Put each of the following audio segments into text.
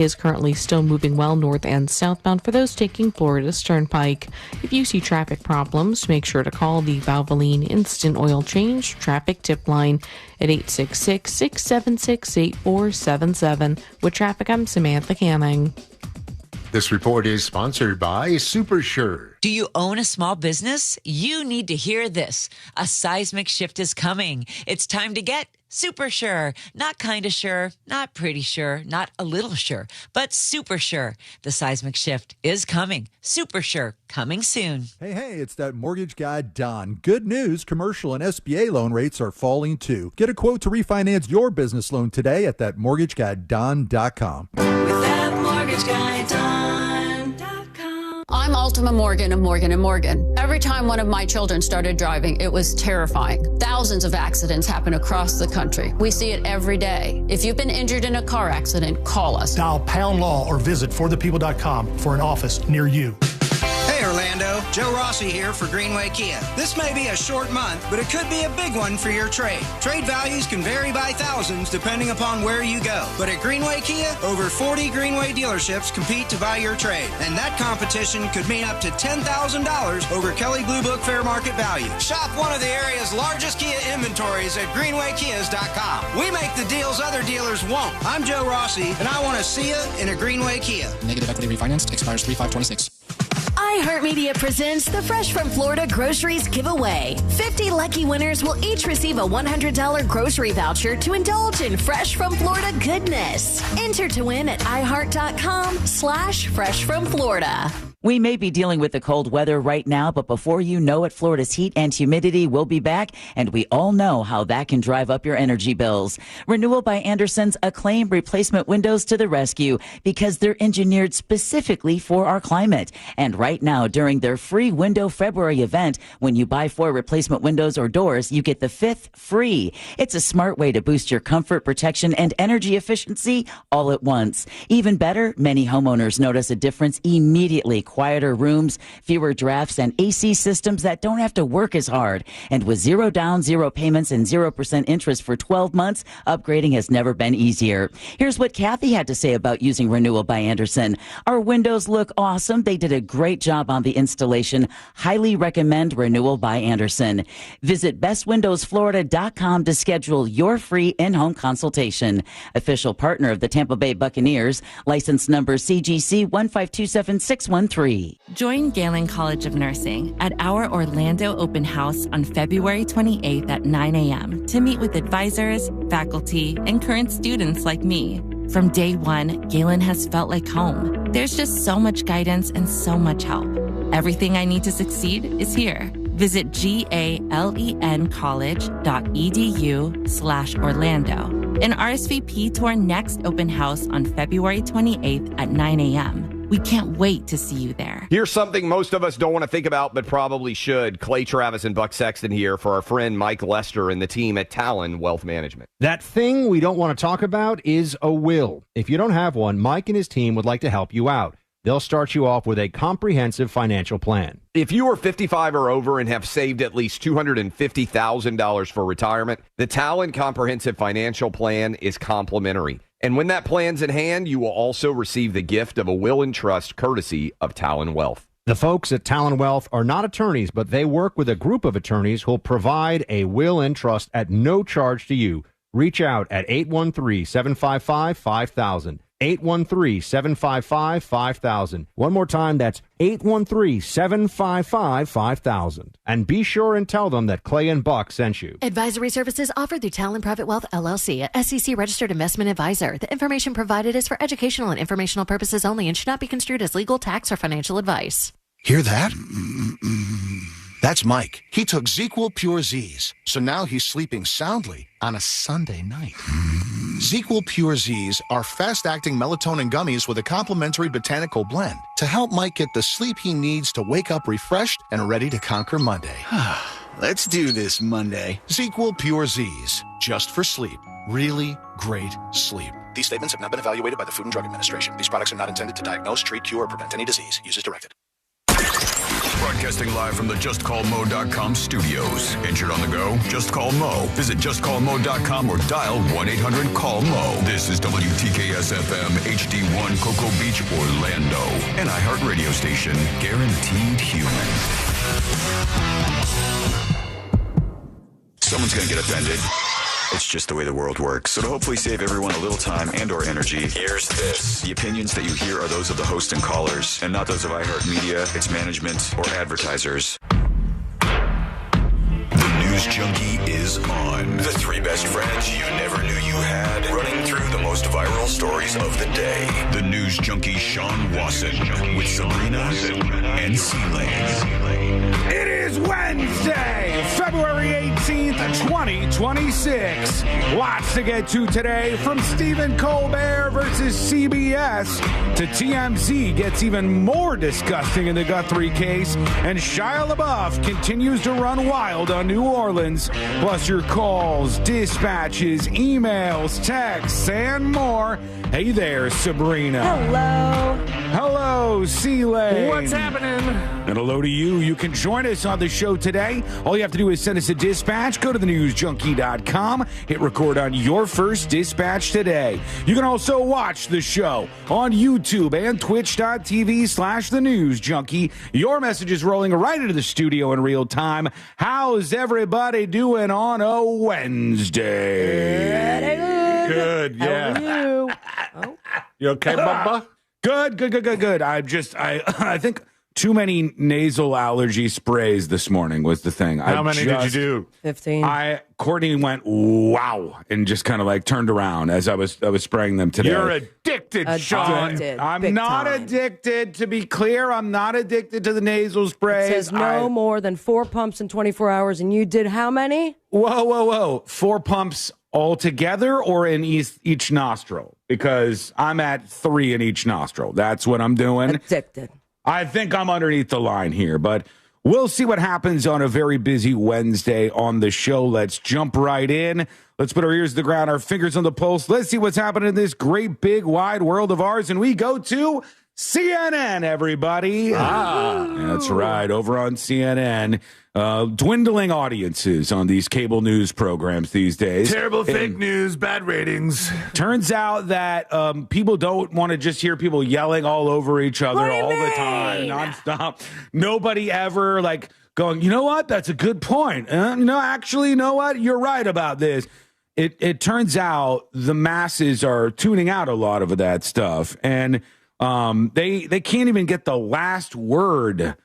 is currently still moving well north and southbound for those taking Florida's Turnpike. If you see traffic problems, make sure to call the Valvoline Instant Oil Change Traffic Tip Line at 866-676-8477. With traffic, I'm Samantha Canning. This report is sponsored by SuperSure. Do you own a small business? You need to hear this. A seismic shift is coming. It's time to get super sure. Not kind of sure, not pretty sure, not a little sure, but super sure. The seismic shift is coming. Super sure, coming soon. Hey, it's that mortgage guy, Don. Good news, commercial and SBA loan rates are falling too. Get a quote to refinance your business loan today at thatmortgageguyDon.com. With that mortgage guy, Don.com. I'm Ultima Morgan of Morgan & Morgan. Every time one of my children started driving, it was terrifying. Thousands of accidents happen across the country. We see it every day. If you've been injured in a car accident, call us. Dial pound law or visit forthepeople.com for an office near you. Hey Orlando, Joe Rossi here for Greenway Kia. This may be a short month, but it could be a big one for your trade. Trade values can vary by thousands depending upon where you go. But at Greenway Kia, over 40 Greenway dealerships compete to buy your trade. And that competition could mean up to $10,000 over Kelley Blue Book fair market value. Shop one of the area's largest Kia inventories at greenwaykias.com. We make the deals other dealers won't. I'm Joe Rossi, and I want to see you in a Greenway Kia. Negative equity refinanced expires 3/5/26. iHeartMedia presents the Fresh from Florida Groceries Giveaway. 50 lucky winners will each receive a $100 grocery voucher to indulge in Fresh from Florida goodness. Enter to win at iHeart.com/freshfromflorida. We may be dealing with the cold weather right now, but before you know it, Florida's heat and humidity will be back, and we all know how that can drive up your energy bills. Renewal by Andersen's acclaimed replacement windows to the rescue because they're engineered specifically for our climate. And right now, during their free Window February event, when you buy 4 replacement windows or doors, you get the 5th free. It's a smart way to boost your comfort, protection, and energy efficiency all at once. Even better, many homeowners notice a difference immediately. Quieter rooms, fewer drafts, and AC systems that don't have to work as hard. And with 0 down, 0 payments, and 0% interest for 12 months, upgrading has never been easier. Here's what Kathy had to say about using Renewal by Andersen. Our windows look awesome. They did a great job on the installation. Highly recommend Renewal by Andersen. Visit bestwindowsflorida.com to schedule your free in-home consultation. Official partner of the Tampa Bay Buccaneers. License number CGC 1527613. Join Galen College of Nursing at our Orlando open house on February 28th at 9 a.m. to meet with advisors, faculty, and current students like me. From day one, Galen has felt like home. There's just so much guidance and so much help. Everything I need to succeed is here. Visit galencollege.edu/Orlando and RSVP to our next open house on February 28th at 9 a.m. We can't wait to see you there. Here's something most of us don't want to think about, but probably should. Clay Travis and Buck Sexton here for our friend Mike Lester and the team at Talon Wealth Management. That thing we don't want to talk about is a will. If you don't have one, Mike and his team would like to help you out. They'll start you off with a comprehensive financial plan. If you are 55 or over and have saved at least $250,000 for retirement, the Talon Comprehensive Financial Plan is complimentary. And when that plan's in hand, you will also receive the gift of a will and trust courtesy of Talon Wealth. The folks at Talon Wealth are not attorneys, but they work with a group of attorneys who'll provide a will and trust at no charge to you. Reach out at 813-755-5000. 813-755-5000. One more time, that's 813-755-5000. And be sure and tell them that Clay and Buck sent you. Advisory services offered through Talon Private Wealth, LLC, a SEC registered investment advisor. The information provided is for educational and informational purposes only and should not be construed as legal, tax, or financial advice. Hear that? That's Mike. He took ZQL Pure Z's, so now he's sleeping soundly on a Sunday night. ZQL Pure Z's are fast-acting melatonin gummies with a complementary botanical blend to help Mike get the sleep he needs to wake up refreshed and ready to conquer Monday. Let's do this Monday. ZQL Pure Z's, just for sleep. Really great sleep. These statements have not been evaluated by the Food and Drug Administration. These products are not intended to diagnose, treat, cure, or prevent any disease. Use as directed. Broadcasting live from the JustCallMo.com studios. Injured on the go? Just call Mo. Visit JustCallMo.com or dial 1-800-CALL-MO. This is WTKS-FM HD1 Cocoa Beach, Orlando. An iHeartRadio station. Guaranteed human. Someone's going to get offended. It's just the way the world works. So to hopefully save everyone a little time and or energy, here's this. The opinions that you hear are those of the host and callers, and not those of iHeartMedia, its management, or advertisers. The News Junkie is on. The three best friends you never knew you had, running through the most viral stories of the day. The News Junkie Sean Wasson with Sabrina and C-Lane. It is Wednesday, February 18th, 2026. Lots to get to today, from Stephen Colbert versus CBS to TMZ gets even more disgusting in the Guthrie case, and Shia LeBeouf continues to run wild on New Orleans, plus your calls, dispatches, emails, texts, and more. Hey there, Sabrina. Hello. Hello, C-Lane. What's happening? And hello to you. You can join us on the show today. All you have to do is send us a dispatch. Go to thenewsjunkie.com. Hit record on your first dispatch today. You can also watch the show on YouTube and twitch.tv/thenewsjunkie. Your message is rolling right into the studio in real time. How's everybody doing on a Wednesday? Good. Yeah. How are you? You okay, Bubba? Good. I think too many nasal allergy sprays this morning was the thing. How many did you do? 15. Courtney went, wow, and just kind of like turned around as I was spraying them today. You're addicted, Sean. I'm not addicted. To be clear, I'm not addicted to the nasal sprays. It says no more than 4 pumps in 24 hours, and you did how many? Whoa. 4 pumps altogether or in each nostril? Because I'm at 3 in each nostril. That's what I'm doing. Addicted. I think I'm underneath the line here, but we'll see what happens on a very busy Wednesday on the show. Let's jump right in. Let's put our ears to the ground, our fingers on the pulse. Let's see what's happening in this great, big, wide world of ours. And we go to CNN, everybody. That's right. Over on CNN. Dwindling audiences on these cable news programs these days. Terrible fake news, bad ratings. Turns out that people don't want to just hear people yelling all over each other all the time, nonstop. Nobody ever going, you know what? That's a good point. You know what? You're right about this. It turns out the masses are tuning out a lot of that stuff, and they can't even get the last word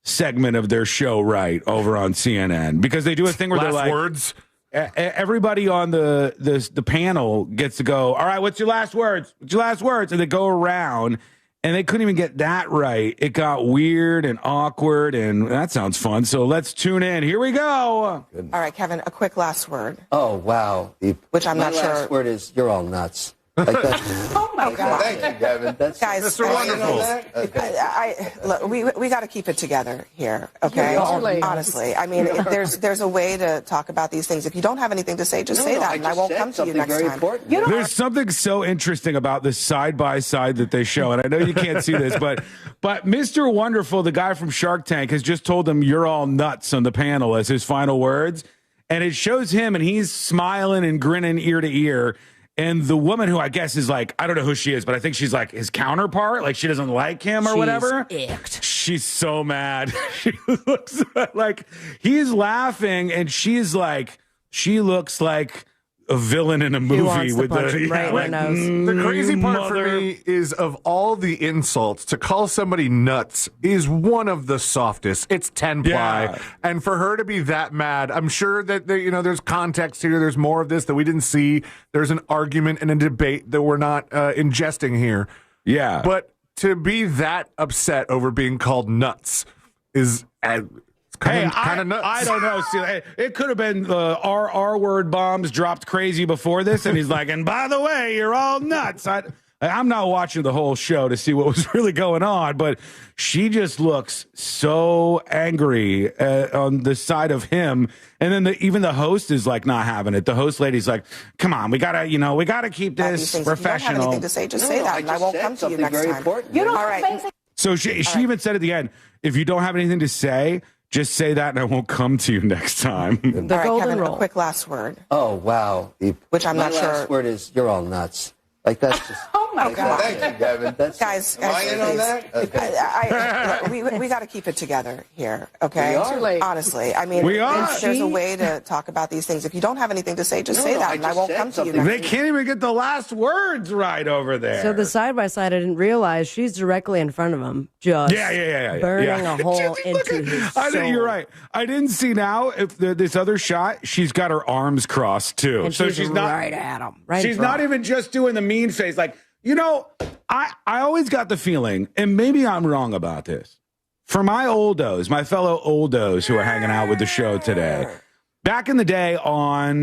segment of their show right over on CNN, because they do a thing where they're like, words. Everybody on the panel gets to go, all right, what's your last words? What's your last words? And they go around, and they couldn't even get that right. It got weird and awkward, and that sounds fun. So let's tune in. Here we go. All right, Kevin, a quick last word. Oh, wow. Which I'm not sure. My last word is, you're all nuts. Like that. Oh my God! Thank you, Kevin. Guys, look, we got to keep it together here, okay? Honestly, I mean, there's a way to talk about these things. If you don't have anything to say, just say that, and I won't come to you next time. There's something so interesting about this side by side that they show, and I know you can't see this, but Mr. Wonderful, the guy from Shark Tank, has just told them "you're all nuts" on the panel as his final words, and it shows him, and he's smiling and grinning ear to ear. And the woman, who I guess is like, I don't know who she is, but I think she's like his counterpart. Like, she doesn't like him or whatever. She's so mad. She looks like he's laughing, and she's like, she looks like a villain in a movie with the The crazy part for me is, of all the insults, to call somebody nuts is one of the softest. It's 10 ply. And for her to be that mad, I'm sure that there's context here. There's more of this that we didn't see. There's an argument and a debate that we're not ingesting here. Yeah. But to be that upset over being called nuts is kind of nuts. I don't know. See, it could have been R word bombs dropped crazy before this, and he's like, and by the way, you're all nuts. I'm not watching the whole show to see what was really going on, but she just looks so angry on the side of him. And then even the host is like not having it. The host lady's like, come on, we gotta keep this professional. If you don't have anything to say, just say that, and I won't come to you next time. You know, all right. So she even said at the end, if you don't have anything to say, just say that and I won't come to you next time. All right, Kevin, a quick last word. Oh, wow. Which I'm not sure. My last word is you're all nuts. Like, that's just... Oh, my God. Thank you, Kevin. Guys, am I in on that? Okay. we got to keep it together here, okay? We are. Honestly. I mean, there's a way to talk about these things. If you don't have anything to say, just say that, and I won't come to you next They can't even get the last words right over there. So the side-by-side, I didn't realize she's directly in front of him, just burning a hole into his soul. You're right. I didn't see now if this other shot, she's got her arms crossed, too. And so she's not right at him. She's not even just doing the mean face. Like, you know, I always got the feeling, and maybe I'm wrong about this, for my oldos, my fellow oldos who are hanging out with the show today, back in the day on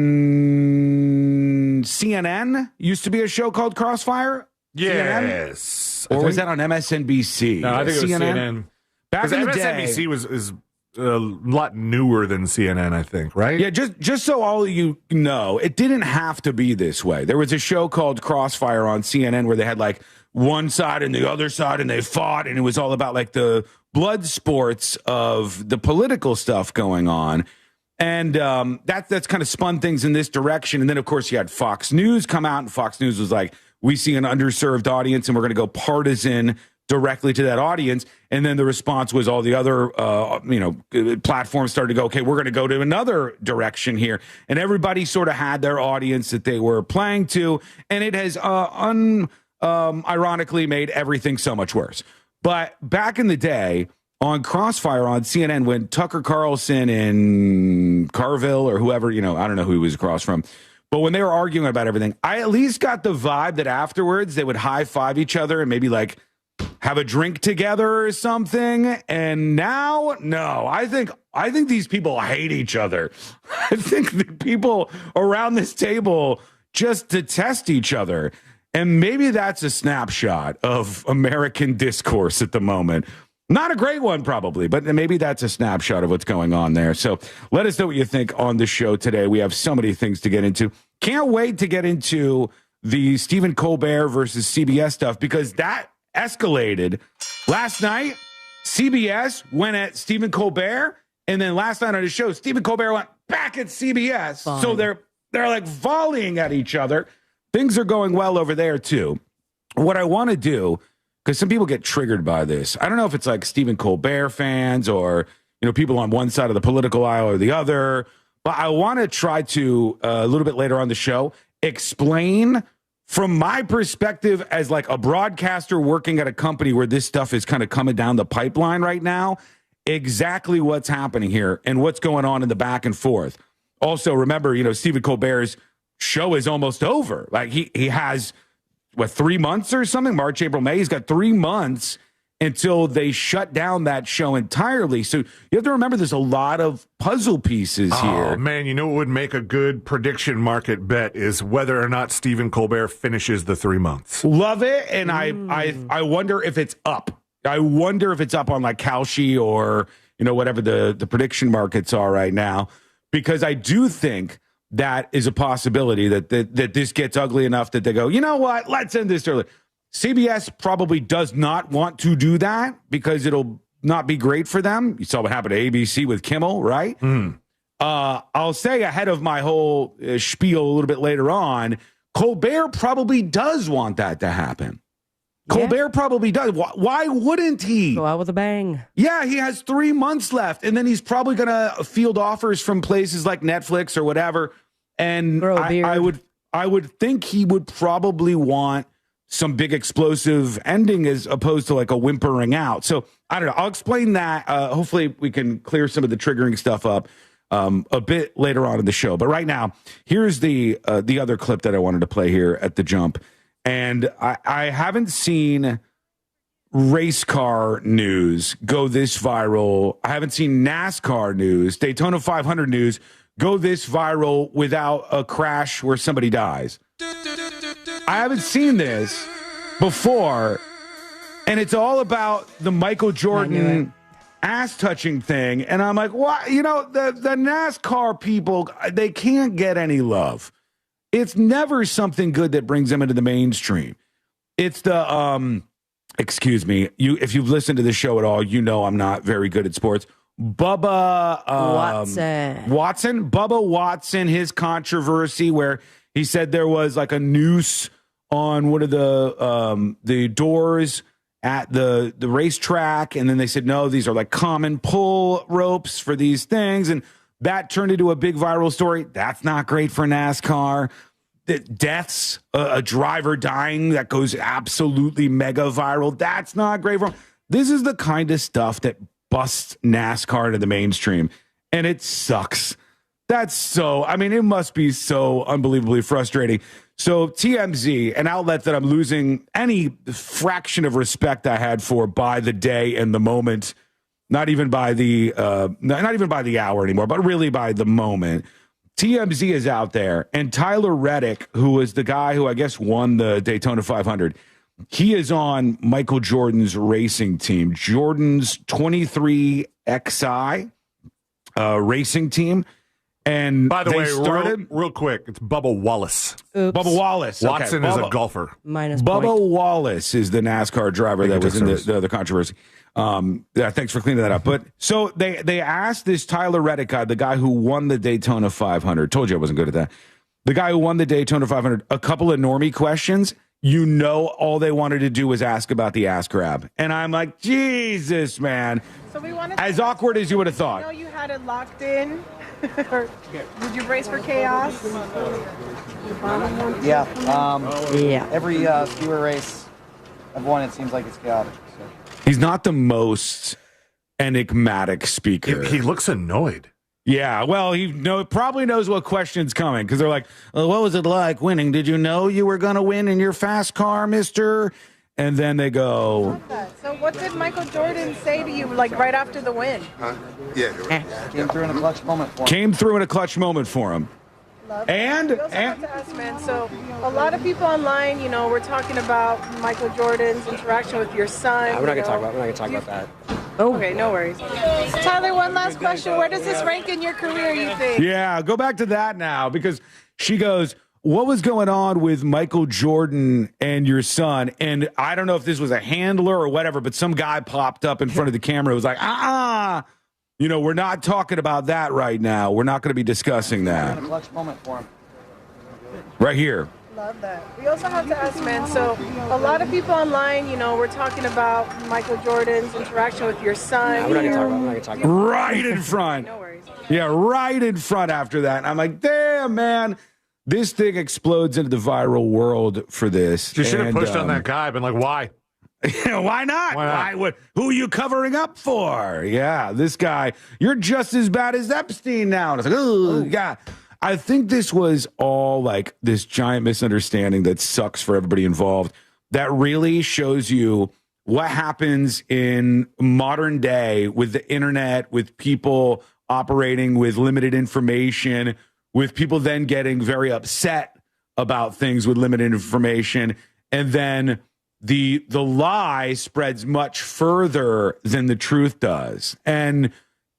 CNN, used to be a show called Crossfire. Yes. CNN? Or was that on MSNBC? No, I think it was CNN. Back in the MSNBC day, is a lot newer than CNN, I think, right? Yeah, just so all of you know, it didn't have to be this way. There was a show called Crossfire on CNN where they had like one side and the other side, and they fought, and it was all about like the blood sports of the political stuff going on. And that's kind of spun things in this direction. And then, of course, you had Fox News come out, and Fox News was like, we see an underserved audience, and we're going to go partisan directly to that audience. And then the response was all the other, platforms started to go, okay, we're going to go to another direction here. And everybody sort of had their audience that they were playing to. And it has ironically made everything so much worse. But back in the day on Crossfire on CNN, when Tucker Carlson and Carville or whoever, I don't know who he was across from, but when they were arguing about everything, I at least got the vibe that afterwards they would high five each other and maybe like have a drink together or something. And now, no, I think these people hate each other. I think the people around this table just detest each other. And maybe that's a snapshot of American discourse at the moment. Not a great one, probably, but maybe that's a snapshot of what's going on there. So let us know what you think on the show today. We have so many things to get into. Can't wait to get into the Stephen Colbert versus CBS stuff, because that escalated last night. CBS went at Stephen Colbert, and then last night on his show, Stephen Colbert went back at CBS. Fine. So they're like volleying at each other. Things are going well over there too. What I want to do, because some people get triggered by this, I don't know if it's like Stephen Colbert fans or people on one side of the political aisle or the other, but I want to try to a little bit later on the show explain from my perspective as like a broadcaster working at a company where this stuff is kind of coming down the pipeline right now, exactly what's happening here and what's going on in the back and forth. Also, remember, Stephen Colbert's show is almost over. Like he has, 3 months or something? March, April, May. He's got 3 months until they shut down that show entirely. So you have to remember there's a lot of puzzle pieces here. Oh, man, what would make a good prediction market bet is whether or not Stephen Colbert finishes the 3 months. Love it, and I wonder if it's up. I wonder if it's up on like Kalshi or, whatever the prediction markets are right now, because I do think that is a possibility that this gets ugly enough that they go, you know what, let's end this early. CBS probably does not want to do that because it'll not be great for them. You saw what happened to ABC with Kimmel, right? I'll say ahead of my whole spiel a little bit later on, Colbert probably does want that to happen. Yeah. Colbert probably does. Why wouldn't he? Go out with a bang. Yeah, he has 3 months left, and then he's probably going to field offers from places like Netflix or whatever. And I would think he would probably want some big explosive ending as opposed to like a whimpering out. So I don't know. I'll explain that. Hopefully we can clear some of the triggering stuff up a bit later on in the show. But right now, here's the other clip that I wanted to play here at the jump. And I haven't seen race car news go this viral. I haven't seen NASCAR news, Daytona 500 news go this viral without a crash where somebody dies. I haven't seen this before, and it's all about the Michael Jordan ass-touching thing, and I'm like, what? The NASCAR people, they can't get any love. It's never something good that brings them into the mainstream. It's the excuse me, if you've listened to the show at all, you know I'm not very good at sports. Bubba Watson, his controversy where he said there was like a noose on one of the doors at the racetrack, and then they said no, these are like common pull ropes for these things, and that turned into a big viral story. That's not great for NASCAR. Deaths, a driver dying, that goes absolutely mega viral. That's not great for him. This is the kind of stuff that busts NASCAR to the mainstream, and it sucks. It must be so unbelievably frustrating. So TMZ, an outlet that I'm losing any fraction of respect I had for by the day and the moment, not even by the hour anymore, but really by the moment. TMZ is out there, and Tyler Reddick, who is the guy who I guess won the Daytona 500, he is on Michael Jordan's racing team, Jordan's 23XI racing team. And by the way, real quick, it's Bubba Wallace. Oops. Bubba Wallace. Watson is a golfer. Minus Bubba point. Wallace is the NASCAR driver that was in the controversy. Thanks for cleaning that up. But so they asked this Tyler Reddick guy, the guy who won the Daytona 500. Told you I wasn't good at that. The guy who won the Daytona 500, a couple of normie questions. All they wanted to do was ask about the ass grab. And I'm like, Jesus, man. So we wanted as awkward as you would have thought. I know you had it locked in. Did you brace for chaos? Yeah. Yeah. Every fewer race I've won, it seems like it's chaotic. So. He's not the most enigmatic speaker. He looks annoyed. Yeah, well, he probably knows what question's coming because they're like, well, what was it like winning? Did you know you were going to win in your fast car, mister? And then they go... So what did Michael Jordan say to you, like, right after the win? Came through in a clutch moment for him. And we also have to ask, man, so a lot of people online, we're talking about Michael Jordan's interaction with your son. We're not going to talk about that. Oh. Okay, no worries. Tyler, one last question. Where does this rank in your career, you think? Yeah, go back to that now because she goes, what was going on with Michael Jordan and your son? And I don't know if this was a handler or whatever, but some guy popped up in front of the camera. It was like, we're not talking about that right now. We're not going to be discussing that. A clutch moment for him. Right here. Love that. We also have to ask, man, so a lot of people online, we're talking about Michael Jordan's interaction with your son. We're not going to talk about it. Right in front. No worries. Yeah, right in front after that. And I'm like, damn, man. This thing explodes into the viral world for this. You should have pushed on that guy. Been like, why? Why not? Who are you covering up for? Yeah, this guy. You're just as bad as Epstein now. And it's like, oh, yeah. I think this was all like this giant misunderstanding that sucks for everybody involved. That really shows you what happens in modern day with the internet, with people operating with limited information, with people then getting very upset about things with limited information. And then the lie spreads much further than the truth does. And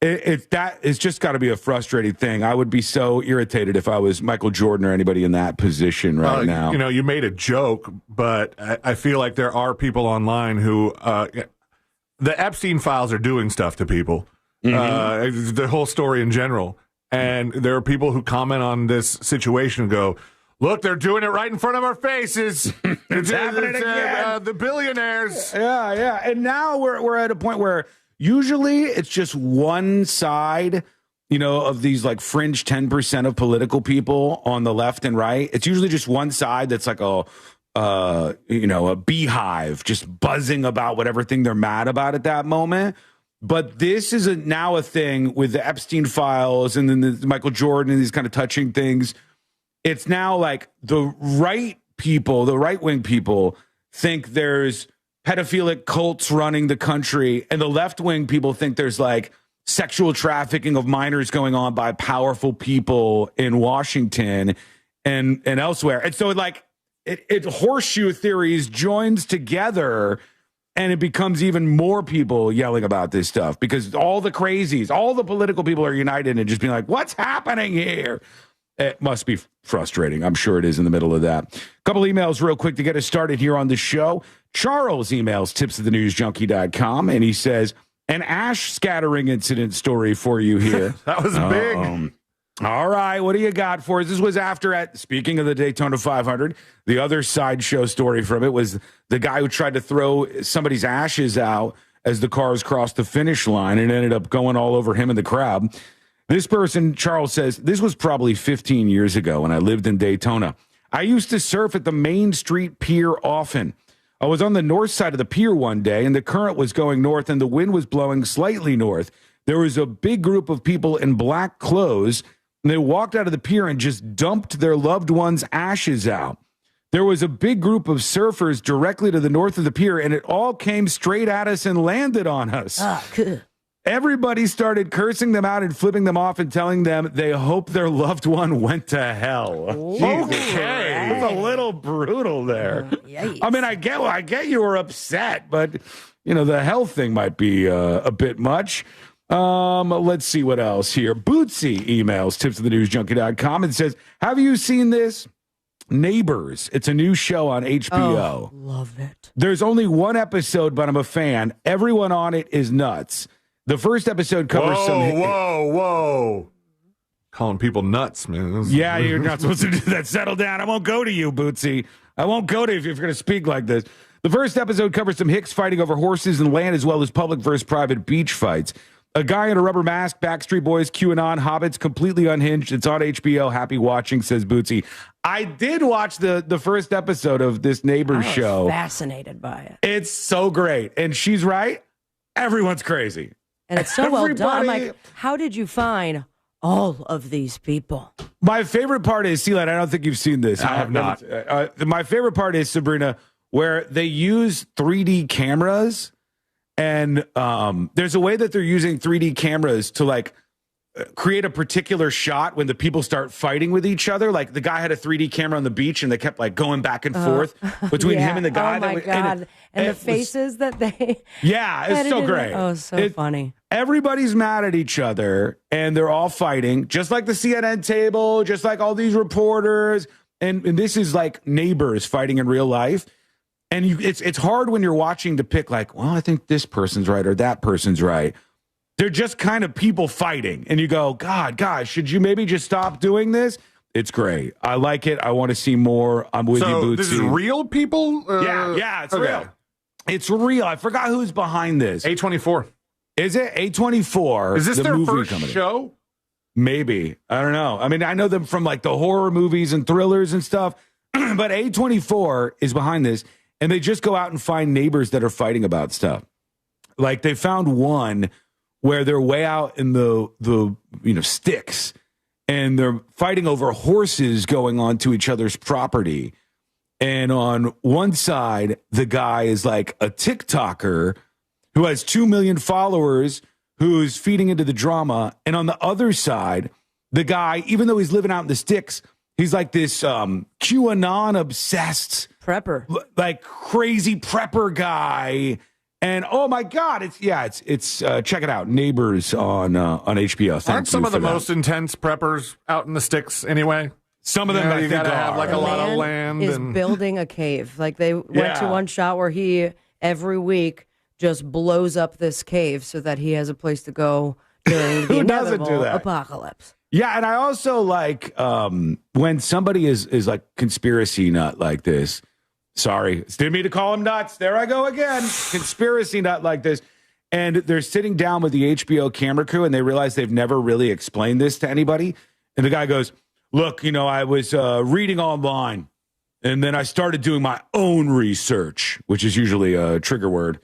it's just got to be a frustrating thing. I would be so irritated if I was Michael Jordan or anybody in that position right now. You made a joke, but I feel like there are people online who the Epstein files are doing stuff to people. Mm-hmm. The whole story in general. And there are people who comment on this situation and go, look, they're doing it right in front of our faces. It's happening again. The billionaires. Yeah. And now we're at a point where usually it's just one side, of these like fringe 10% of political people on the left and right. It's usually just one side that's like a beehive just buzzing about whatever thing they're mad about at that moment. But this is now a thing with the Epstein files and then the Michael Jordan and these kind of touching things. It's now like the right-wing people think there's pedophilic cults running the country, and the left-wing people think there's like sexual trafficking of minors going on by powerful people in Washington and elsewhere. And so it horseshoe theories joins together, and it becomes even more people yelling about this stuff because all the crazies, all the political people are united and just being like, what's happening here? It must be frustrating. I'm sure it is in the middle of that. A couple emails real quick to get us started here on the show. Charles emails tipsofthenewsjunkie.com, and he says, an ash scattering incident story for you here. That was big. All right, what do you got for us? This was after, speaking of the Daytona 500, the other sideshow story from it was the guy who tried to throw somebody's ashes out as the cars crossed the finish line and ended up going all over him and the crowd. This person, Charles, says, this was probably 15 years ago when I lived in Daytona. I used to surf at the Main Street Pier often. I was on the north side of the pier one day, and the current was going north, and the wind was blowing slightly north. There was a big group of people in black clothes, and they walked out of the pier and just dumped their loved ones' ashes out. There was a big group of surfers directly to the north of the pier, and it all came straight at us and landed on us. Everybody started cursing them out and flipping them off and telling them they hope their loved one went to hell. Okay. It's a little brutal there. I mean, I get you were upset, but, the hell thing might be a bit much. Let's see what else here. Bootsy emails tipsofthenewsjunkie.com and says, have you seen this? Neighbors. It's a new show on HBO. Oh, love it. There's only one episode, but I'm a fan. Everyone on it is nuts. The first episode covers Whoa. Calling people nuts, man. Yeah, you're not supposed to do that. Settle down. I won't go to you, Bootsy. I won't go to you if you're going to speak like this. The first episode covers some hicks fighting over horses and land, as well as public versus private beach fights. A guy in a rubber mask, Backstreet Boys, QAnon, Hobbits, completely unhinged. It's on HBO. Happy watching, says Bootsy. I did watch the first episode of this Neighbors show. Fascinated by it. It's so great. And she's right. Everyone's crazy. And it's so well done. I'm like, how did you find all of these people? My favorite part is, Sealand, I don't think you've seen this. I have not. My favorite part is, Sabrina, where they use 3D cameras. And there's a way that they're using 3D cameras to create a particular shot when the people start fighting with each other. Like the guy had a 3D camera on the beach and they kept going back and forth between him and the guy. Oh my God. And the faces that they. Yeah, it's so great. Oh, so funny. Everybody's mad at each other and they're all fighting, just like the CNN table, just like all these reporters. And this is like neighbors fighting in real life. And it's hard when you're watching to pick I think this person's right or that person's right. They're just kind of people fighting. And you go, God, guys, should you maybe just stop doing this? It's great. I like it. I want to see more. I'm with you, Bootsy. This is real people? Yeah, it's real. It's real. I forgot who's behind this. A24. Is it? A24. Is this their first company. show? Maybe. I don't know. I mean, I know them from the horror movies and thrillers and stuff. But A24 is behind this. And they just go out and find neighbors that are fighting about stuff. Like they found one where they're way out in the sticks and they're fighting over horses going onto each other's property. And on one side, the guy is like a TikToker who has 2 million followers who's feeding into the drama. And on the other side, the guy, even though he's living out in the sticks, he's like this QAnon obsessed prepper, crazy prepper guy. And oh my God, it's check it out. Neighbors on HBO. Aren't some of the most intense preppers out in the sticks anyway? Some of them, you gotta have a lot of land. Is building a cave. They went to one shot where he every week just blows up this cave so that he has a place to go during the inevitable apocalypse. Yeah, and I also like when somebody is like conspiracy nut like this. Sorry, didn't mean to call him nuts. There I go again. Conspiracy nut like this. And they're sitting down with the HBO camera crew and they realize they've never really explained this to anybody. And the guy goes, look, I was reading online and then I started doing my own research, which is usually a trigger word.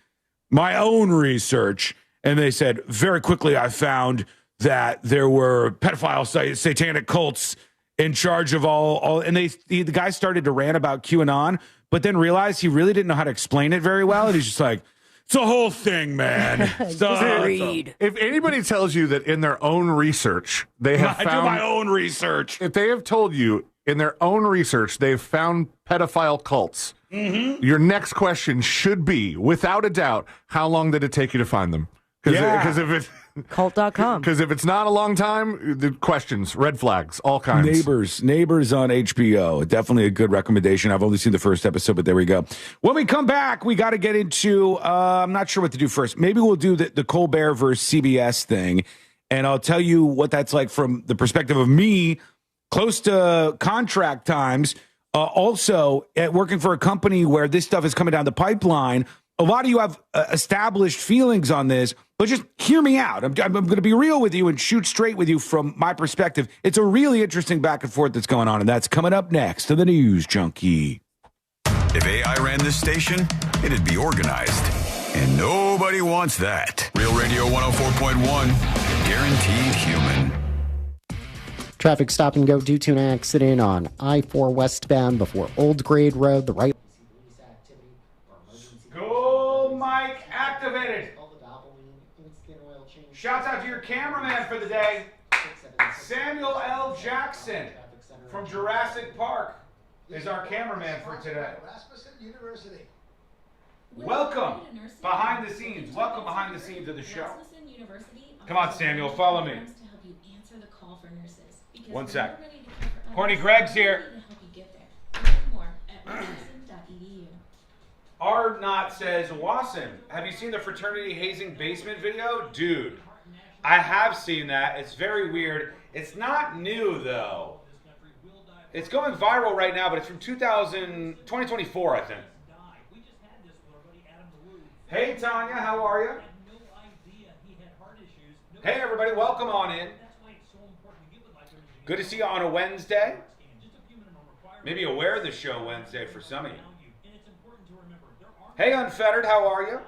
My own research. And they said, very quickly, I found that there were pedophile satanic cults in charge of all and the guy started to rant about QAnon, but then realized he really didn't know how to explain it very well. And he's just like, it's a whole thing, man. If anybody tells you that in their own research, they have found... I do my own research. If they have told you in their own research, they've found pedophile cults, your next question should be, without a doubt, how long did it take you to find them? Because if it's Cult.com. Because if it's not a long time, the questions, red flags, all kinds. Neighbors on HBO. Definitely a good recommendation. I've only seen the first episode, but there we go. When we come back, we got to get into, I'm not sure what to do first. Maybe we'll do the Colbert versus CBS thing, and I'll tell you what that's like from the perspective of me, close to contract times, also at working for a company where this stuff is coming down the pipeline. A lot of you have established feelings on this, but just hear me out. I'm going to be real with you and shoot straight with you from my perspective. It's a really interesting back and forth that's going on, and that's coming up next to the News Junkie. If AI ran this station, it'd be organized. And nobody wants that. Real Radio 104.1, guaranteed human. Traffic stop and go due to an accident on I-4 westbound before Old Grade Road. The right. Go, Mike, activated. Shouts out to your cameraman for the day, Samuel L. Jackson from Jurassic Park is our cameraman for today. Welcome behind the scenes. Welcome behind the scenes of the show. Come on, Samuel, follow me. 1 sec. Horny Greg's here. R. Knott says, Wasson, have you seen the fraternity hazing basement video? Dude, I have seen that. It's very weird. It's not new, though. It's going viral right now, but it's from 2024, I think. Hey, Tanya, how are you? Hey, everybody, welcome on in. Good to see you on a Wednesday. Maybe a Wear the Show Wednesday for some of you. Hey, Unfettered, how are you?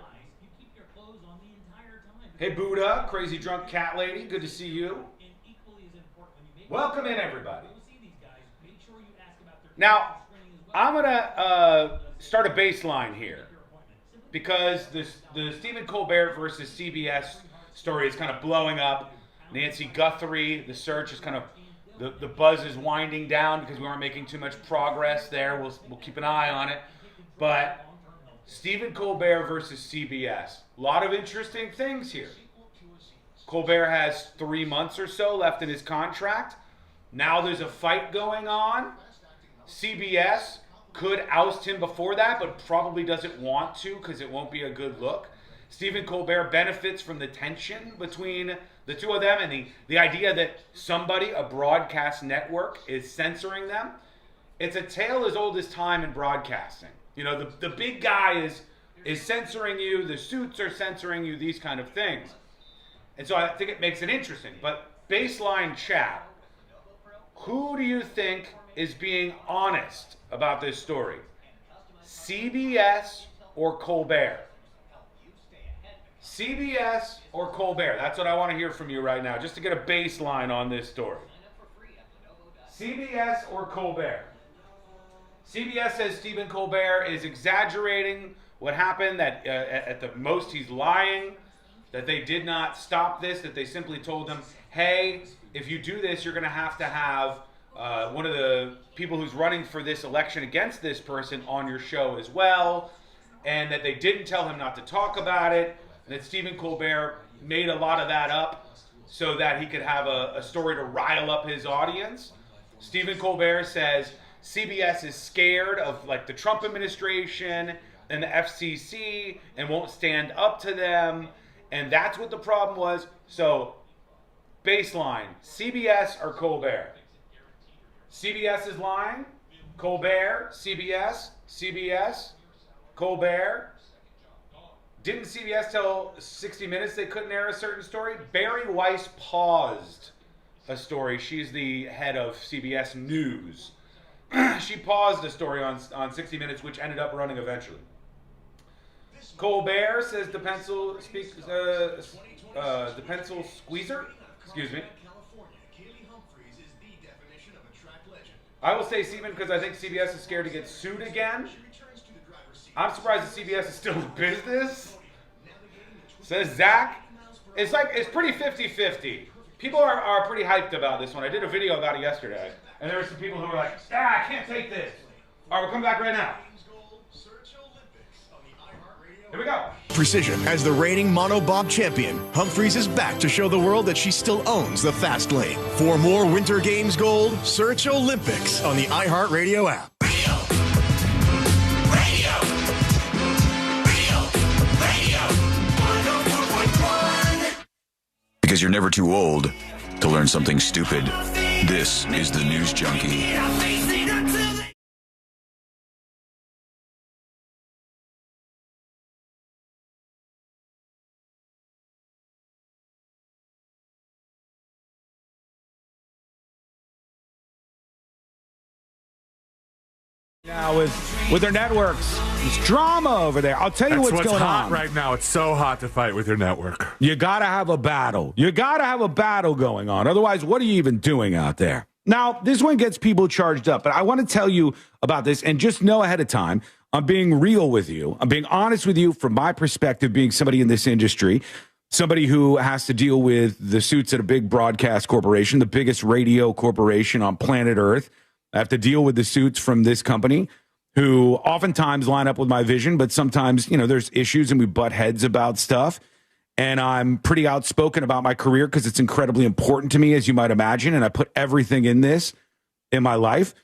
Hey, Buddha, Crazy Drunk Cat Lady, good to see you. Welcome in, everybody. Now, I'm going to start a baseline here because the Stephen Colbert versus CBS story is kind of blowing up. Nancy Guthrie, the search is kind of, the buzz is winding down because we aren't making too much progress there. We'll keep an eye on it. But Stephen Colbert versus CBS. A lot of interesting things here. Colbert has 3 months or so left in his contract. Now there's a fight going on. CBS could oust him before that, but probably doesn't want to because it won't be a good look. Stephen Colbert benefits from the tension between the two of them and the idea that somebody, a broadcast network, is censoring them. It's a tale as old as time in broadcasting. You know, the big guy is censoring you, the suits are censoring you, these kind of things. And so I think it makes it interesting. But baseline chat, who do you think is being honest about this story? CBS or Colbert? CBS or Colbert? That's what I want to hear from you right now, just to get a baseline on this story. CBS or Colbert? CBS says Stephen Colbert is exaggerating what happened, that at the most he's lying, that they did not stop this, that they simply told him, hey, if you do this, you're going to have one of the people who's running for this election against this person on your show as well, and that they didn't tell him not to talk about it, and that Stephen Colbert made a lot of that up so that he could have a story to rile up his audience. Stephen Colbert says CBS is scared of like the Trump administration and the FCC and won't stand up to them, and that's what the problem was. So, baseline, CBS or Colbert? CBS is lying. Colbert, CBS, Colbert. Didn't CBS tell 60 Minutes they couldn't air a certain story? Barry Weiss paused a story. She's the head of CBS News. She paused a story on 60 Minutes, which ended up running eventually. Colbert says the pencil squeezer. Excuse me. I will say Stephen because I think CBS is scared to get sued again. I'm surprised that CBS is still in business. Says Zach. It's pretty 50-50. People are pretty hyped about this one. I did a video about it yesterday, and there were some people who were like, I can't take this. All right, we'll come back right now. Here we go. Precision. As the reigning monobob champion, Humphreys is back to show the world that she still owns the fast lane. For more Winter Games gold, search Olympics on the iHeartRadio app. Because you're never too old to learn something stupid. This is the News Junkie. Now with their networks, it's drama over there. I'll tell you what's going hot on right now. It's so hot to fight with your network. You got to have a battle. You got to have a battle going on. Otherwise, what are you even doing out there? Now, this one gets people charged up, but I want to tell you about this and just know ahead of time, I'm being real with you. I'm being honest with you from my perspective, being somebody in this industry, somebody who has to deal with the suits at a big broadcast corporation, the biggest radio corporation on planet Earth. I have to deal with the suits from this company who oftentimes line up with my vision, but sometimes, there's issues and we butt heads about stuff. And I'm pretty outspoken about my career because it's incredibly important to me, as you might imagine. And I put everything in this in my life.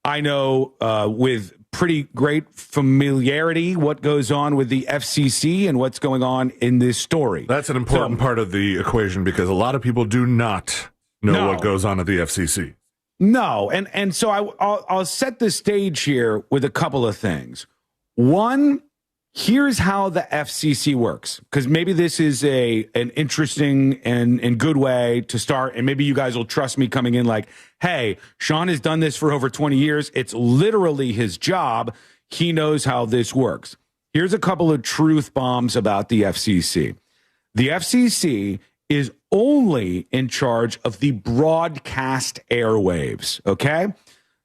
I know with pretty great familiarity what goes on with the FCC and what's going on in this story. That's an important part of the equation because a lot of people do not know what goes on at the FCC. No, and so I'll set the stage here with a couple of things. One, here's how the FCC works, because maybe this is an interesting and good way to start, and maybe you guys will trust me coming in like, hey, Sean has done this for over 20 years. It's literally his job. He knows how this works. Here's a couple of truth bombs about the FCC. The FCC is only in charge of the broadcast airwaves, okay?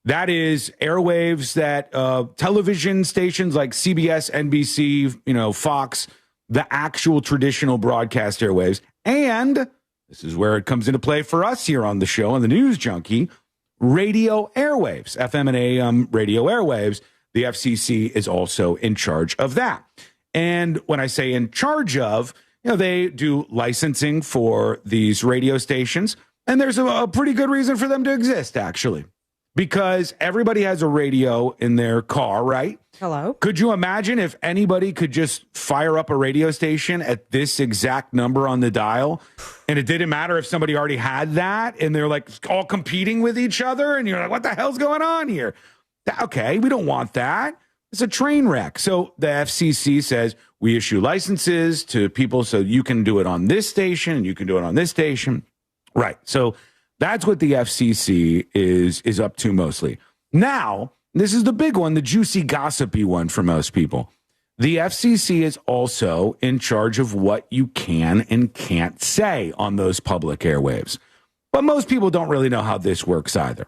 That is airwaves that television stations like CBS, NBC, Fox, the actual traditional broadcast airwaves. And this is where it comes into play for us here on the show, on the News Junkie, radio airwaves, FM and AM radio airwaves. The FCC is also in charge of that. And when I say in charge of, they do licensing for these radio stations, and there's a pretty good reason for them to exist, actually, because everybody has a radio in their car, right? Hello. Could you imagine if anybody could just fire up a radio station at this exact number on the dial, and it didn't matter if somebody already had that, and they're like all competing with each other, and you're like, what the hell's going on here? Okay, we don't want that. It's a train wreck. So the FCC says we issue licenses to people so you can do it on this station and you can do it on this station. Right. So that's what the FCC is up to mostly. Now, this is the big one, the juicy, gossipy one for most people. The FCC is also in charge of what you can and can't say on those public airwaves. But most people don't really know how this works either.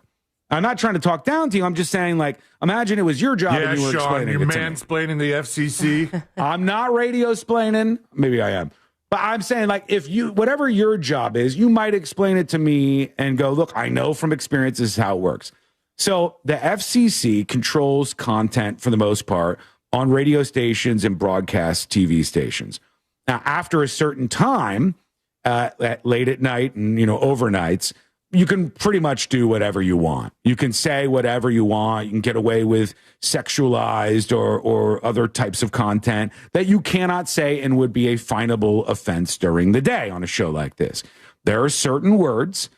I'm not trying to talk down to you. I'm just saying, like, imagine it was your job and you were explaining you're it to me. mansplaining the FCC. I'm not radio-splaining. Maybe I am. But I'm saying, like, if you, whatever your job is, you might explain it to me and go, look, I know from experience this is how it works. So the FCC controls content, for the most part, on radio stations and broadcast TV stations. Now, after a certain time, late at night and, overnights, you can pretty much do whatever you want. You can say whatever you want. You can get away with sexualized or other types of content that you cannot say and would be a finable offense during the day on a show like this. There are certain words,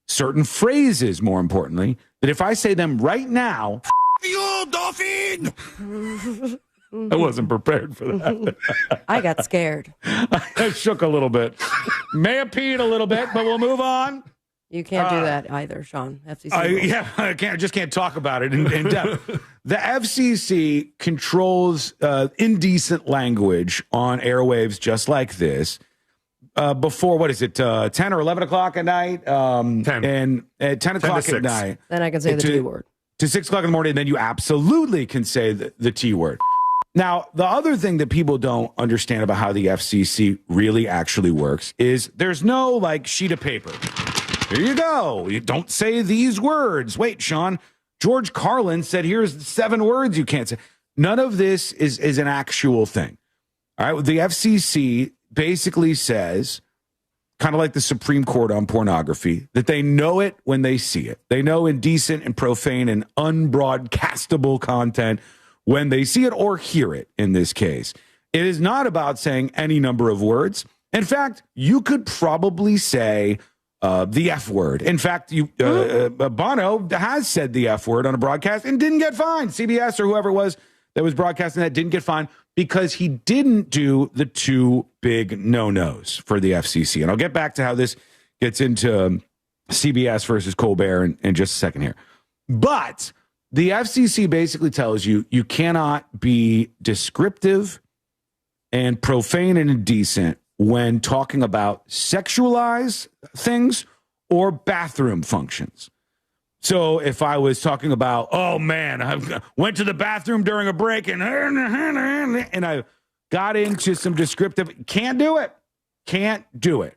certain phrases, more importantly, that if I say them right now, you, dolphin! I wasn't prepared for that. I got scared. I shook a little bit. May have peed a little bit, but we'll move on. You can't do that either, Sean. FCC. I just can't talk about it in depth. The FCC controls indecent language on airwaves just like this. Before, what is it, 10 or 11 o'clock at night? 10. And at 10 o'clock at night. Then I can say the T word. To 6 o'clock in the morning, and then you absolutely can say the T word. Now, the other thing that people don't understand about how the FCC really actually works is there's no, like, sheet of paper. Here you go. You don't say these words. Wait, Sean, George Carlin said, here's 7 words you can't say. None of this is an actual thing. All right, the FCC basically says, kind of like the Supreme Court on pornography, that they know it when they see it. They know indecent and profane and unbroadcastable content when they see it or hear it in this case. It is not about saying any number of words. In fact, you could probably say the F word. In fact, Bono has said the F word on a broadcast and didn't get fined. CBS or whoever it was that was broadcasting that didn't get fined because he didn't do the two big no-nos for the FCC. And I'll get back to how this gets into CBS versus Colbert in just a second here. But the FCC basically tells you you cannot be descriptive and profane and indecent when talking about sexualized things or bathroom functions. So if I was talking about, oh man, I went to the bathroom during a break and I got into some descriptive, can't do it.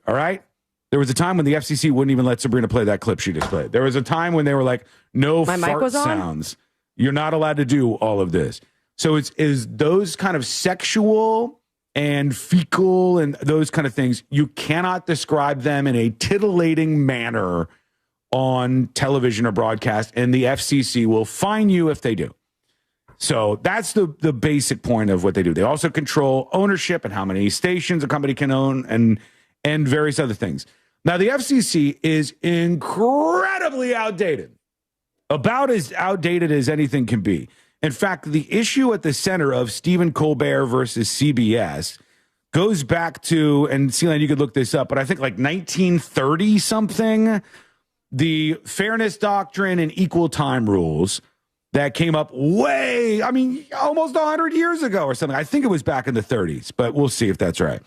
All right. There was a time when the FCC wouldn't even let Sabrina play that clip she just played. There was a time when they were like, no fart sounds. You're not allowed to do all of this. So is those kind of sexual and fecal and those kind of things, you cannot describe them in a titillating manner on television or broadcast, and the FCC will fine you if they do. So that's the basic point of what they do. They also control ownership and how many stations a company can own and various other things. Now, the FCC is incredibly outdated, about as outdated as anything can be. In fact, the issue at the center of Stephen Colbert versus CBS goes back to, and Celine, you could look this up, but I think like 1930 something, the fairness doctrine and equal time rules that came up almost 100 years ago or something. I think it was back in the 30s, but we'll see if that's right.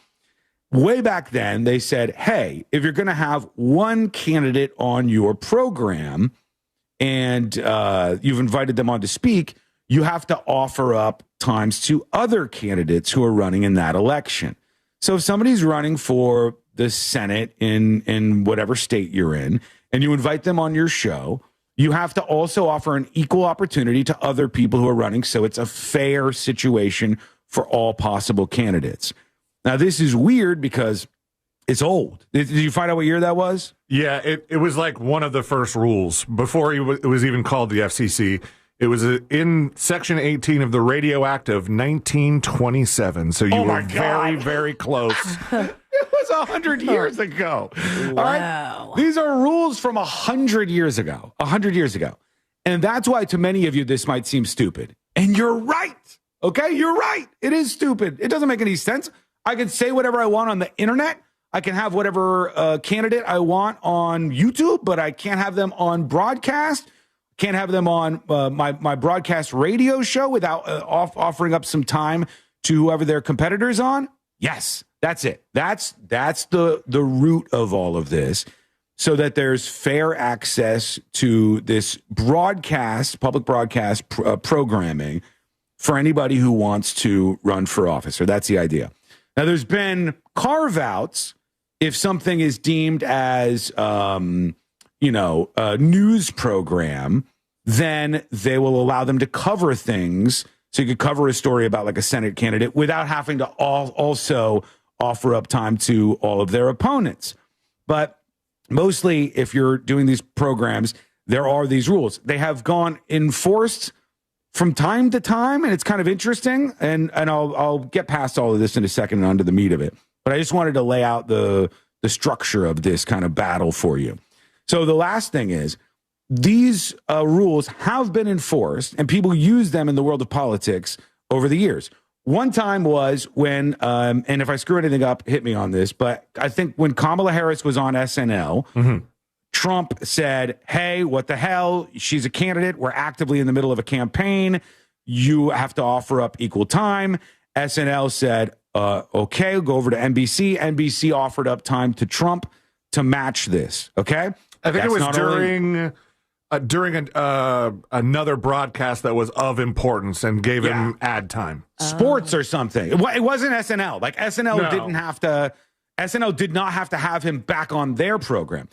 Way back then, they said, hey, if you're going to have one candidate on your program and you've invited them on to speak, you have to offer up times to other candidates who are running in that election. So if somebody's running for the Senate in whatever state you're in, and you invite them on your show, you have to also offer an equal opportunity to other people who are running, so it's a fair situation for all possible candidates. Now, this is weird because it's old. Did you find out what year that was? Yeah, it was like one of the first rules before it was even called the FCC. It was in Section 18 of the Radio Act of 1927. So you were very, very close. It was 100 years ago. Wow. All right? These are rules from 100 years ago. 100 years ago. And that's why to many of you, this might seem stupid. And you're right. Okay? You're right. It is stupid. It doesn't make any sense. I can say whatever I want on the internet. I can have whatever candidate I want on YouTube, but I can't have them on broadcast. Can't have them on my broadcast radio show without offering up some time to whoever their competitor's on. Yes, that's it. That's the root of all of this, so that there's fair access to this broadcast, public broadcast programming for anybody who wants to run for office. So that's the idea. Now, there's been carve-outs if something is deemed as a news program, then they will allow them to cover things. So you could cover a story about like a Senate candidate without having to also offer up time to all of their opponents. But mostly if you're doing these programs, there are these rules. They have gone enforced from time to time, and it's kind of interesting. And I'll get past all of this in a second and onto the meat of it. But I just wanted to lay out the structure of this kind of battle for you. So the last thing is, these rules have been enforced, and people use them in the world of politics over the years. One time was when, and if I screw anything up, hit me on this, but I think when Kamala Harris was on SNL, Trump said, hey, what the hell? She's a candidate. We're actively in the middle of a campaign. You have to offer up equal time. SNL said, okay, go over to NBC. NBC offered up time to Trump to match this. Okay. I think it was during another broadcast that was of importance and gave him ad time. Sports or something. It wasn't SNL. Like SNL did not have to have him back on their program.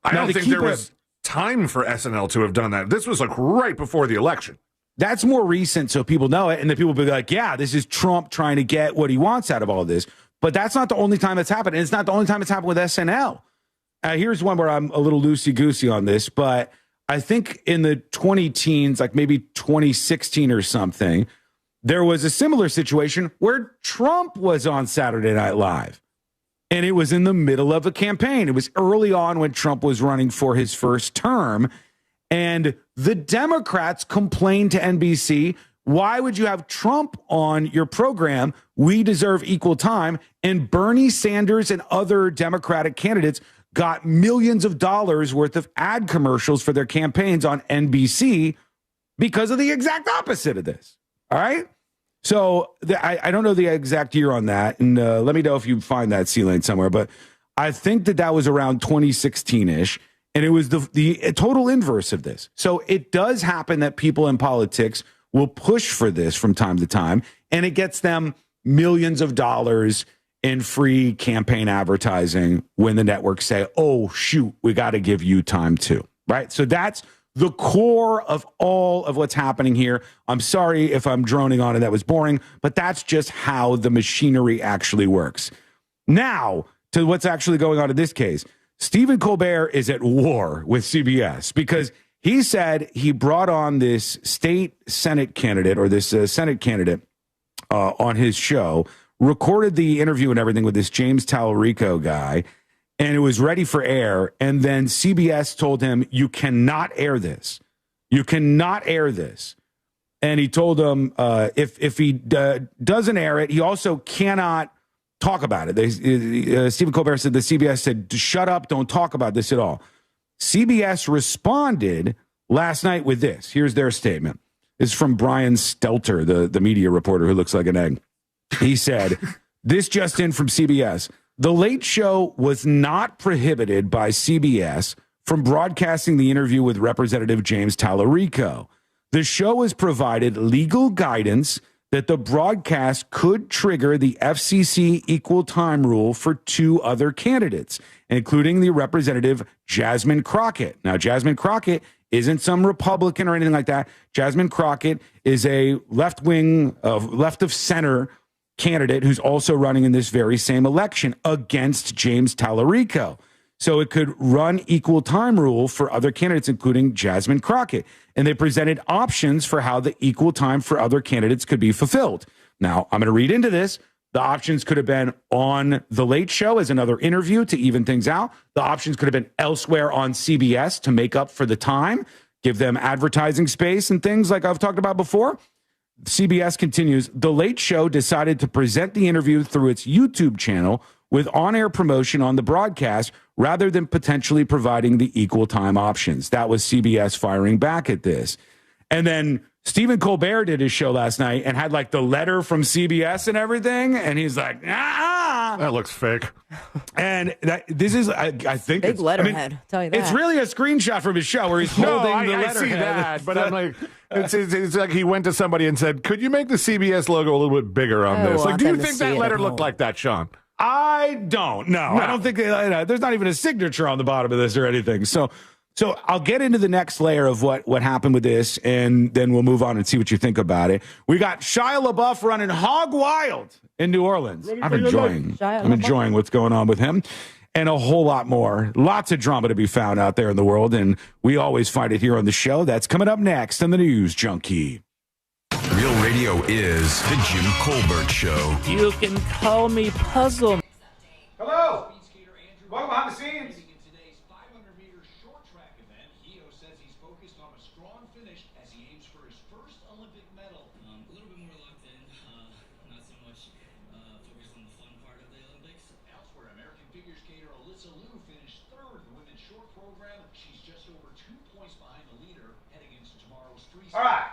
I don't think there was time for SNL to have done that. This was like right before the election. That's more recent, so people know it, and then people will be like, yeah, this is Trump trying to get what he wants out of all this. But that's not the only time it's happened, and it's not the only time it's happened with SNL. Here's one where I'm a little loosey-goosey on this, but I think in the 20-teens, like maybe 2016 or something, there was a similar situation where Trump was on Saturday Night Live. And it was in the middle of a campaign. It was early on when Trump was running for his first term. And the Democrats complained to NBC, why would you have Trump on your program? We deserve equal time. And Bernie Sanders and other Democratic candidates got millions of dollars worth of ad commercials for their campaigns on NBC because of the exact opposite of this. All right? So I don't know the exact year on that, and let me know if you find that C-Lane somewhere, but I think that was around 2016-ish, and it was the total inverse of this. So it does happen that people in politics will push for this from time to time, and it gets them millions of dollars in free campaign advertising when the networks say, oh, shoot, we got to give you time too, right? So that's the core of all of what's happening here. I'm sorry if I'm droning on and that was boring, but that's just how the machinery actually works. Now, to what's actually going on in this case. Stephen Colbert is at war with CBS because he said he brought on this state Senate candidate or this Senate candidate on his show, recorded the interview and everything with this James Tallarico guy, and it was ready for air. And then CBS told him, you cannot air this. You cannot air this. And he told him if he doesn't air it, he also cannot talk about it. Stephen Colbert said, the CBS said, shut up, don't talk about this at all. CBS responded last night with this. Here's their statement. It's from Brian Stelter, the media reporter who looks like an egg. He said, this just in from CBS. The Late Show was not prohibited by CBS from broadcasting the interview with Representative James Tallarico. The show has provided legal guidance that the broadcast could trigger the FCC equal time rule for two other candidates, including the Representative Jasmine Crockett. Now, Jasmine Crockett isn't some Republican or anything like that. Jasmine Crockett is a left-wing, left-of-center candidate who's also running in this very same election against James Tallarico. So it could run equal time rule for other candidates, including Jasmine Crockett. And they presented options for how the equal time for other candidates could be fulfilled. Now, I'm going to read into this. The options could have been on The Late Show as another interview to even things out. The options could have been elsewhere on CBS to make up for the time, give them advertising space and things like I've talked about before. CBS continues, The Late Show decided to present the interview through its YouTube channel with on-air promotion on the broadcast rather than potentially providing the equal time options. That was CBS firing back at this. And then Stephen Colbert did his show last night and had like the letter from CBS and everything. And he's like, that looks fake. And this is, I think, big letterhead. Tell you that. It's really a screenshot from his show where he's holding the letterhead. I see that, but I'm like, it's like he went to somebody and said, could you make the CBS logo a little bit bigger on this? Like, do you think that letter looked like that, Sean? I don't. No, I don't think there's not even a signature on the bottom of this or anything. So I'll get into the next layer of what happened with this, and then we'll move on and see what you think about it. We got Shia LaBeouf running hog wild in New Orleans. I'm enjoying what's going on with him, and a whole lot more. Lots of drama to be found out there in the world, and we always find it here on the show. That's coming up next on the News Junkie. Real Radio is the Jim Colbert Show. You can call me Puzzle. Hello. Welcome behind the scenes. All right.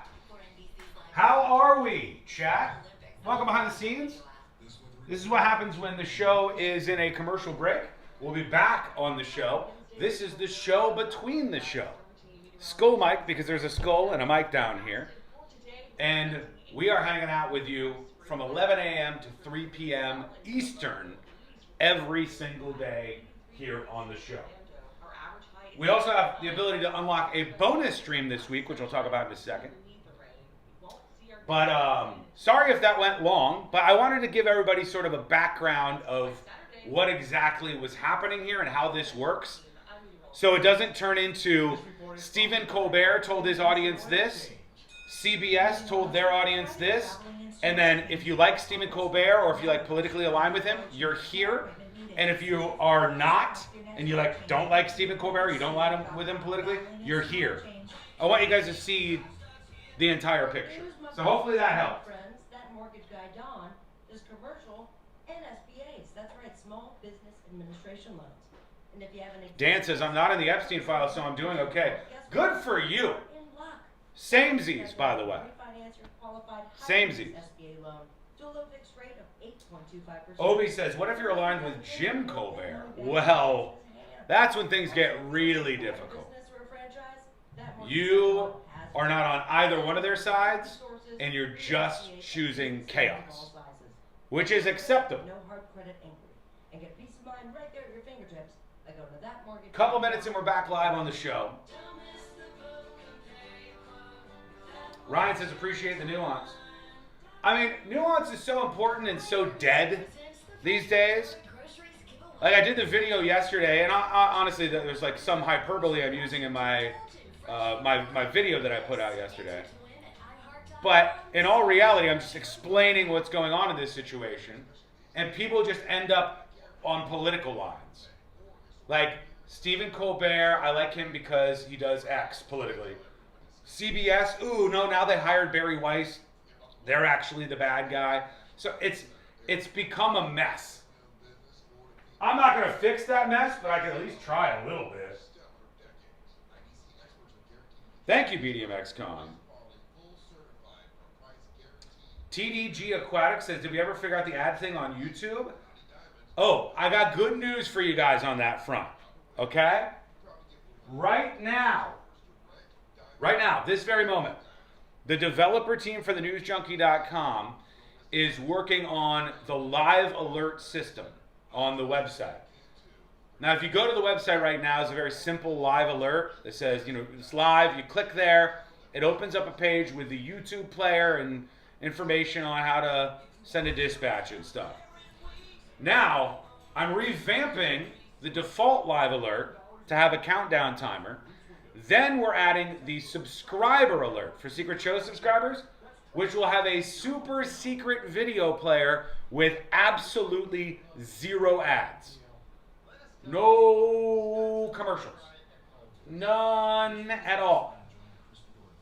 How are we, chat? Welcome behind the scenes. This is what happens when the show is in a commercial break. We'll be back on the show. This is the show between the show. Skull mic, because there's a skull and a mic down here. And we are hanging out with you from 11 a.m. to 3 p.m. Eastern every single day here on the show. We also have the ability to unlock a bonus stream this week, which we'll talk about in a second. But sorry if that went long, but I wanted to give everybody sort of a background of what exactly was happening here and how this works. So it doesn't turn into Stephen Colbert told his audience this, CBS told their audience this, and then if you like Stephen Colbert or if you like politically align with him, you're here. And if you are not, and you don't like Stephen Colbert, you don't align with him politically, you're here. I want you guys to see the entire picture. So hopefully that helped. That mortgage guy, Don, does commercial and SBAs. That's right, small business administration loans. And if you have any Dan says, I'm not in the Epstein file, so I'm doing okay. Good for you. Samesies, by the way. Samesies. Obi says, what if you're aligned with Jim Colbert? Well, that's when things get really difficult. You are not on either one of their sides, and you're just choosing chaos, which is acceptable. Couple minutes and we're back live on the show. Ryan says, appreciate the nuance. I mean, nuance is so important and so dead these days. Like, I did the video yesterday, and honestly, there's like some hyperbole I'm using in my my video that I put out yesterday. But in all reality, I'm just explaining what's going on in this situation, and people just end up on political lines. Like, Stephen Colbert, I like him because he does X politically. CBS, ooh, no, now they hired Barry Weiss. They're actually the bad guy. So it's become a mess. I'm not going to fix that mess, but I can at least try a little bit. Thank you, BDMXCon. TDG Aquatic says, did we ever figure out the ad thing on YouTube? Oh, I got good news for you guys on that front. Okay? Right now, this very moment, the developer team for the newsjunkie.com is working on the live alert system on the website. Now, if you go to the website right now, it's a very simple live alert that says, it's live. You click there. It opens up a page with the YouTube player and information on how to send a dispatch and stuff. Now, I'm revamping the default live alert to have a countdown timer. Then we're adding the subscriber alert for Secret Show subscribers, which will have a super secret video player with absolutely zero ads. No commercials. None at all.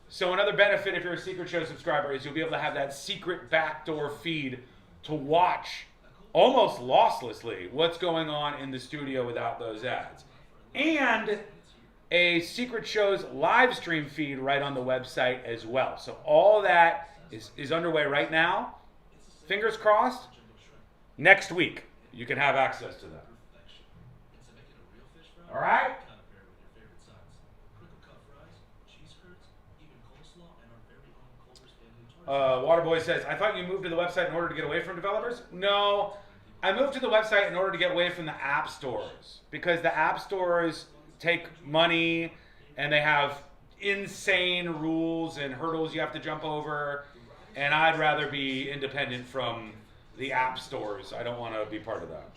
So another benefit if you're a Secret Show subscriber is you'll be able to have that secret backdoor feed to watch almost losslessly what's going on in the studio without those ads. And a Secret Show's live stream feed right on the website as well. So all that is underway right now. Fingers crossed, next week you can have access to that. All right? Waterboy says, I thought you moved to the website in order to get away from developers? No, I moved to the website in order to get away from the app stores, because the app stores take money and they have insane rules and hurdles you have to jump over, and I'd rather be independent from the app stores. I don't want to be part of that.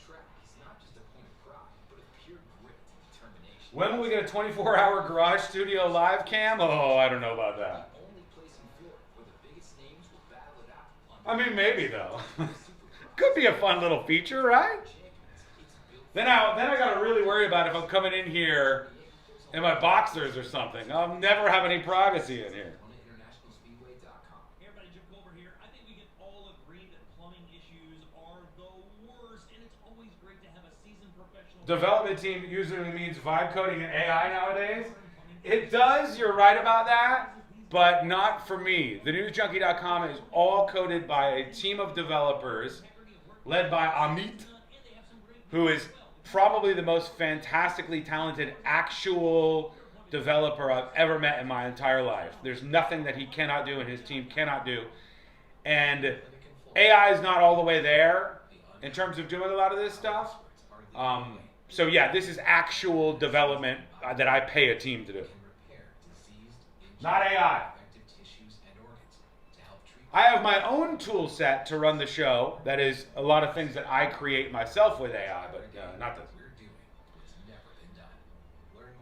When will we get a 24-hour garage studio live cam? Oh, I don't know about that. I mean, maybe though. Could be a fun little feature, right? Then I gotta really worry about if I'm coming in here in my boxers or something. I'll never have any privacy in here. Development team usually means vibe coding and AI nowadays. It does, you're right about that, but not for me. The newsjunkie.com is all coded by a team of developers led by Amit, who is probably the most fantastically talented actual developer I've ever met in my entire life. There's nothing that he cannot do and his team cannot do. And AI is not all the way there in terms of doing a lot of this stuff. So yeah, this is actual development that I pay a team to do. Not AI. I have my own tool set to run the show. That is a lot of things that I create myself with AI, but not this.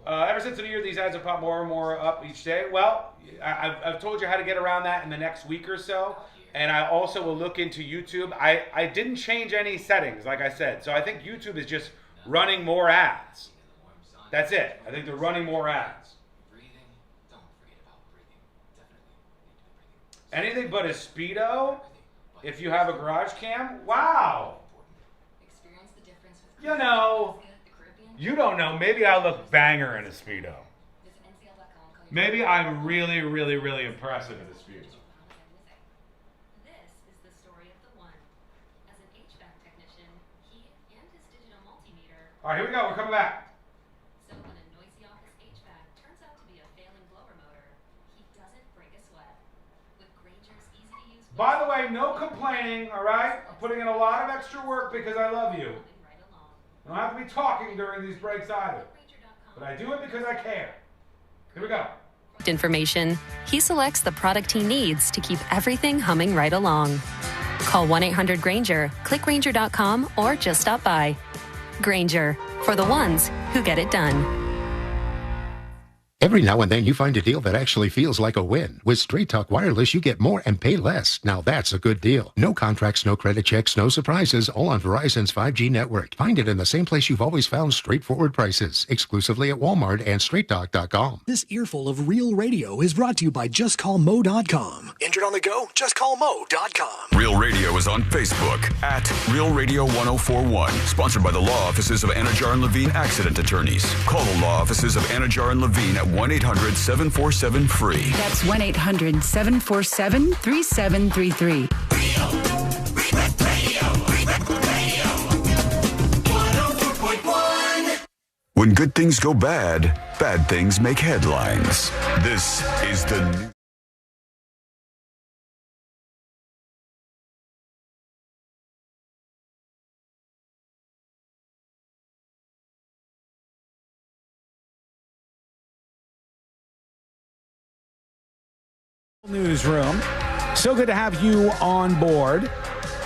Ever since the new year, these ads have popped more and more up each day. Well, I've told you how to get around that in the next week or so. And I also will look into YouTube. I didn't change any settings, like I said. So I think YouTube is just running more ads. That's it. I think they're running more ads. Anything but a Speedo if you have a garage cam? Wow. You know, you don't know. Maybe I look banger in a Speedo. Maybe I'm really, really, really impressive in a Speedo. All right, here we go. We're coming back. So when a noisy office HVAC turns out to be a failing blower motor, he doesn't break a sweat. With Grainger's easy-to-use... By the way, no complaining, all right? I'm putting in a lot of extra work because I love you. I don't have to be talking during these breaks either. But I do it because I care. Here we go. Information, he selects the product he needs to keep everything humming right along. Call 1-800-GRAINGER, click Grainger.com, or just stop by. Grainger, for the ones who get it done. Every now and then you find a deal that actually feels like a win. With Straight Talk Wireless, you get more and pay less. Now that's a good deal. No contracts, no credit checks, no surprises, all on Verizon's 5G network. Find it in the same place you've always found straightforward prices, exclusively at Walmart and StraightTalk.com. This earful of real radio is brought to you by JustCallMo.com. Injured on the go? JustCallMo.com. Real Radio is on Facebook at Real Radio 1041. Sponsored by the law offices of Anajar and Levine Accident Attorneys. Call the law offices of Anajar and Levine at 1-800-747-FREE. That's 1-800-747-3733. When good things go bad, bad things make headlines. This is the Newsroom. So good to have you on board.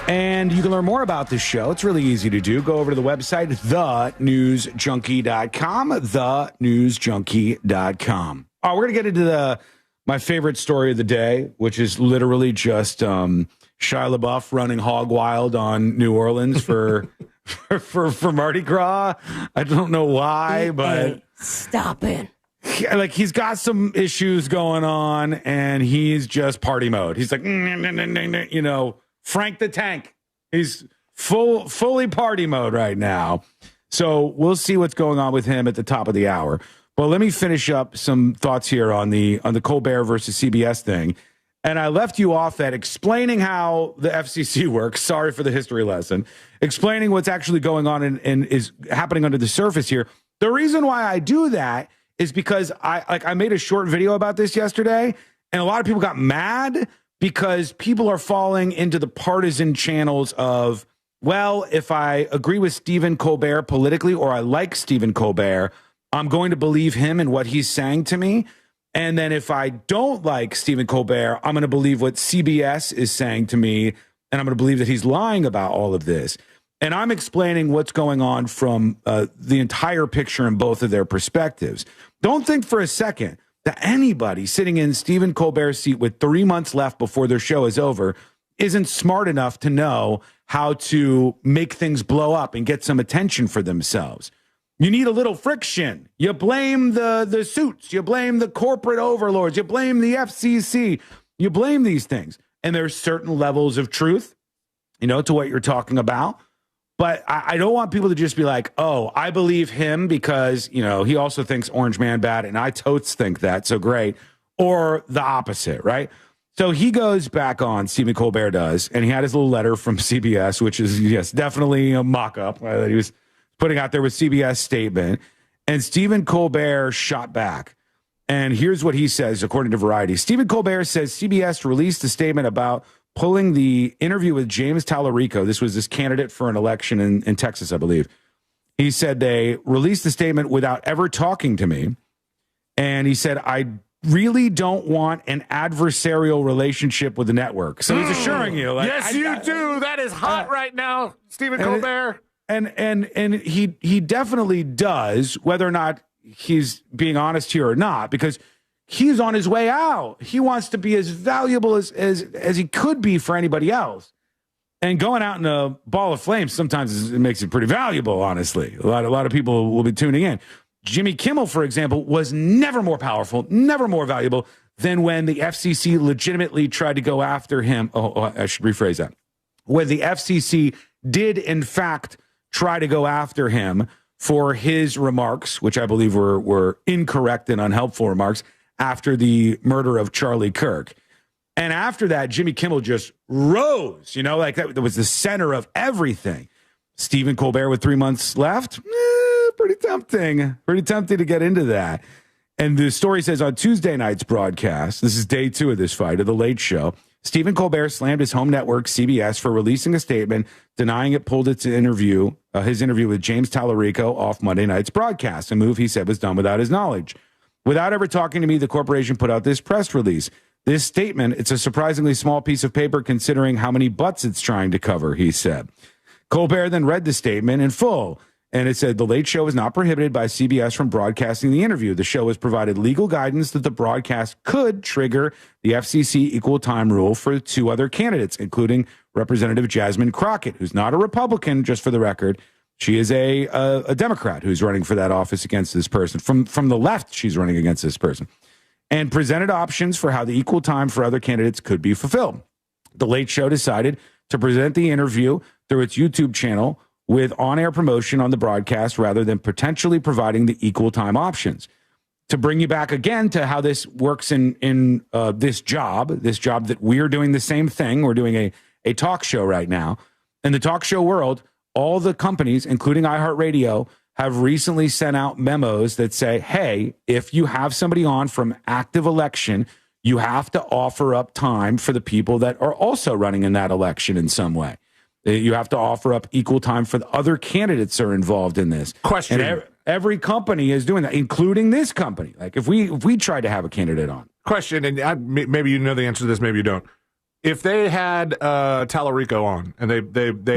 And you can learn more about this show. It's really easy to do. Go over to the website, thenewsjunkie.com, thenewsjunkie.com. We're going to get into my favorite story of the day, which is literally just Shia LaBeouf running hog wild on New Orleans for Mardi Gras. I don't know why, but... Stop it. Like, he's got some issues going on, and he's just party mode. He's like, you know, Frank the Tank. He's fully party mode right now. So we'll see what's going on with him at the top of the hour. But let me finish up some thoughts here on the Colbert versus CBS thing. And I left you off at explaining how the FCC works. Sorry for the history lesson. Explaining what's actually going on and is happening under the surface here. The reason why I do that is because I made a short video about this yesterday, and a lot of people got mad because people are falling into the partisan channels of, well, if I agree with Stephen Colbert politically or I like Stephen Colbert, I'm going to believe him and what he's saying to me. And then if I don't like Stephen Colbert, I'm going to believe what CBS is saying to me, and I'm going to believe that he's lying about all of this. And I'm explaining what's going on from the entire picture in both of their perspectives. Don't think for a second that anybody sitting in Stephen Colbert's seat with 3 months left before their show is over isn't smart enough to know how to make things blow up and get some attention for themselves. You need a little friction. You blame the suits. You blame the corporate overlords. You blame the FCC. You blame these things. And there's certain levels of truth, you know, to what you're talking about. But I don't want people to just be like, oh, I believe him because, you know, he also thinks Orange Man bad, and I totes think that, so great. Or the opposite, right? So he goes back on, Stephen Colbert does, and he had his little letter from CBS, which is, yes, definitely a mock-up that he was putting out there with CBS statement. And Stephen Colbert shot back. And here's what he says, according to Variety. Stephen Colbert says CBS released a statement about pulling the interview with James Tallarico. This was this candidate for an election in Texas, I believe. He said they released the statement without ever talking to me. And he said, I really don't want an adversarial relationship with the network. So he's assuring you, like, yes, you do. That is hot right now, Stephen Colbert. And he definitely does, whether or not he's being honest here or not, because he's on his way out. He wants to be as valuable as he could be for anybody else. And going out in a ball of flames sometimes it makes it pretty valuable, honestly. A lot of people will be tuning in. Jimmy Kimmel, for example, was never more powerful, never more valuable than when the FCC legitimately tried to go after him. I should rephrase that. When the FCC did, in fact, try to go after him for his remarks, which I believe were incorrect and unhelpful remarks, after the murder of Charlie Kirk. And after that, Jimmy Kimmel just rose, like that was the center of everything. Stephen Colbert with 3 months left, pretty tempting to get into that. And the story says on Tuesday night's broadcast, this is day 2 of this fight, of The Late Show, Stephen Colbert slammed his home network, CBS, for releasing a statement denying it pulled its interview, his interview with James Tallarico off Monday night's broadcast, a move he said was done without his knowledge. Without ever talking to me, the corporation put out this press release. This statement, it's a surprisingly small piece of paper considering how many butts it's trying to cover, he said. Colbert then read the statement in full, and it said, The Late Show is not prohibited by CBS from broadcasting the interview. The show has provided legal guidance that the broadcast could trigger the FCC equal time rule for 2 other candidates, including Representative Jasmine Crockett, who's not a Republican, just for the record. She is a Democrat who's running for that office against this person. From the left, she's running against this person. And presented options for how the equal time for other candidates could be fulfilled. The Late Show decided to present the interview through its YouTube channel with on-air promotion on the broadcast rather than potentially providing the equal time options. To bring you back again to how this works in this job that we're doing the same thing. We're doing a talk show right now. In the talk show world, all the companies, including iHeartRadio, have recently sent out memos that say, hey, if you have somebody on from active election, you have to offer up time for the people that are also running in that election in some way. You have to offer up equal time for the other candidates that are involved in this. Question. And every company is doing that, including this company. Like if we tried to have a candidate on. Question, and maybe you know the answer to this, maybe you don't. If they had Tallarico on and they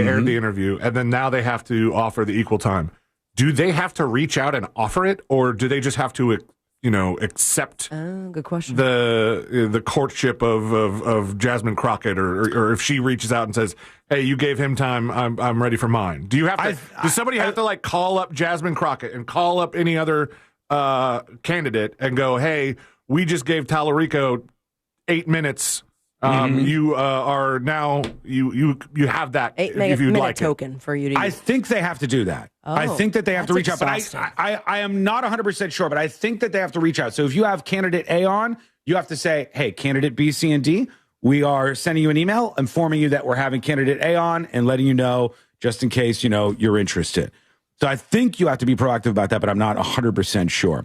aired the interview, and then now they have to offer the equal time, do they have to reach out and offer it, or do they just have to, accept good question. the courtship of Jasmine Crockett, or if she reaches out and says, "Hey, you gave him time, I'm ready for mine." Do you have to? Does somebody have to call up Jasmine Crockett and call up any other candidate and go, "Hey, we just gave Tallarico 8 minutes." You are now you have that 8 if you'd minute like token for you to use. I think they have to do that. I think that they have to reach out, but I am not 100% sure, but I think that they have to reach out. So if you have candidate A on, you have to say, hey, candidate B, C, and D, we are sending you an email informing you that we're having candidate A on and letting you know just in case, you're interested. So I think you have to be proactive about that, but I'm not 100% sure.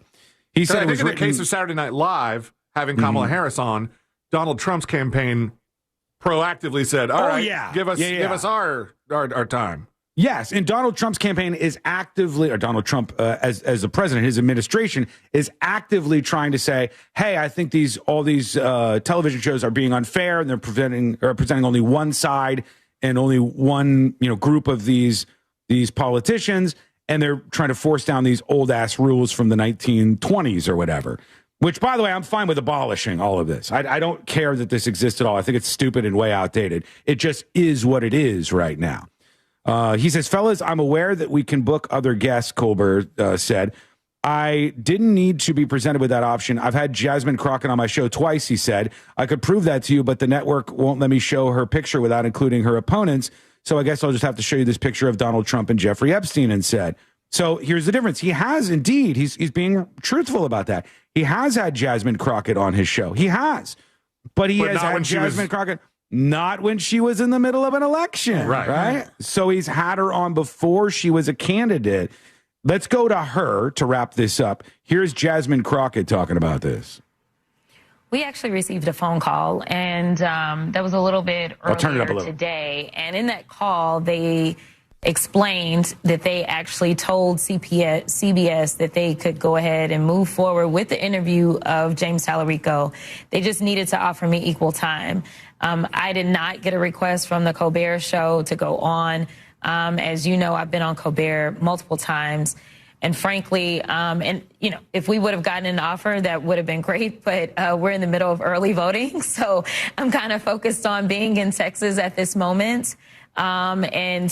He said I think in the case of Saturday Night Live, having Kamala Harris on, Donald Trump's campaign proactively said, all right, give us our time. Yes, and Donald Trump's campaign is actively, or Donald Trump as the president, his administration is actively trying to say, hey, I think all these television shows are being unfair, and they're presenting only one side and only one group of these politicians, and they're trying to force down these old ass rules from the 1920s or whatever. Which, by the way, I'm fine with abolishing all of this. I don't care that this exists at all. I think it's stupid and way outdated. It just is what it is right now. He says, fellas, I'm aware that we can book other guests, Colbert said. I didn't need to be presented with that option. I've had Jasmine Crockett on my show twice, he said. I could prove that to you, but the network won't let me show her picture without including her opponents. So I guess I'll just have to show you this picture of Donald Trump and Jeffrey Epstein instead. So here's the difference. He has indeed, he's being truthful about that. He has had Jasmine Crockett on his show. He has. But he has had Jasmine Crockett not when she was in the middle of an election. Right? So he's had her on before she was a candidate. Let's go to her to wrap this up. Here's Jasmine Crockett talking about this. We actually received a phone call, and that was a little bit earlier today. And in that call, they explained that they actually told CBS that they could go ahead and move forward with the interview of James Tallarico. They just needed to offer me equal time. I did not get a request from the Colbert Show to go on. As you know, I've been on Colbert multiple times. And frankly, if we would have gotten an offer, that would have been great. But we're in the middle of early voting. So I'm kind of focused on being in Texas at this moment. I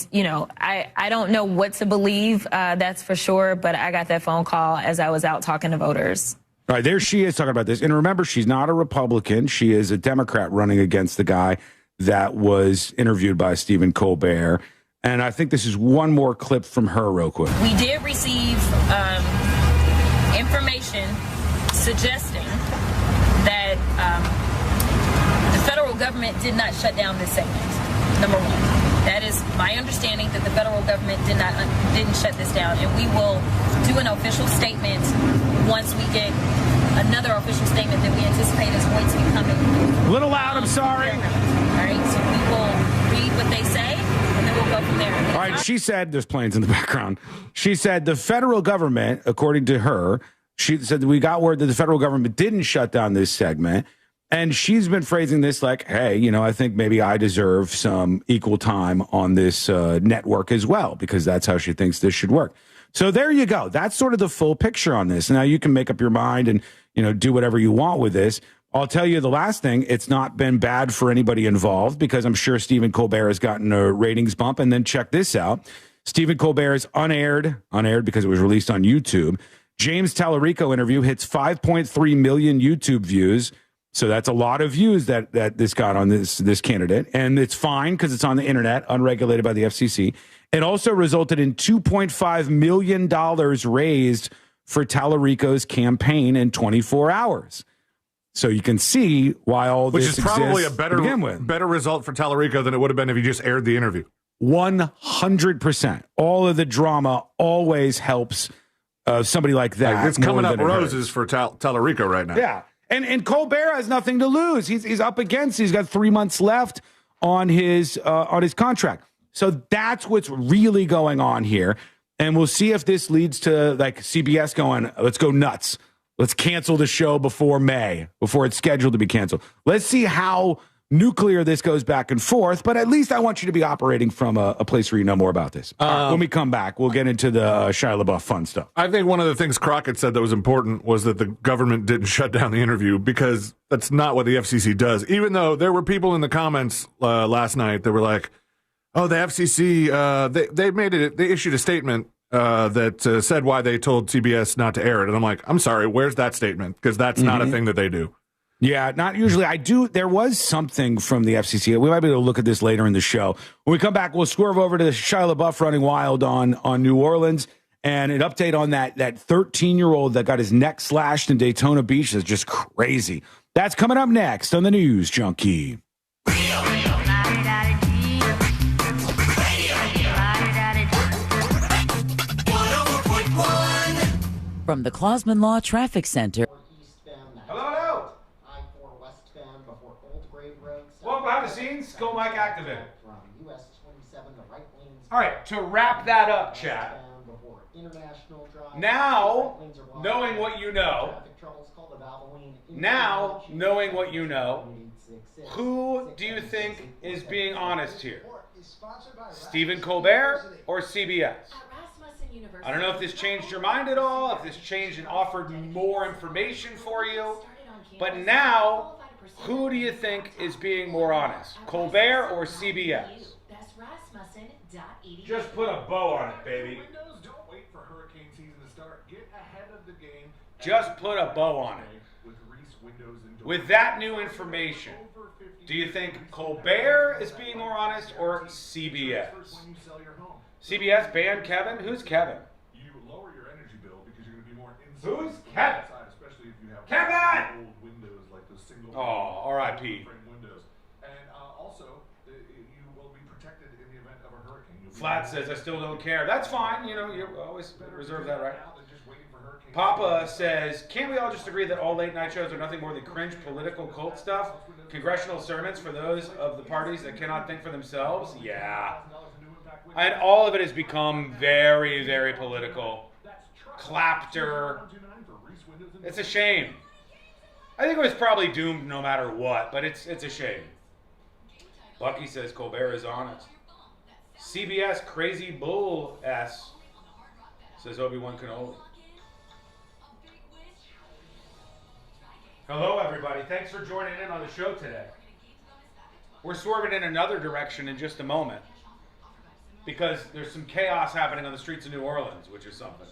don't know what to believe, that's for sure. But I got that phone call as I was out talking to voters. All right, there she is talking about this. And remember, she's not a Republican. She is a Democrat running against the guy that was interviewed by Stephen Colbert. And I think this is one more clip from her real quick. We did receive information suggesting that the federal government did not shut down this segment, number one. That is my understanding, that the federal government didn't shut this down. And we will do an official statement once we get another official statement that we anticipate is going to be coming. A little loud, I'm sorry. All right, so we will read what they say, and then we'll go from there. All right, she said, there's planes in the background. She said the federal government, according to her, she said that we got word that the federal government didn't shut down this segment. And she's been phrasing this like, hey, I think maybe I deserve some equal time on this network as well, because that's how she thinks this should work. So there you go. That's sort of the full picture on this. Now you can make up your mind and, do whatever you want with this. I'll tell you the last thing, it's not been bad for anybody involved, because I'm sure Stephen Colbert has gotten a ratings bump. And then check this out. Stephen Colbert's unaired because it was released on YouTube. James Tallarico interview hits 5.3 million YouTube views. So that's a lot of views that this got on this candidate. And it's fine because it's on the internet, unregulated by the FCC. It also resulted in $2.5 million raised for Tallarico's campaign in 24 hours. So you can see why all this exists. Which is probably a better result for Tallarico than it would have been if he just aired the interview. 100%. All of the drama always helps somebody like that. It's coming up roses for Tallarico right now. Yeah. And Colbert has nothing to lose. He's up against. He's got 3 months left on his contract. So that's what's really going on here. And we'll see if this leads to like CBS going, let's go nuts. Let's cancel the show before May, before it's scheduled to be canceled. Let's see how nuclear this goes back and forth. But at least I want you to be operating from a place where you know more about this. Right, when we come back, we'll get into the Shia LeBeouf fun stuff. I think one of the things Crockett said that was important was that the government didn't shut down the interview, because that's not what the FCC does. Even though there were people in the comments last night that were like, oh, the FCC, they issued a statement that said why they told CBS not to air it. And I'm like, I'm sorry, where's that statement? Because that's not a thing that they do. Yeah, not usually. There was something from the FCC. We might be able to look at this later in the show. When we come back, we'll swerve over to Shia LeBeouf running wild on New Orleans, and an update on that 13-year-old that got his neck slashed in Daytona Beach is just crazy. That's coming up next on the News Junkie. From the Clausman Law Traffic Center. Hello. I-4 westbound before Old Grade Road. Welcome behind the scenes. Go Mike Activate. All right, to wrap that up, chat. Now, knowing what you know, who do you think is being honest here? Stephen Colbert or CBS? I don't know if this changed your mind at all, if this changed and offered more information for you, but now, who do you think is being more honest, Colbert or CBS? Just put a bow on it, baby. Don't wait for hurricane season to start. Get ahead of the game. Just put a bow on it. With that new information, do you think Colbert is being more honest or CBS? CBS banned Kevin? Who's Kevin? You lower your energy bill because you're going to be more inside. Who's Kevin? Especially if you have Kevin! old windows like those single R.I.P. windows. And also, you will be protected in the event of a hurricane. Flat says, I still don't care. That's fine. You always reserve that right. Papa says, can't we all just agree that all late night shows are nothing more than cringe political cult stuff? Congressional sermons for those of the parties that cannot think for themselves? Yeah. And all of it has become very, very political. Clapter. It's a shame. I think it was probably doomed no matter what, but it's a shame. Bucky says Colbert is honest. CBS Crazy Bull S says Obi-Wan Kenobi. Hello, everybody. Thanks for joining in on the show today. We're swerving in another direction in just a moment because there's some chaos happening on the streets of New Orleans, which is something.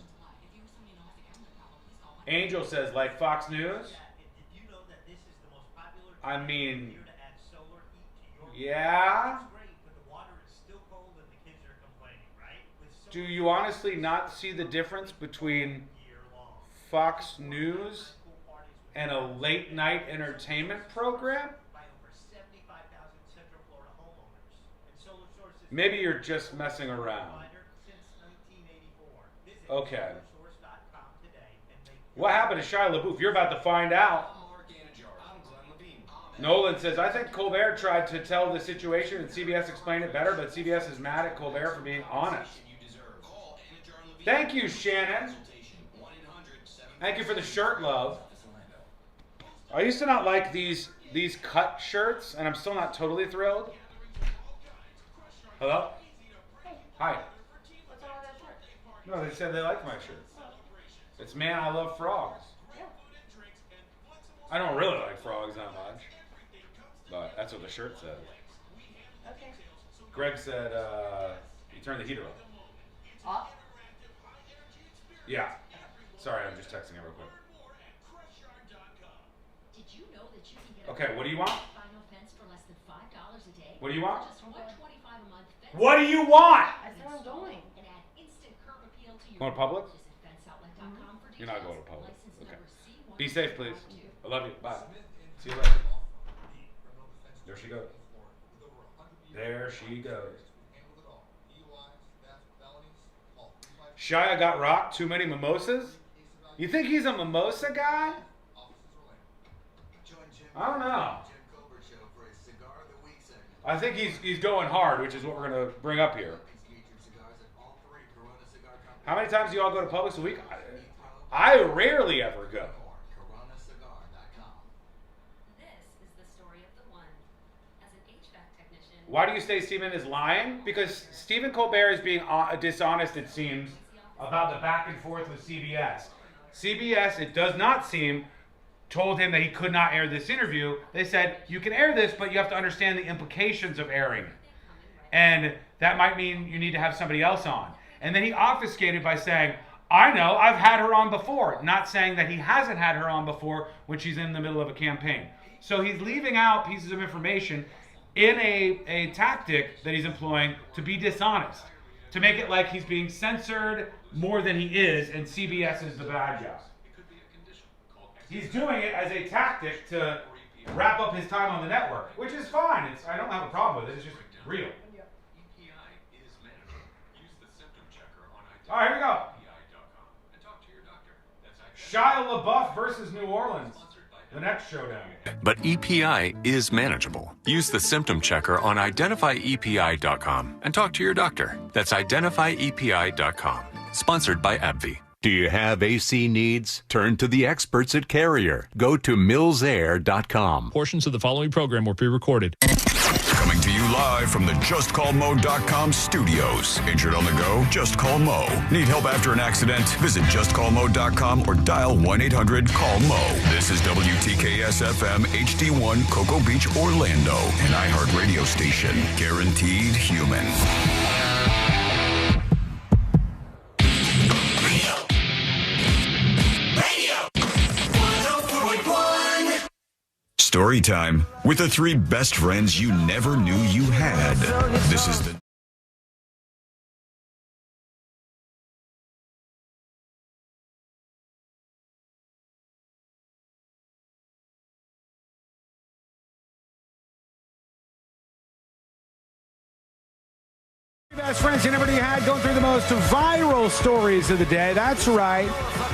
Angel says, like Fox News? I mean, yeah. Do you honestly not see the difference between Fox News and a late night entertainment program? Maybe you're just messing around. Okay. What happened to Shia LaBeouf? You're about to find out. Nolan says, I think Colbert tried to tell the situation and CBS explained it better, but CBS is mad at Colbert for being honest. Thank you, Shannon. Thank you for the shirt, love. I used to not like these cut shirts, and I'm still not totally thrilled. Hello? Hi. No, they said they like my shirt. It's Man, I Love Frogs. I don't really like frogs that much, but that's what the shirt says. Okay. Greg said, you turn the heater off. Off? Yeah. Sorry, I'm just texting him real quick. Okay, what do you want? What do you want? What do you want? I said I'm going. Going to Publix? You're not going to Publix. Okay. Be safe, please. I love you. Bye. See you later. There she goes. There she goes. Shia got rocked. Too many mimosas? You think he's a mimosa guy? I don't know. I think he's going hard, which is what we're going to bring up here. How many times do you all go to Publix a week? I rarely ever go. Why do you say Stephen is lying? Because Stephen Colbert is being dishonest, it seems, about the back and forth with CBS. CBS, it does not seem, told him that he could not air this interview. They said, you can air this, but you have to understand the implications of airing it. And that might mean you need to have somebody else on. And then he obfuscated by saying, I know, I've had her on before. Not saying that he hasn't had her on before when she's in the middle of a campaign. So he's leaving out pieces of information in a tactic that he's employing to be dishonest. To make it like he's being censored more than he is, and CBS is the bad guy. He's doing it as a tactic to wrap up his time on the network, which is fine. I don't have a problem with it. It's just real. All right, here we go. Shia LaBeouf versus New Orleans. The next showdown. But EPI is manageable. Use the symptom checker on identifyepi.com and talk to your doctor. That's identifyepi.com. Sponsored by AbbVie. Do you have AC needs? Turn to the experts at Carrier. Go to millsair.com. Portions of the following program were pre-recorded. Coming to you live from the JustCallMo.com studios. Injured on the go? Just call Mo. Need help after an accident? Visit JustCallMo.com or dial 1-800-CALL-MO. This is WTKS-FM HD1 Cocoa Beach, Orlando. An iHeart radio station. Guaranteed human. Story time with the three best friends you never knew you had. This is the best friends you never knew you had, going through the most viral stories of the day. That's right.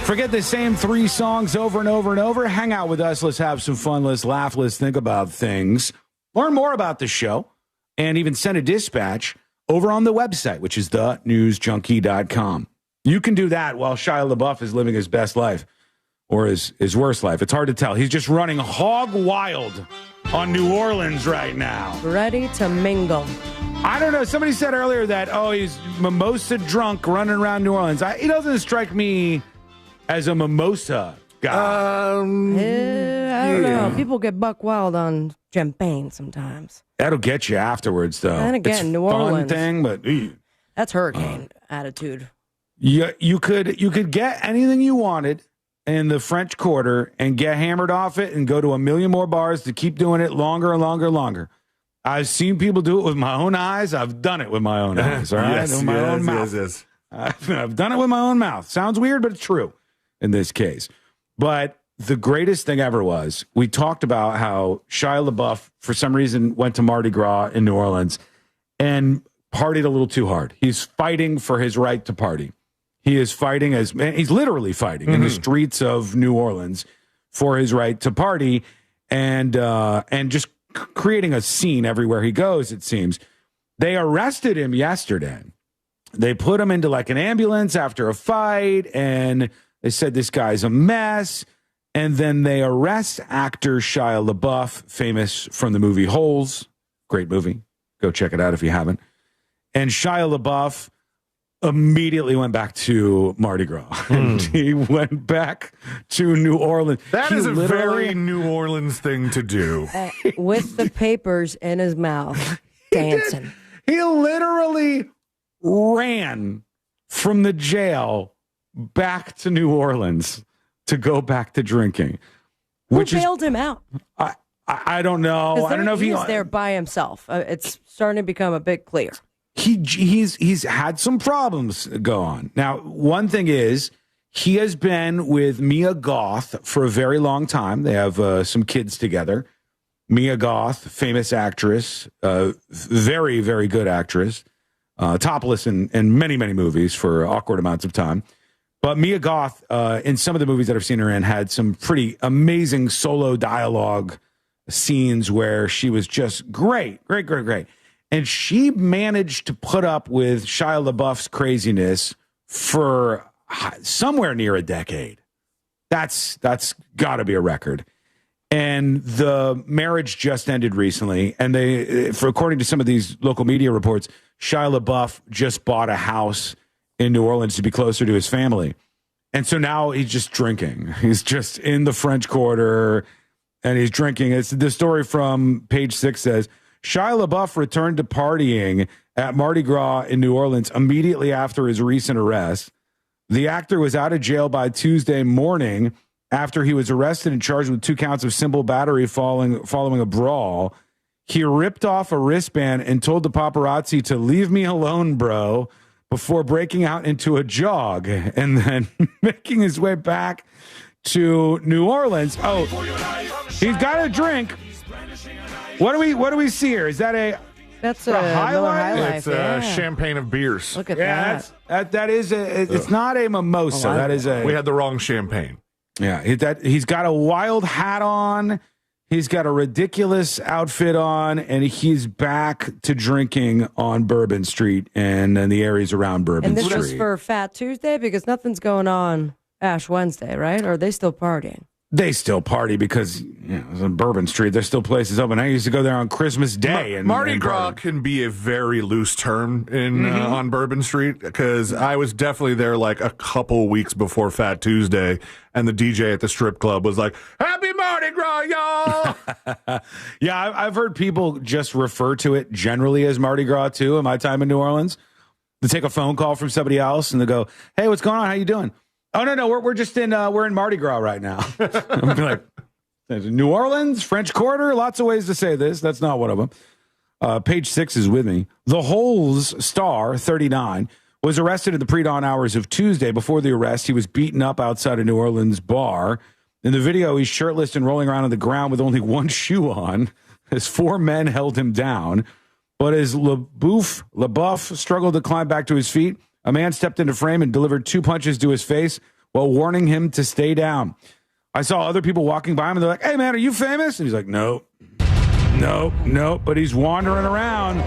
Forget the same three songs over and over and over. Hang out with us. Let's have some fun. Let's laugh. Let's think about things. Learn more about the show and even send a dispatch over on the website, which is thenewsjunkie.com. You can do that while Shia LaBeouf is living his best life or his worst life. It's hard to tell. He's just running hog wild on New Orleans right now. Ready to mingle. I don't know. Somebody said earlier that, he's mimosa drunk running around New Orleans. He doesn't strike me as a mimosa guy. I don't know. People get buck wild on champagne sometimes. That'll get you afterwards, though. And again, it's New Orleans. Fun thing, but that's hurricane attitude. You could get anything you wanted in the French Quarter and get hammered off it and go to a million more bars to keep doing it longer and longer and longer. I've seen people do it with my own eyes. I've done it with my own eyes. All right, Yes, with my own mouth. Yes. I've done it with my own mouth. Sounds weird, but it's true in this case. But the greatest thing ever was we talked about how Shia LaBeouf, for some reason, went to Mardi Gras in New Orleans and partied a little too hard. He's fighting for his right to party. He is fighting he's literally fighting in the streets of New Orleans for his right to party and just creating a scene everywhere he goes, it seems. They arrested him yesterday. They put him into like an ambulance after a fight, and they said this guy's a mess. And then they arrest actor Shia LaBeouf, famous from the movie Holes. Great movie. Go check it out if you haven't. And Shia LaBeouf immediately went back to Mardi Gras. And he went back to New Orleans. That is a very New Orleans thing to do. With the papers in his mouth, dancing. He literally ran from the jail back to New Orleans to go back to drinking. Who bailed him out? I don't know. I don't know if he's there by himself. It's starting to become a bit clear. He's had some problems go on. Now, one thing is he has been with Mia Goth for a very long time. They have some kids together. Mia Goth, famous actress, very, very good actress, topless in many, many movies for awkward amounts of time. But Mia Goth, in some of the movies that I've seen her in, had some pretty amazing solo dialogue scenes where she was just great. And she managed to put up with Shia LaBeouf's craziness for somewhere near a decade. That's got to be a record. And the marriage just ended recently. And according to some of these local media reports, Shia LaBeouf just bought a house in New Orleans to be closer to his family. And so now he's just drinking. He's just in the French Quarter and he's drinking. It's the story from Page 6 says, Shia LaBeouf returned to partying at Mardi Gras in New Orleans immediately after his recent arrest. The actor was out of jail by Tuesday morning after he was arrested and charged with 2 counts of simple battery following a brawl. He ripped off a wristband and told the paparazzi to leave me alone, bro, before breaking out into a jog and then making his way back to New Orleans. Oh, he's got a drink. What do we see here? Is that that's a High Life? It's champagne of beers. Look at that. That is it's not a mimosa. That is we had the wrong champagne. Yeah, he's got a wild hat on. He's got a ridiculous outfit on, and he's back to drinking on Bourbon Street and the areas around Bourbon Street. And this is for Fat Tuesday because nothing's going on Ash Wednesday, right? Or are they still partying? They still party because it's on Bourbon Street. There's still places open. I used to go there on Christmas Day. Mardi Gras can be a very loose term on Bourbon Street because I was definitely there like a couple weeks before Fat Tuesday, and the DJ at the strip club was like, "Happy Mardi Gras, y'all!" Yeah, I've heard people just refer to it generally as Mardi Gras too. In my time in New Orleans, they take a phone call from somebody else and they go, "Hey, what's going on? How you doing?" Oh, no, we're just we're in Mardi Gras right now. I'm like, New Orleans, French Quarter, lots of ways to say this. That's not one of them. Page 6 is with me. The Holes star, 39, was arrested in the pre-dawn hours of Tuesday. Before the arrest, he was beaten up outside a New Orleans bar. In the video, he's shirtless and rolling around on the ground with only one shoe on as 4 men held him down. But as LeBeouf struggled to climb back to his feet, a man stepped into frame and delivered 2 punches to his face while warning him to stay down. I saw other people walking by him and they're like, "Hey, man, are you famous?" And he's like, "Nope. But he's wandering around.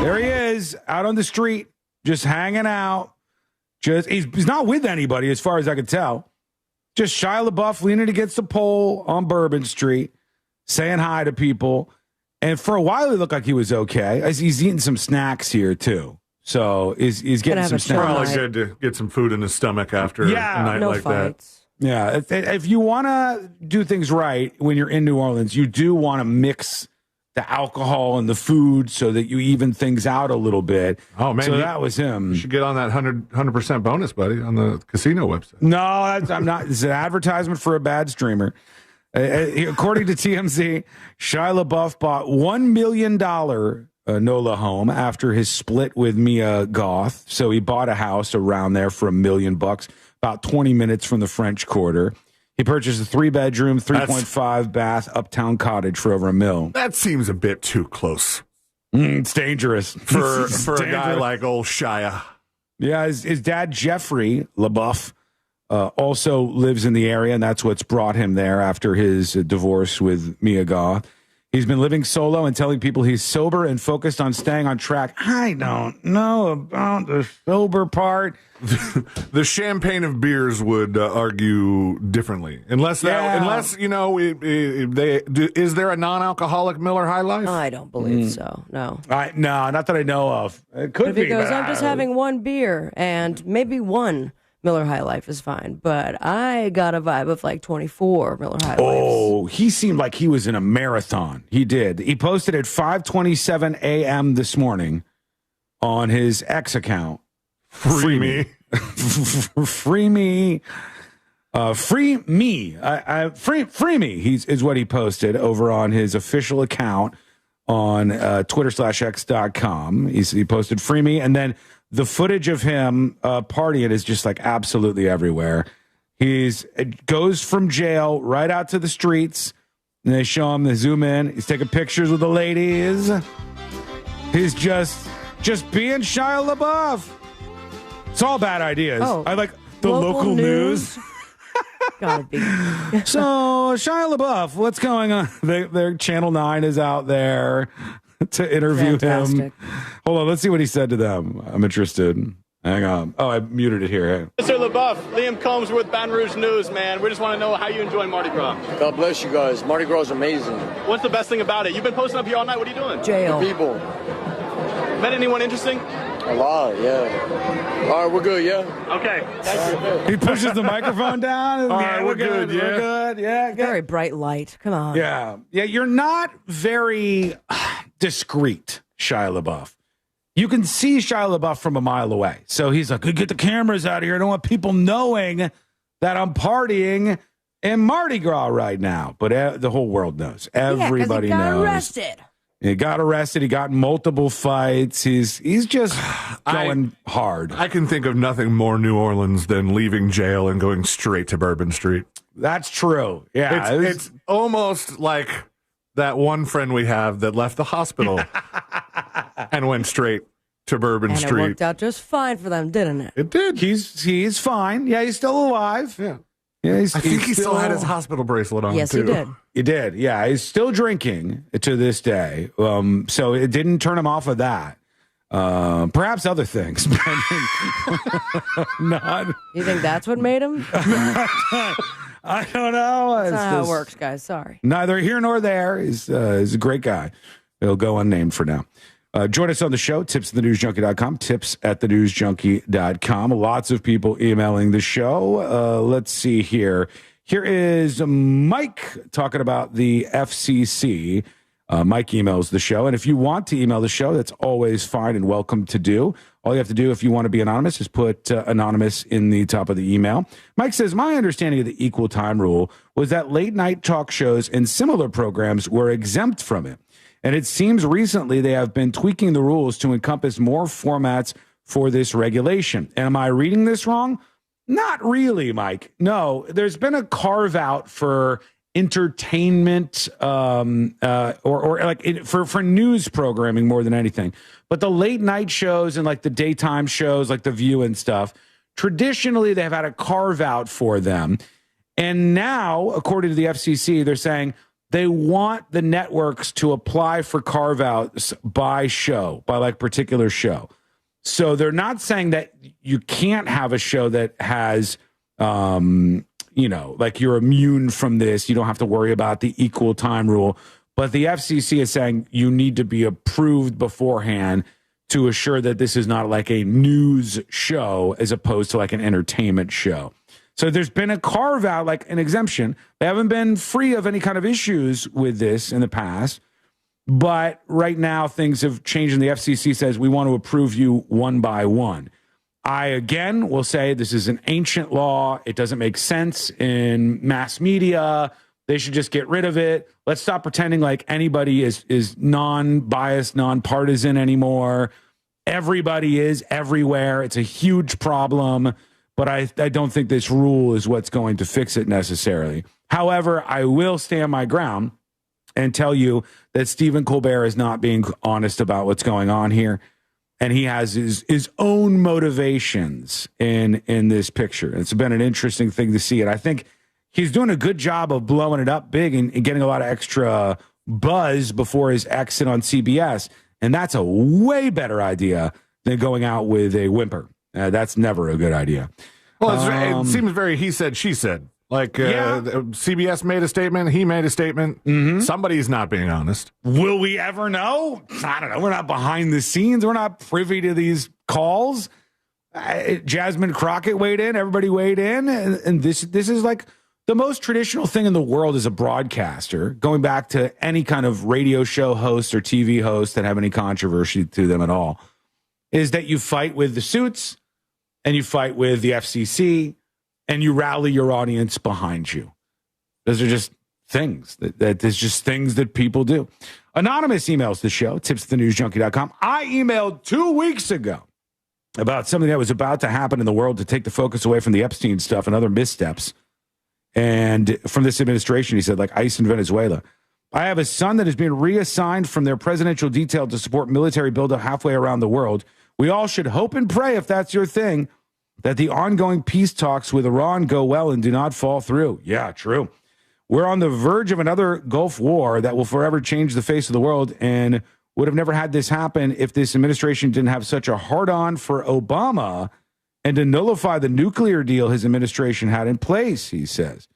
There he is, out on the street, just hanging out. He's not with anybody, as far as I can tell. Just Shia LaBeouf leaning against the pole on Bourbon Street, saying hi to people. And for a while, it looked like he was okay. He's eating some snacks here, too. So he's getting some snacks. Probably good to get some food in his stomach after a night like fights. that. Yeah, if you want to do things right when you're in New Orleans, you do want to mix the alcohol and the food so that you even things out a little bit. Oh, man. So that was him. You should get on that 100% bonus, buddy, on the casino website. No, I'm not. It's an advertisement for a bad streamer. According to TMZ, Shia LaBeouf bought $1 million NOLA home after his split with Mia Goth. So he bought a house around there for $1 million, about 20 minutes from the French Quarter. He purchased a 3-bedroom, 3.5 bath uptown cottage for over $1 million. That seems a bit too close. It's dangerous for a guy like old Shia. Yeah, his dad, Jeffrey LaBeouf, also lives in the area, and that's what's brought him there after his divorce with Mia Goth. He's been living solo and telling people he's sober and focused on staying on track. I don't know about the sober part. The champagne of beers would argue differently. Unless, you know, is there a non-alcoholic Miller High Life? I don't believe so, no. No, not that I know of. It could if be. He goes, I'm just having one beer, and maybe one Miller High Life is fine, but I got a vibe of like 24 Miller High Life. Oh, he seemed like he was in a marathon. He did. He posted at 5:27 a.m. this morning on his X account. Free me. Free me. Free me. Free me is what he posted over on his official account on Twitter/X.com. He posted free me, and then the footage of him partying is just like absolutely everywhere. It goes from jail right out to the streets, and they show him, they zoom in. He's taking pictures with the ladies. He's just being Shia LaBeouf. It's all bad ideas. Oh, I like the local news. Gotta be. So Shia LaBeouf, what's going on? Their Channel 9 is out there to interview him. Hold on, let's see what he said to them. I'm interested. Hang on. Oh, I muted it here. Mr. LaBeouf, Liam Combs with Baton Rouge News, man. We just want to know how you enjoy Mardi Gras. God bless you guys. Mardi Gras is amazing. What's the best thing about it? You've been posting up here all night. What are you doing? Jail. The people. Met anyone interesting? A lot, yeah. All right, we're good, yeah? Okay. Thank you. He pushes the microphone down. All right, we're good, yeah. We're good, yeah. Very bright light. Come on. Yeah. Yeah, you're not very discreet, Shia LaBeouf. You can see Shia LaBeouf from a mile away. So he's like, get the cameras out of here. I don't want people knowing that I'm partying in Mardi Gras right now. But the whole world knows. Everybody knows. He got arrested. He got arrested. He got in multiple fights. He's just going hard. I can think of nothing more New Orleans than leaving jail and going straight to Bourbon Street. That's true. Yeah. It's almost like that one friend we have that left the hospital and went straight to Bourbon Street. It worked out just fine for them, didn't it? It did. He's fine. Yeah, he's still alive. Yeah. Yeah, I think he still had his hospital bracelet on, yes, too. Yes, he did. He did, yeah. He's still drinking to this day. So it didn't turn him off of that. Perhaps other things. Not. You think that's what made him? I don't know. That's not how it works, guys. Sorry. Neither here nor there. He's a great guy. He'll go unnamed for now. Join us on the show, tips@thenewsjunkie.com, tips@thenewsjunkie.com. Lots of people emailing the show. Let's see here. Here is Mike talking about the FCC. Mike emails the show. And if you want to email the show, that's always fine and welcome to do. All you have to do if you want to be anonymous is put anonymous in the top of the email. Mike says, my understanding of the equal time rule was that late night talk shows and similar programs were exempt from it. And it seems recently they have been tweaking the rules to encompass more formats for this regulation. And am I reading this wrong? Not really, Mike. No, there's been a carve out for entertainment for news programming more than anything. But the late night shows and like the daytime shows like The View and stuff, traditionally they've had a carve out for them. And now, according to the FCC, they're saying They want the networks to apply for carve-outs by show, by like particular show. So they're not saying that you can't have a show that has, like you're immune from this. You don't have to worry about the equal time rule. But the FCC is saying you need to be approved beforehand to assure that this is not like a news show as opposed to like an entertainment show. So there's been a carve out, like an exemption. They haven't been free of any kind of issues with this in the past. But right now things have changed and the FCC says we want to approve you one by one. I, again, will say this is an ancient law. It doesn't make sense in mass media. They should just get rid of it. Let's stop pretending like anybody is non-biased, non-partisan anymore. Everybody is everywhere. It's a huge problem. But I don't think this rule is what's going to fix it necessarily. However, I will stand my ground and tell you that Stephen Colbert is not being honest about what's going on here. And he has his own motivations in this picture. It's been an interesting thing to see. And I think he's doing a good job of blowing it up big and getting a lot of extra buzz before his exit on CBS. And that's a way better idea than going out with a whimper. That's never a good idea. Well, it seems very he said, she said. Like CBS made a statement, he made a statement. Mm-hmm. Somebody's not being honest. Will we ever know? I don't know. We're not behind the scenes. We're not privy to these calls. Jasmine Crockett weighed in. Everybody weighed in. And this is like the most traditional thing in the world as a broadcaster, going back to any kind of radio show host or TV host that have any controversy to them at all, is that you fight with the suits and you fight with the FCC and you rally your audience behind you. Those are just things there's just things that people do. Anonymous emails the show, tips@thenewsjunkie.com. I emailed 2 weeks ago about something that was about to happen in the world to take the focus away from the Epstein stuff and other missteps. And from this administration, he said, like ICE in Venezuela. I have a son that is being reassigned from their presidential detail to support military buildup halfway around the world. We all should hope and pray, if that's your thing, that the ongoing peace talks with Iran go well and do not fall through. Yeah, true. We're on the verge of another Gulf war that will forever change the face of the world and would have never had this happen if this administration didn't have such a hard-on for Obama and to nullify the nuclear deal his administration had in place, he says.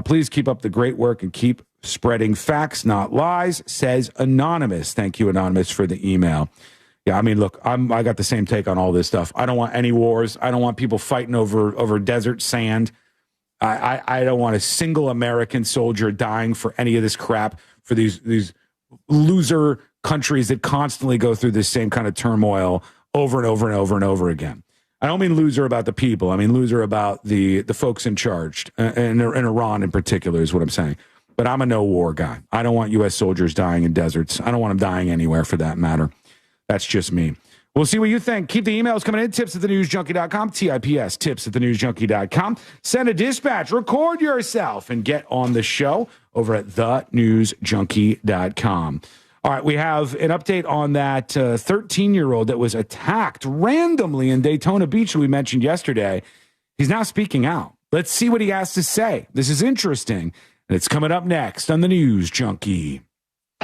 Please keep up the great work and keep spreading facts, not lies, says Anonymous. Thank you, Anonymous, for the email. Yeah, I mean, look, I got the same take on all this stuff. I don't want any wars. I don't want people fighting over desert sand. I don't want a single American soldier dying for any of this crap for these loser countries that constantly go through this same kind of turmoil over and over and over and over again. I don't mean loser about the people. I mean loser about the folks in charge, and Iran in particular is what I'm saying. But I'm a no-war guy. I don't want U.S. soldiers dying in deserts. I don't want them dying anywhere for that matter. That's just me. We'll see what you think. Keep the emails coming in. Tips@thenewsjunkie.com. TIPS, tips@thenewsjunkie.com. Send a dispatch. Record yourself and get on the show over at thenewsjunkie.com. All right, we have an update on that 13-year-old that was attacked randomly in Daytona Beach that we mentioned yesterday. He's now speaking out. Let's see what he has to say. This is interesting, and it's coming up next on the News Junkie.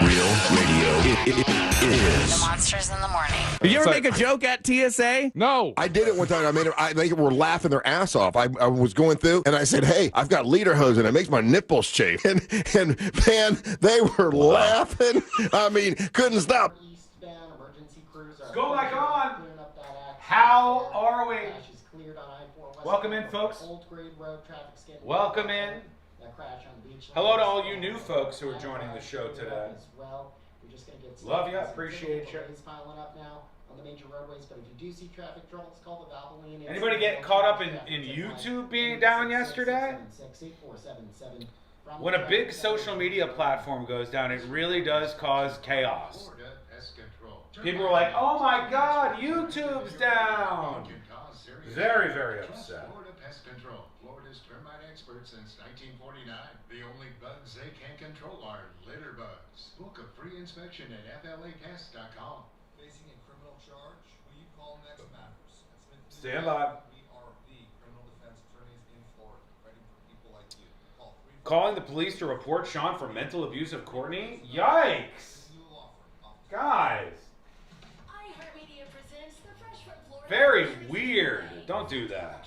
Real radio. It is. The Monsters in the Morning. Did you ever make a joke at TSA? No. I did it one time. They were laughing their ass off. I was going through, and I said, hey, I've got lederhosen. It makes my nipples chafe. And man, they were laughing. I mean, couldn't stop. Let's go back on. How are we? Welcome in, folks. Welcome in. Hello to all you new folks who are joining the show today. Love you, appreciate you. Anybody get caught up in YouTube being down yesterday? When a big social media platform goes down, it really does cause chaos. People are like, oh my God, YouTube's down. Very, very upset. Florida's termite expert since 1949. The only bugs they can't control are litter bugs. Book a free inspection at FLAPest.com. Facing a criminal charge? Who you call next matters. Stand by. We are the criminal defense attorneys in Florida, fighting for people like you. Call Calling the police to report Sean for mental abuse of Courtney? Yikes. Guys. Very weird. Don't do that.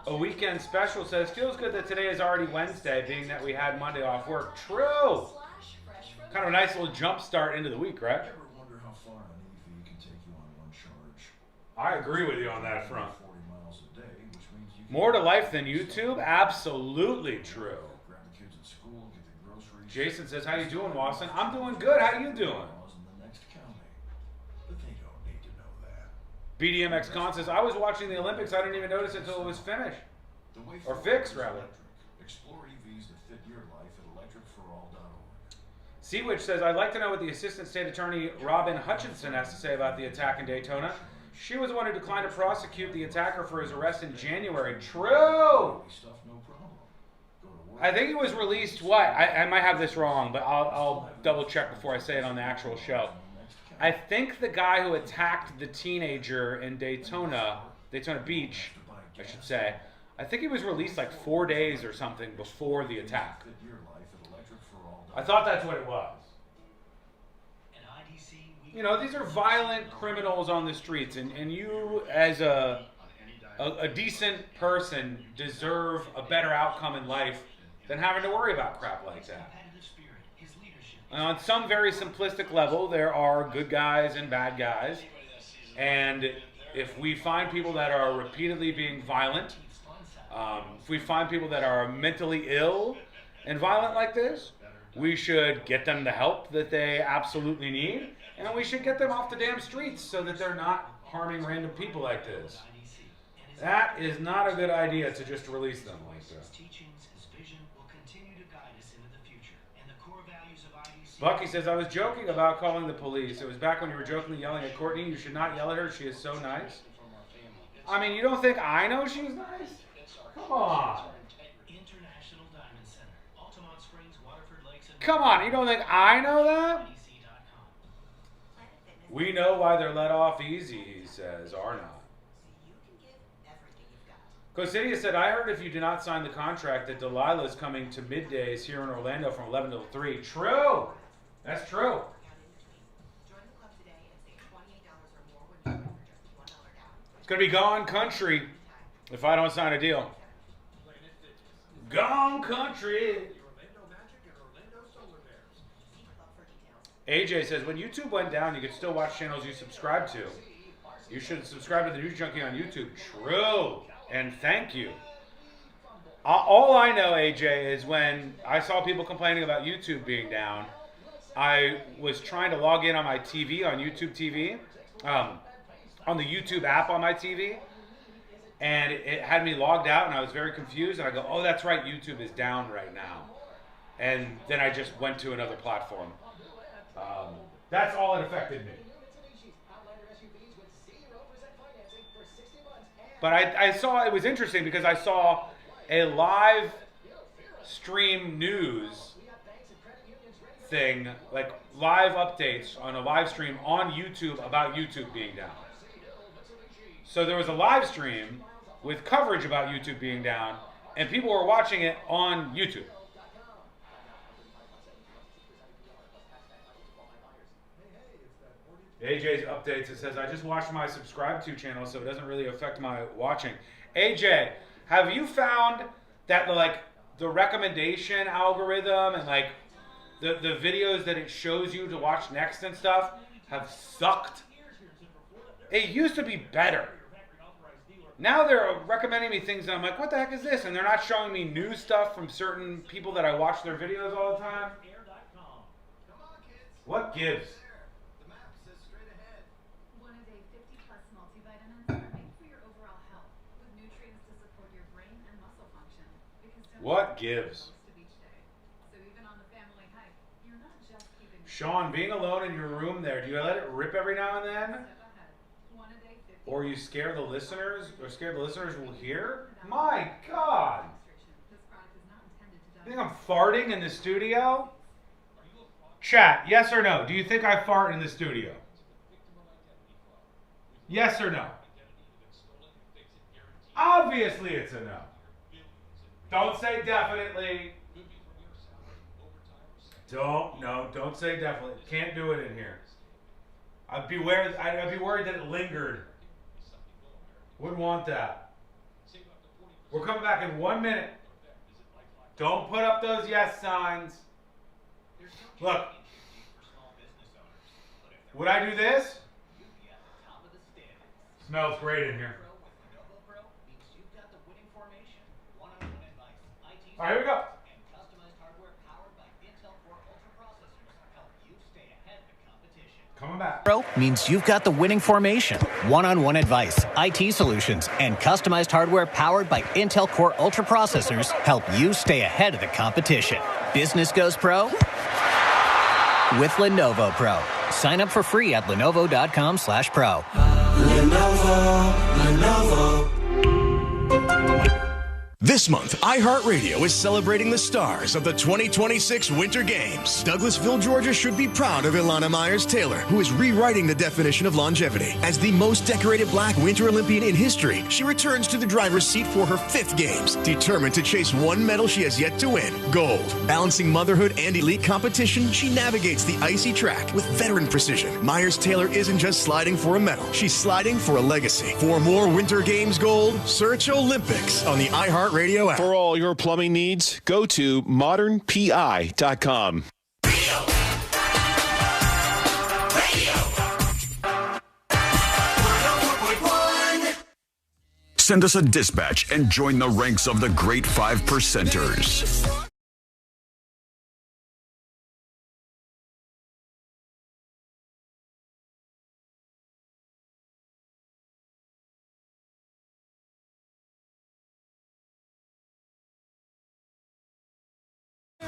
A weekend special says, feels good that today is already Wednesday, being that we had Monday off work. True. Kind of a nice little jump start into the week, right? I agree with you on that front. More to life than YouTube? Absolutely true. Jason says, how you doing, Watson? I'm doing good. How you doing? BDMX Con says, I was watching the Olympics. I didn't even notice it until it was finished. Or fixed, rather. Seawitch says, I'd like to know what the Assistant State Attorney Robin Hutchinson has to say about the attack in Daytona. She was the one who declined to prosecute the attacker for his arrest in January. True! I think it was released, what? I might have this wrong, but I'll double check before I say it on the actual show. I think the guy who attacked the teenager in Daytona Beach, I should say, I think he was released like 4 days or something before the attack. I thought that's what it was. You know, these are violent criminals on the streets, and you, as a decent person, deserve a better outcome in life than having to worry about crap like that. And on some very simplistic level, there are good guys and bad guys, and if we find people that are repeatedly being violent, if we find people that are mentally ill and violent like this, we should get them the help that they absolutely need, and we should get them off the damn streets so that they're not harming random people like this. That is not a good idea to just release them like this. Bucky says, I was joking about calling the police. It was back when you were jokingly yelling at Courtney. You should not yell at her. She is so nice. I mean, you don't think I know she's nice? Come on. Come on, you don't think I know that? We know why they're let off easy, he says, or not. Cosidia said, I heard if you do not sign the contract that Delilah's coming to middays here in Orlando from 11 till 3. True. That's true. It's going to be gone country if I don't sign a deal. Gone country. AJ says, when YouTube went down, you could still watch channels you subscribe to. You should subscribe to the News Junkie on YouTube. True. And thank you. All I know, AJ, is when I saw people complaining about YouTube being down, I was trying to log in on my TV, on YouTube TV, on the YouTube app on my TV, and it had me logged out, and I was very confused, and I go, oh, that's right, YouTube is down right now. And then I just went to another platform. That's all it affected me. But I saw, it was interesting because I saw a live stream news thing, like live updates on a live stream on YouTube about YouTube being down. So there was a live stream with coverage about YouTube being down, and people were watching it on YouTube. AJ's updates, it says, I just watched my subscribe to channel, so it doesn't really affect my watching. AJ, have you found that the recommendation algorithm and like the videos that it shows you to watch next and stuff have sucked? It used to be better. Now they're recommending me things and I'm like, what the heck is this? And they're not showing me new stuff from certain people that I watch their videos all the time. What gives? What gives? Sean, being alone in your room there, do you let it rip every now and then? Or you scare the listeners? Or scared the listeners will hear? My God! You think I'm farting in the studio? Chat, yes or no? Do you think I fart in the studio? Yes or no? Obviously it's a no. Don't say definitely. Don't say definitely. Can't do it in here. I'd be worried that it lingered. Wouldn't want that. We're coming back in 1 minute. Don't put up those yes signs. Look. Would I do this? Smells great in here. All right, here we go. Coming back. Pro means you've got the winning formation, one-on-one advice, IT solutions, and customized hardware powered by Intel Core Ultra processors help you stay ahead of the competition. Business goes pro with Lenovo Pro. Sign up for free at lenovo.com/pro. Lenovo. This month, iHeartRadio is celebrating the stars of the 2026 Winter Games. Douglasville, Georgia should be proud of Ilana Myers-Taylor, who is rewriting the definition of longevity. As the most decorated Black Winter Olympian in history, she returns to the driver's seat for her 5th Games, determined to chase one medal she has yet to win, gold. Balancing motherhood and elite competition, she navigates the icy track with veteran precision. Myers-Taylor isn't just sliding for a medal, she's sliding for a legacy. For more Winter Games gold, search Olympics on the iHeartRadio app. For all your plumbing needs, go to modernpi.com. Send us a dispatch and join the ranks of the great 5 percenters.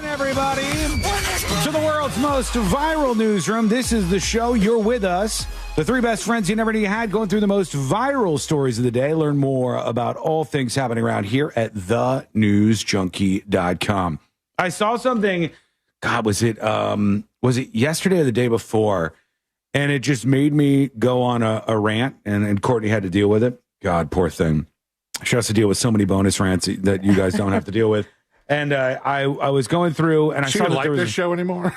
Everybody to the world's most viral newsroom. This is the show. You're with us. The 3 best friends you never knew you had, going through the most viral stories of the day. Learn more about all things happening around here at thenewsjunkie.com. I saw something. God, was it yesterday or the day before? And it just made me go on a rant, and Courtney had to deal with it. God, poor thing. She has to deal with so many bonus rants that you guys don't have to deal with. And I was going through, and I saw that like there was this show anymore.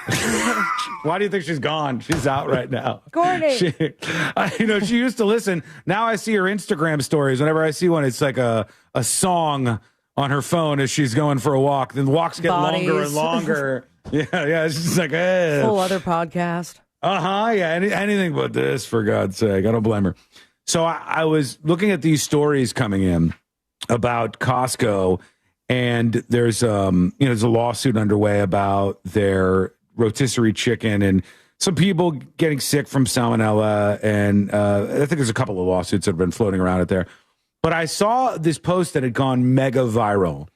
Why do you think she's gone? She's out right now. Courtney. She used to listen. Now I see her Instagram stories. Whenever I see one, it's like a song on her phone as she's going for a walk. Then the walks get longer and longer. Yeah. It's just like, whole other podcast. Yeah. Anything but this, for God's sake. I don't blame her. So I was looking at these stories coming in about Costco. And there's there's a lawsuit underway about their rotisserie chicken and some people getting sick from salmonella. And I think there's a couple of lawsuits that have been floating around out there. But I saw this post that had gone mega viral.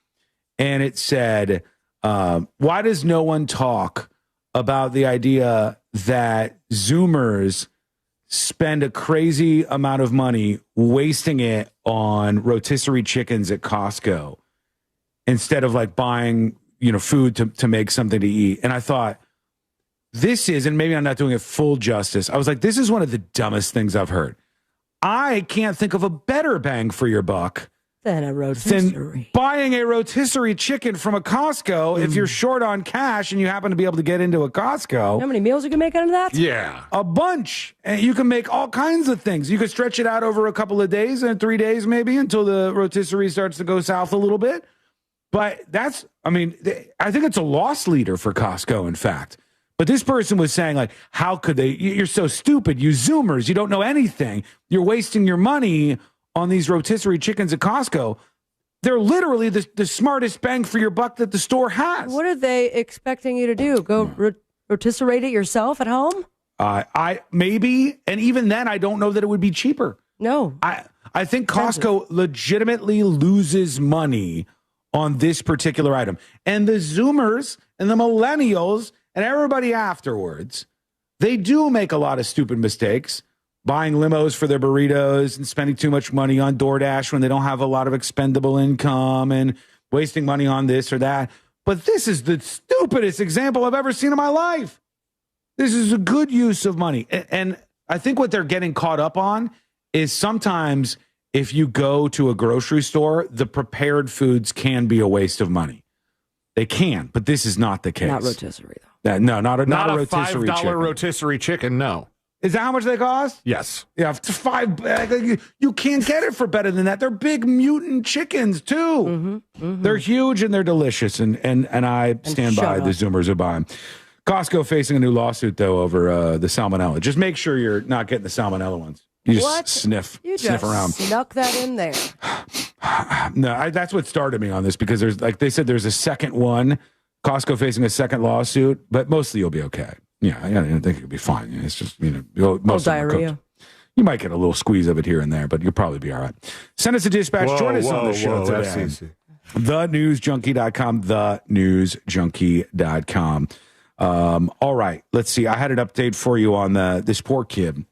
And it said, why does no one talk about the idea that Zoomers spend a crazy amount of money wasting it on rotisserie chickens at Costco, instead of like buying, food to make something to eat? And I thought, this is, and maybe I'm not doing it full justice, I was like, this is one of the dumbest things I've heard. I can't think of a better bang for your buck than a rotisserie. Buying a rotisserie chicken from a Costco if you're short on cash and you happen to be able to get into a Costco. How many meals you can make out of that? Yeah. A bunch. And you can make all kinds of things. You could stretch it out over a couple of days and 3 days maybe until the rotisserie starts to go south a little bit. But I think it's a loss leader for Costco, in fact. But this person was saying, like, how could they? You're so stupid. You Zoomers. You don't know anything. You're wasting your money on these rotisserie chickens at Costco. They're literally the smartest bang for your buck that the store has. What are they expecting you to do? Go rotisserie it yourself at home? I maybe. And even then, I don't know that it would be cheaper. No. I think Costco legitimately loses money on this particular item. And the Zoomers and the millennials and everybody afterwards, they do make a lot of stupid mistakes, buying limos for their burritos and spending too much money on DoorDash when they don't have a lot of expendable income and wasting money on this or that. But this is the stupidest example I've ever seen in my life. This is a good use of money. And I think what they're getting caught up on is sometimes if you go to a grocery store, the prepared foods can be a waste of money. They can, but this is not the case. Not rotisserie, though. No, not a rotisserie $5 chicken. rotisserie chicken, no. Is that how much they cost? Yes. Yeah, $5. You can't get it for better than that. They're big mutant chickens, too. They're huge and they're delicious, and I stand by the Zoomers who buy them. Costco facing a new lawsuit, though, over the salmonella. Just make sure you're not getting the salmonella ones. You just sniff around. Snuck that in there. No, that's what started me on this, because there's, like they said, there's a second one. Costco facing a second lawsuit, but mostly you'll be okay. Yeah, I think you'll be fine. It's just, most diarrhea. You might get a little squeeze of it here and there, but you'll probably be all right. Send us a dispatch. Join us on the show today. TheNewsJunkie.com, TheNewsJunkie.com. All right, let's see. I had an update for you on this poor kid.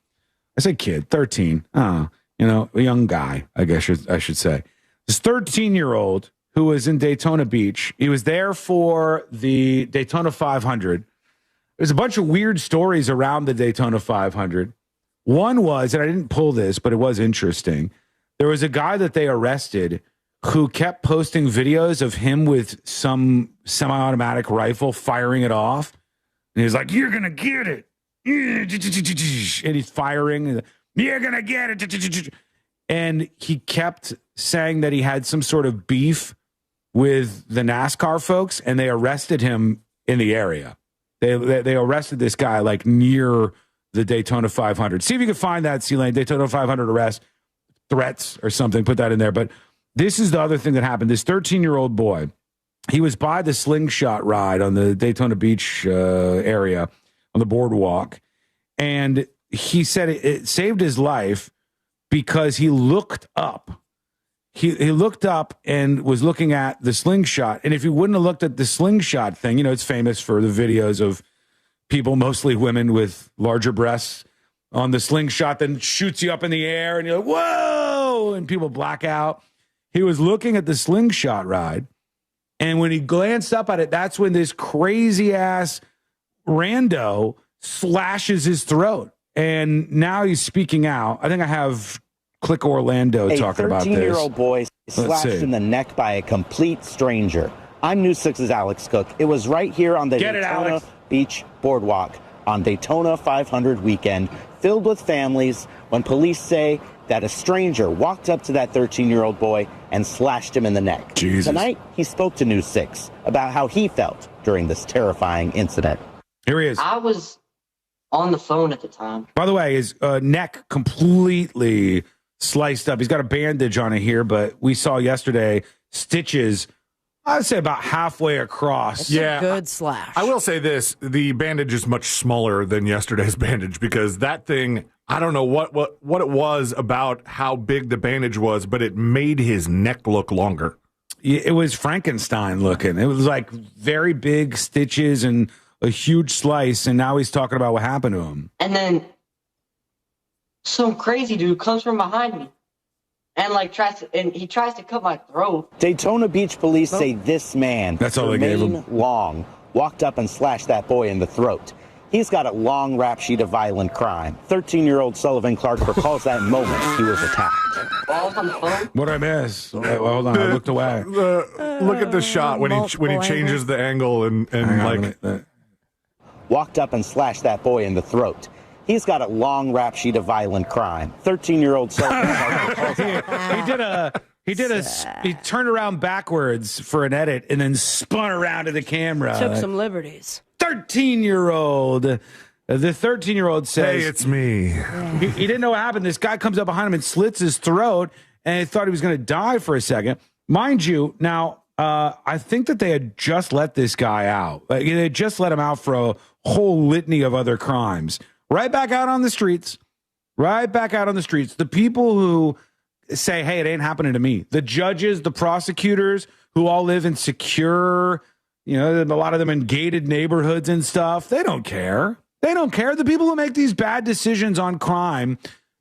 I say kid, 13. A young guy, I guess I should say. This 13-year-old who was in Daytona Beach. He was there for the Daytona 500. There's a bunch of weird stories around the Daytona 500. One was, and I didn't pull this, but it was interesting. There was a guy that they arrested who kept posting videos of him with some semi-automatic rifle firing it off. And he was like, "You're going to get it." And he's firing. "You're going to get it." And he kept saying that he had some sort of beef with the NASCAR folks, and they arrested him in the area. They arrested this guy like near the Daytona 500. See if you can find that, C-Lane, Daytona 500 arrest, threats or something, put that in there. But this is the other thing that happened. This 13-year-old boy, he was by the slingshot ride on the Daytona Beach area on the boardwalk, and he said it saved his life because he looked up. He looked up and was looking at the slingshot. And if he wouldn't have looked at the slingshot thing, it's famous for the videos of people, mostly women with larger breasts, on the slingshot, then shoots you up in the air and you're like, whoa, and people black out. He was looking at the slingshot ride. And when he glanced up at it, that's when this crazy ass rando slashes his throat. And now he's speaking out. I think I have Click Orlando talking about this. A 13-year-old boy slashed in the neck by a complete stranger. I'm News 6's Alex Cook. It was right here on the Daytona Beach Boardwalk on Daytona 500 weekend, filled with families, when police say that a stranger walked up to that 13-year-old boy and slashed him in the neck. Jesus. Tonight, he spoke to News 6 about how he felt during this terrifying incident. Here he is. I was on the phone at the time. By the way, his neck completely sliced up. He's got a bandage on it here, but we saw yesterday stitches, I'd say about halfway across. It's a good slash. I will say this, the bandage is much smaller than yesterday's bandage, because that thing, I don't know what it was about how big the bandage was, but it made his neck look longer. It was Frankenstein looking. It was like very big stitches and a huge slice, and now he's talking about what happened to him. And then some crazy dude comes from behind me and he tries to cut my throat. Daytona Beach police say this man, that's all they gave him, Long, walked up and slashed that boy in the throat. He's got a long rap sheet of violent crime. 13-year-old Sullivan Clark recalls that moment he was attacked. What I miss? Hold on, I looked away. Look at the shot when he changes the angle and walked up and slashed that boy in the throat. He's got a long rap sheet of violent crime. 13-year-old he turned around backwards for an edit and then spun around to the camera. Took some liberties. 13-year-old. The 13-year-old says, "Hey, it's me." He didn't know what happened. This guy comes up behind him and slits his throat, and he thought he was going to die for a second. Mind you, now, I think that they had just let this guy out. They had just let him out for a whole litany of other crimes. Right back out on the streets. The people who say, hey, it ain't happening to me. The judges, the prosecutors, who all live in secure, a lot of them in gated neighborhoods and stuff, they don't care. The people who make these bad decisions on crime,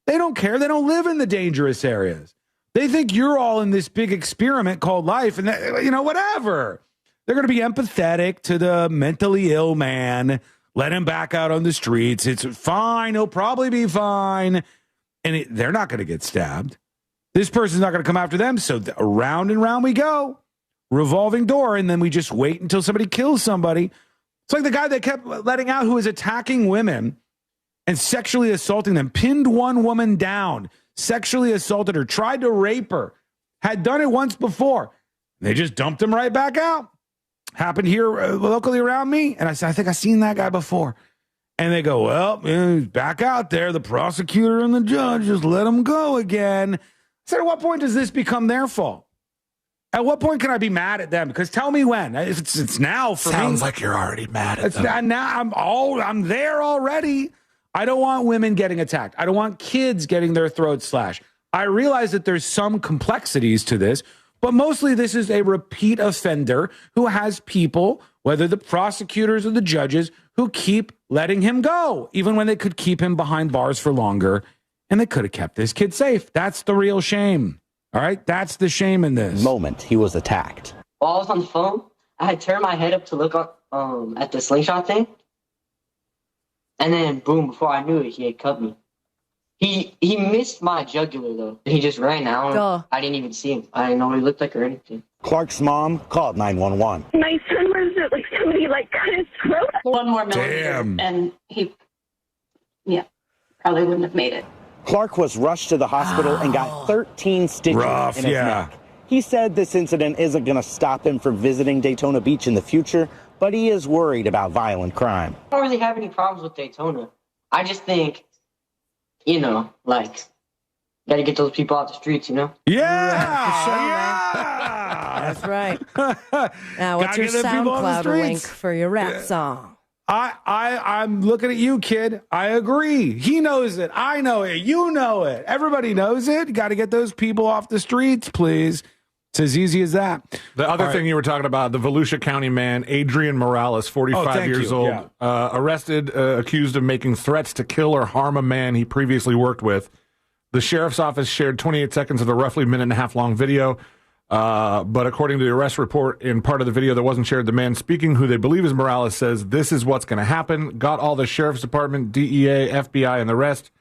they don't care. They don't live in the dangerous areas. They think you're all in this big experiment called life, and whatever. They're going to be empathetic to the mentally ill man. Let him back out on the streets. It's fine. He'll probably be fine. And they're not going to get stabbed. This person's not going to come after them. So around and round we go. Revolving door. And then we just wait until somebody kills somebody. It's like the guy that kept letting out who was attacking women and sexually assaulting them, pinned one woman down, sexually assaulted her, tried to rape her, had done it once before. They just dumped him right back out. Happened here locally around me. And I said, I think I've seen that guy before. And they go, well, he's back out there. The prosecutor and the judge just let him go again. I said, at what point does this become their fault? At what point can I be mad at them? Because tell me when. It's now for me. Sounds like you're already mad at them. Now I'm there already. I don't want women getting attacked. I don't want kids getting their throats slashed. I realize that there's some complexities to this, but mostly this is a repeat offender who has people, whether the prosecutors or the judges, who keep letting him go, even when they could keep him behind bars for longer, and they could have kept this kid safe. That's the real shame. All right? That's the shame in this. Moment he was attacked. While I was on the phone, I had turned my head up to look up at the slingshot thing. And then, boom, before I knew it, he had cut me. He missed my jugular, though. He just ran out. I didn't even see him. I didn't know what he looked like or anything. Clark's mom called 911. My son was like somebody cut his throat. One more millimeter, and he, probably wouldn't have made it. Clark was rushed to the hospital and got 13 stitches in his neck. He said this incident isn't going to stop him from visiting Daytona Beach in the future, but he is worried about violent crime. I don't really have any problems with Daytona. I just think, got to get those people out the streets, Yeah. That's right. Now, what's your SoundCloud link for your rap song? I'm looking at you, kid. I agree. He knows it. I know it. You know it. Everybody knows it. You got to get those people off the streets, please. It's as easy as that. The other thing you were talking about, the Volusia County man, Adrian Morales, 45 years old, arrested, accused of making threats to kill or harm a man he previously worked with. The sheriff's office shared 28 seconds of the roughly minute-and-a-half long video. But according to the arrest report, in part of the video that wasn't shared, the man speaking, who they believe is Morales, says, "This is what's going to happen." Got all the sheriff's department, DEA, FBI, and the rest.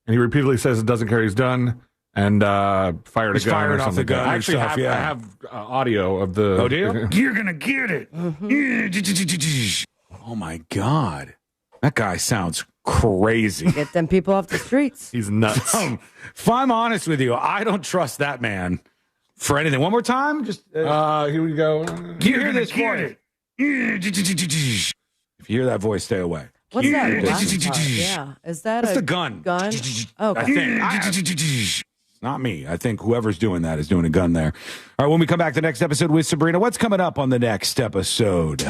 And he repeatedly says it doesn't care he's done. And fired a gun or something. I actually have audio of the... Oh, do you? You're going to get it. Oh, my God. That guy sounds crazy. Get them people off the streets. He's nuts. If I'm honest with you, I don't trust that man for anything. One more time? Just here we go. You hear this voice? If you hear that voice, stay away. What's that last part? Yeah. Is that That's the gun. Gun? Oh, I think. Not me. I think whoever's doing that is doing a gun there. All right, when we come back to the next episode with Sabrina, what's coming up on the next episode?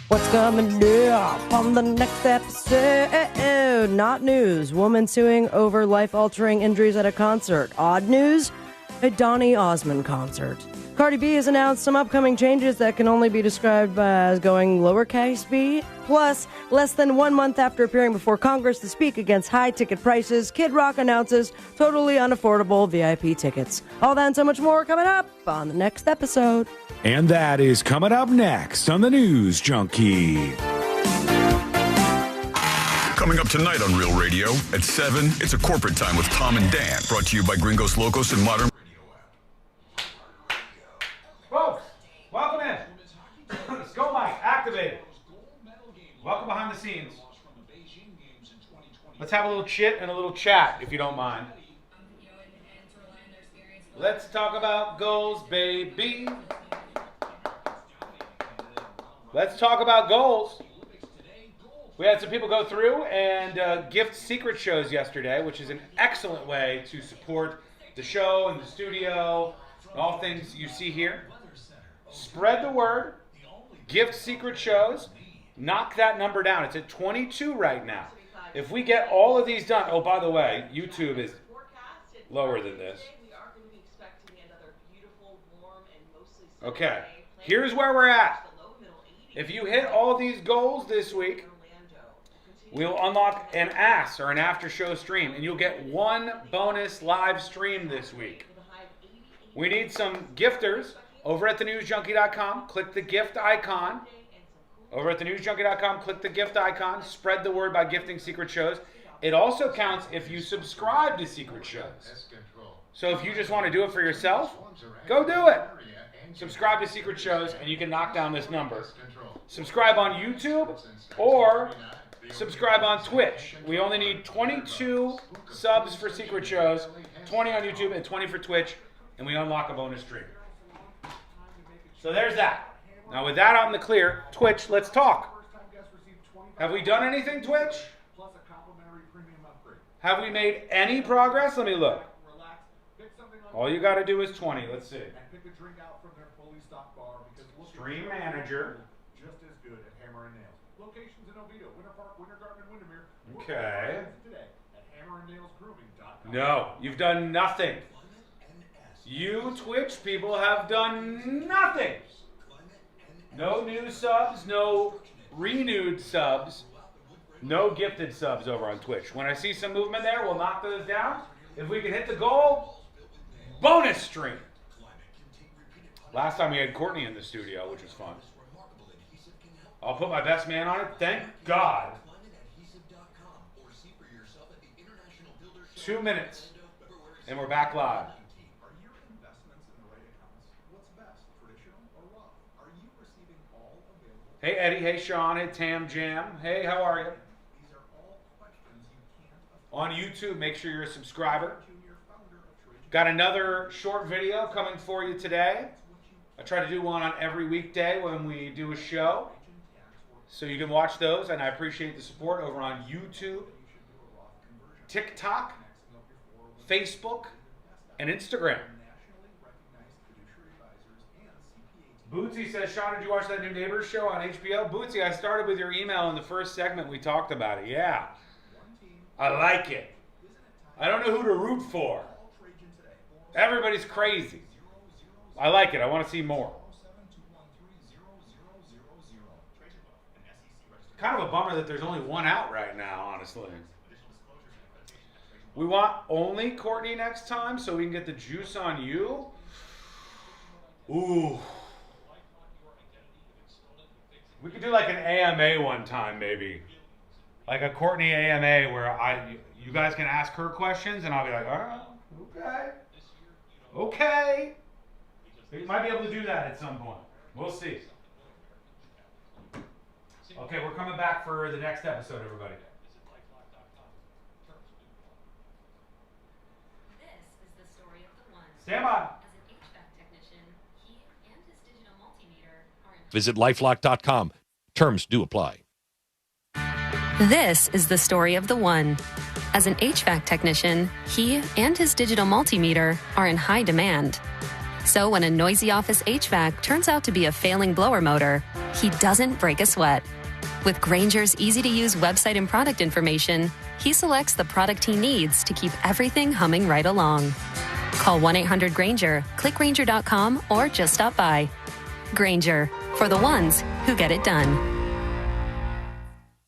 What's coming up on the next episode? Not news. Woman suing over life-altering injuries at a concert. Odd news. A Donny Osmond concert. Cardi B has announced some upcoming changes that can only be described as going lowercase b. Plus, less than 1 month after appearing before Congress to speak against high ticket prices, Kid Rock announces totally unaffordable VIP tickets. All that and so much more coming up on the next episode. And that is coming up next on the News Junkie. Coming up tonight on Real Radio at 7, it's a corporate time with Tom and Dan, brought to you by Gringos Locos and Modern. Folks, welcome in. Let's go, Mike. Activate it. Welcome behind the scenes. Let's have a little chit and a little chat, if you don't mind. Let's talk about goals, baby. Let's talk about goals. We had some people go through and gift secret shows yesterday, which is an excellent way to support the show and the studio, all things you see here. Spread the word. Gift secret shows. Knock that number down. It's at 22 right now. If we get all of these done, oh, by the way, YouTube is lower than this. Okay, here's where we're at. If you hit all these goals this week, we'll unlock an ASS or an after show stream, and you'll get one bonus live stream this week. We need some gifters over at thenewsjunkie.com. Click the gift icon. Over at thenewsjunkie.com, click the gift icon. Spread the word by gifting secret shows. It also counts if you subscribe to secret shows. So if you just want to do it for yourself, go do it. Subscribe to Secret Shows, and you can knock down this number. Subscribe on YouTube or subscribe on Twitch. We only need 22 subs for Secret Shows, 20 on YouTube, and 20 for Twitch, and we unlock a bonus stream. So there's that. Now with that out in the clear, Twitch, let's talk. Have we done anything, Twitch? Have we made any progress? Let me look. All you got to do is 20. Let's see. Stream manager. Just as good at Hammer and Nails. Locations in Oviedo, Winter Park, Winter Garden, and Windermere. Okay. Today at hammerandnailsgrooming.com. No, you've done nothing. You Twitch people have done nothing. No new subs, no renewed subs, no gifted subs over on Twitch. When I see some movement there, we'll knock those down. If we can hit the goal, bonus stream. Last time we had Courtney in the studio, which was fun. I'll put my best man on it. Thank God. 2 minutes, and we're back live. Hey, Eddie. Hey, Sean. Hey, Tam Jam. Hey, how are you? On YouTube, make sure you're a subscriber. Got another short video coming for you today. I try to do one on every weekday when we do a show. So you can watch those, and I appreciate the support over on YouTube, TikTok, Facebook, and Instagram. Bootsy says, Sean, did you watch that new Neighbors show on HBO? Bootsy, I started with your email in the first segment. We talked about it. Yeah. I like it. I don't know who to root for. Everybody's crazy. I like it. I want to see more. Kind of a bummer that there's only one out right now, honestly. We want only Courtney next time so we can get the juice on you. Ooh. We could do like an AMA one time, maybe. Like a Courtney AMA where you guys can ask her questions and I'll be like, okay. Okay. We might be able to do that at some point. We'll see. Okay, we're coming back for the next episode, everybody. This is the story of the one. Stand by. As an HVAC technician, he and his digital multimeter are in. Visit lifelock.com. Terms do apply. This is the story of the one. As an HVAC technician, he and his digital multimeter are in high demand. So when a noisy office HVAC turns out to be a failing blower motor, he doesn't break a sweat. With Grainger's easy-to-use website and product information, he selects the product he needs to keep everything humming right along. Call 1-800-GRAINGER, click Grainger.com, or just stop by. Grainger, for the ones who get it done.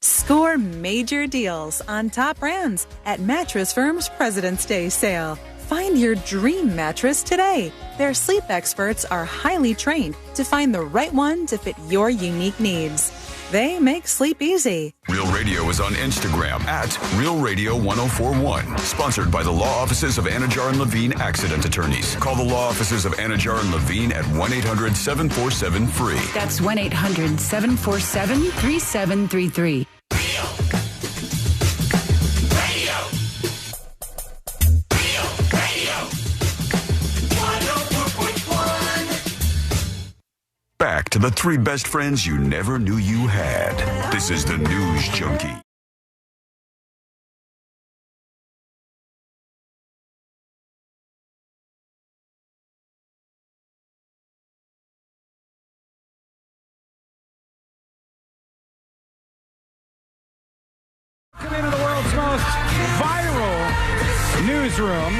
Score major deals on top brands at Mattress Firm's President's Day sale. Find your dream mattress today. Their sleep experts are highly trained to find the right one to fit your unique needs. They make sleep easy. Real Radio is on Instagram at Real Radio 1041. Sponsored by the law offices of Anajar and Levine Accident Attorneys. Call the law offices of Anajar and Levine at 1-800-747-FREE. That's 1-800-747-3733. Back to the three best friends you never knew you had. This is the News Junkie. Come into the world's most viral newsroom.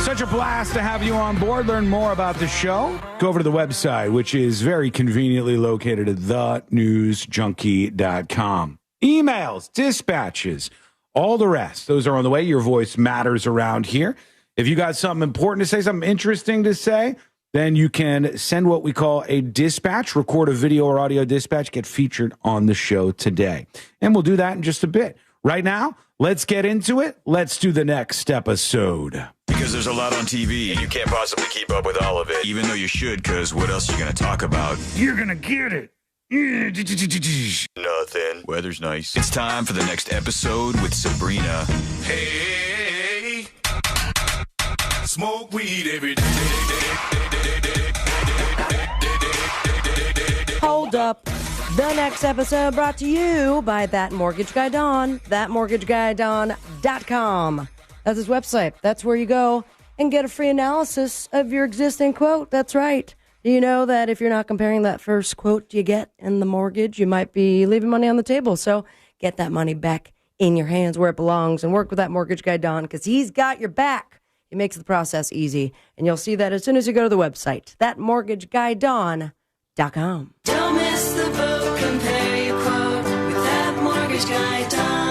Such a blast to have you on board. Learn more about the show. Go over to the website, which is very conveniently located at thenewsjunkie.com. Emails, dispatches, all the rest. Those are on the way. Your voice matters around here. If you got something important to say, something interesting to say, then you can send what we call a dispatch, record a video or audio dispatch, get featured on the show today. And we'll do that in just a bit. Right now, let's get into it. Let's do the next episode. Because there's a lot on TV, and you can't possibly keep up with all of it. Even though you should, because what else are you going to talk about? You're going to get it. Nothing. Weather's nice. It's time for the next episode with Sabrina. Hey, smoke weed every day. Hold up. The next episode brought to you by That Mortgage Guy Don, thatmortgageguydon.com. That's his website. That's where you go and get a free analysis of your existing quote. That's right. Do you know that if you're not comparing that first quote you get in the mortgage, you might be leaving money on the table? So get that money back in your hands where it belongs and work with That Mortgage Guy Don because he's got your back. He makes the process easy. And you'll see that as soon as you go to the website, thatmortgageguydon.com. Don't miss the boat, compare your quote with thatmortgageguydon.com.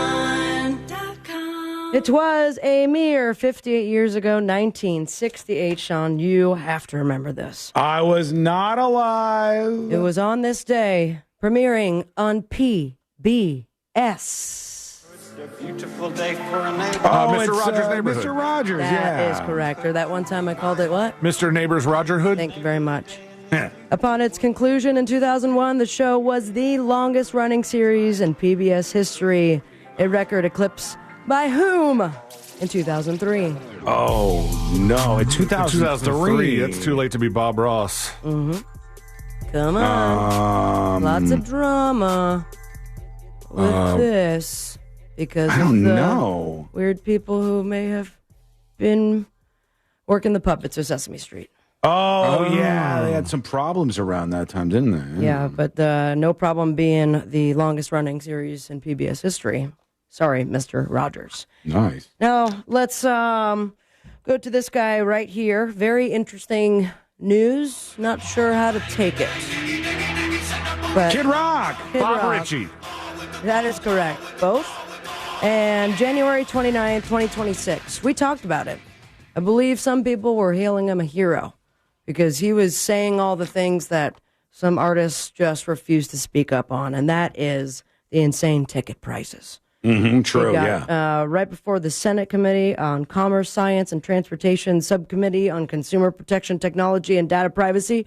It was a mere 58 years ago, 1968, Sean. You have to remember this. I was not alive. It was on this day, premiering on PBS. Beautiful day for a neighbor. Mr. Rogers' Neighborhood. Mr. Rogers, That is correct. Or that one time I called it what? Mr. Neighbor's Rogerhood. Thank you very much. Upon its conclusion in 2001, the show was the longest running series in PBS history. A record eclipsed by whom in 2003? Oh, no. In 2003. It's too late to be Bob Ross. Mm-hmm. Come on. Lots of drama with this because I don't of the know. weird people who may have been working the puppets of Sesame Street. Oh, yeah. They had some problems around that time, didn't they? Yeah, but no problem being the longest running series in PBS history. Sorry, Mr. Rogers. Nice. Now, let's go to this guy right here. Very interesting news. Not sure how to take it. But Kid Rock. Bob Ritchie. That is correct. Both. And January 29th, 2026. We talked about it. I believe some people were hailing him a hero because he was saying all the things that some artists just refuse to speak up on, and that is the insane ticket prices. Mm-hmm, true, yeah. Right before the Senate Committee on Commerce, Science, and Transportation Subcommittee on Consumer Protection, Technology, and Data Privacy.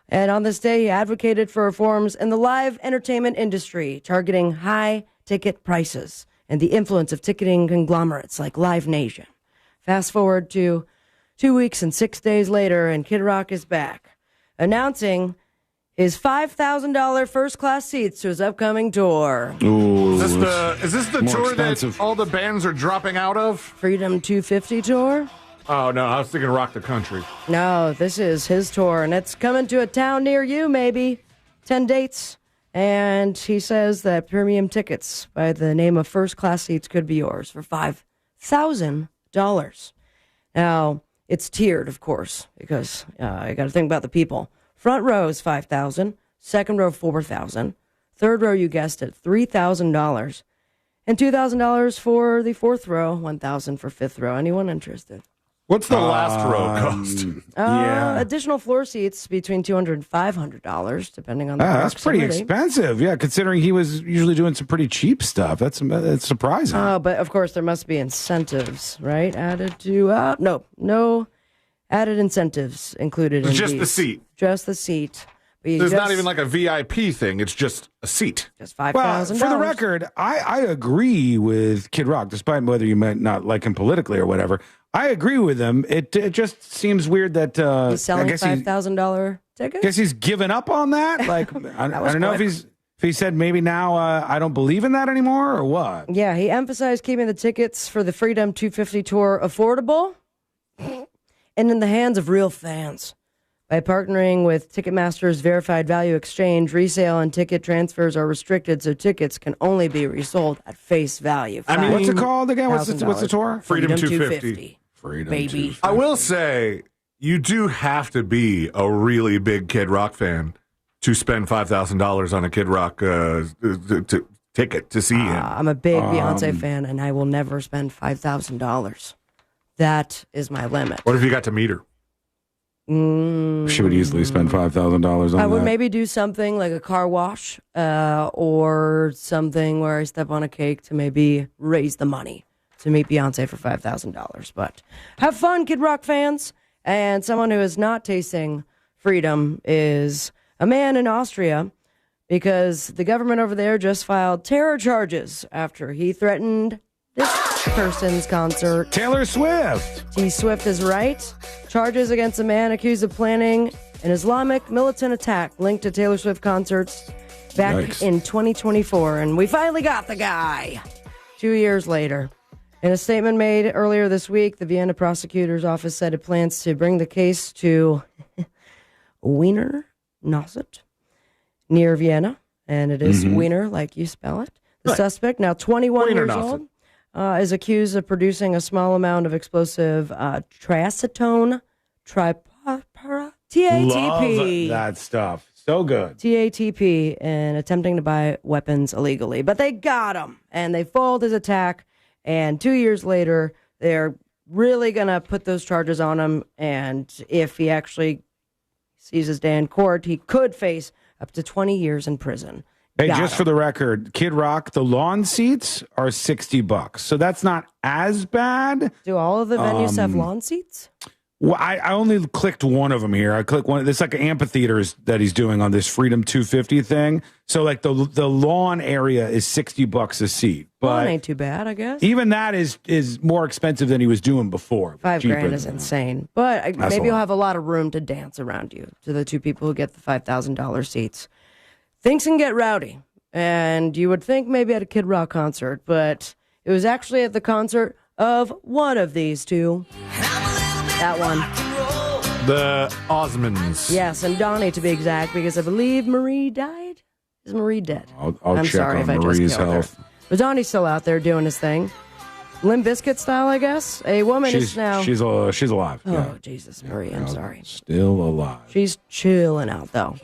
And on this day, he advocated for reforms in the live entertainment industry, targeting high ticket prices and the influence of ticketing conglomerates like Live Nation. Fast forward to 2 weeks and 6 days later, and Kid Rock is back, announcing his $5,000 first-class seats to his upcoming tour. Ooh, is this the tour expensive. That all the bands are dropping out of? Freedom 250 tour? Oh, no, I was thinking Rock the Country. No, this is his tour, and it's coming to a town near you, maybe. 10 dates. And he says that premium tickets by the name of first-class seats could be yours for $5,000. Now, it's tiered, of course, because I got to think about the people. Front row is $5,000, second row $4,000, third row, you guessed it, $3,000, and $2,000 for the fourth row, $1,000 for fifth row. Anyone interested? What's the last row cost? Additional floor seats between $200 and $500, depending on the that's pretty expensive. Yeah, considering he was usually doing some pretty cheap stuff. That's surprising. But of course, there must be incentives, right? Added to no added incentives included. In Just these. the seat. Just the seat. But there's not even like a VIP thing. It's just a seat. Just $5,000. Well, for the record, I agree with Kid Rock, despite whether you might not like him politically or whatever. I agree with him. It just seems weird that he's selling $5,000 tickets. I guess he's given up on that. Like I don't know if he said maybe now I don't believe in that anymore or what. Yeah, he emphasized keeping the tickets for the Freedom 250 tour affordable and in the hands of real fans. By partnering with Ticketmaster's Verified Value Exchange, resale and ticket transfers are restricted, so tickets can only be resold at face value. I mean, what's it called again? What's the tour? Freedom 250. Freedom, baby. I will say, you do have to be a really big Kid Rock fan to spend $5,000 on a Kid Rock ticket to see him. I'm a big Beyonce fan, and I will never spend $5,000. That is my limit. What if you got to meet her? She would easily spend $5,000 on that. I would maybe do something like a car wash or something where I step on a cake to maybe raise the money to meet Beyonce for $5,000. But have fun, Kid Rock fans. And someone who is not tasting freedom is a man in Austria, because the government over there just filed terror charges after he threatened this person's concert. Taylor Swift. T. Swift is right. Charges against a man accused of planning an Islamic militant attack linked to Taylor Swift concerts back in 2024. And we finally got the guy 2 years later. In a statement made earlier this week, the Vienna prosecutor's office said it plans to bring the case to Wiener Neustadt near Vienna. And it is Wiener, like you spell it. The suspect, now 21 years old, is accused of producing a small amount of explosive triacetone TATP. Love that stuff. So good. TATP, and attempting to buy weapons illegally. But they got him, and they foiled his attack. And 2 years later, they're really going to put those charges on him. And if he actually sees his day in court, he could face up to 20 years in prison. Hey, just for the record, Kid Rock, the lawn seats are $60. So that's not as bad. Do all of the venues have lawn seats? Well, I only clicked one of them here. I clicked one. It's like an amphitheaters that he's doing on this Freedom 250 thing. So like the lawn area is $60 a seat. But well, ain't too bad, I guess. Even that is more expensive than he was doing before. $5,000 is insane. But maybe you'll have a lot of room to dance around you, to the two people who get the $5,000 seats. Things can get rowdy. And you would think maybe at a Kid Rock concert, but it was actually at the concert of one of these two. That one. The Osmonds. Yes, and Donnie to be exact, because I believe Marie died. Is Marie dead? I'm check sorry on if Marie's health. Her. But Donnie's still out there doing his thing. Limp Bizkit style, I guess. A woman is now... She's alive. Oh, yeah. Jesus, Marie, I'm sorry. Still alive. She's chilling out, though.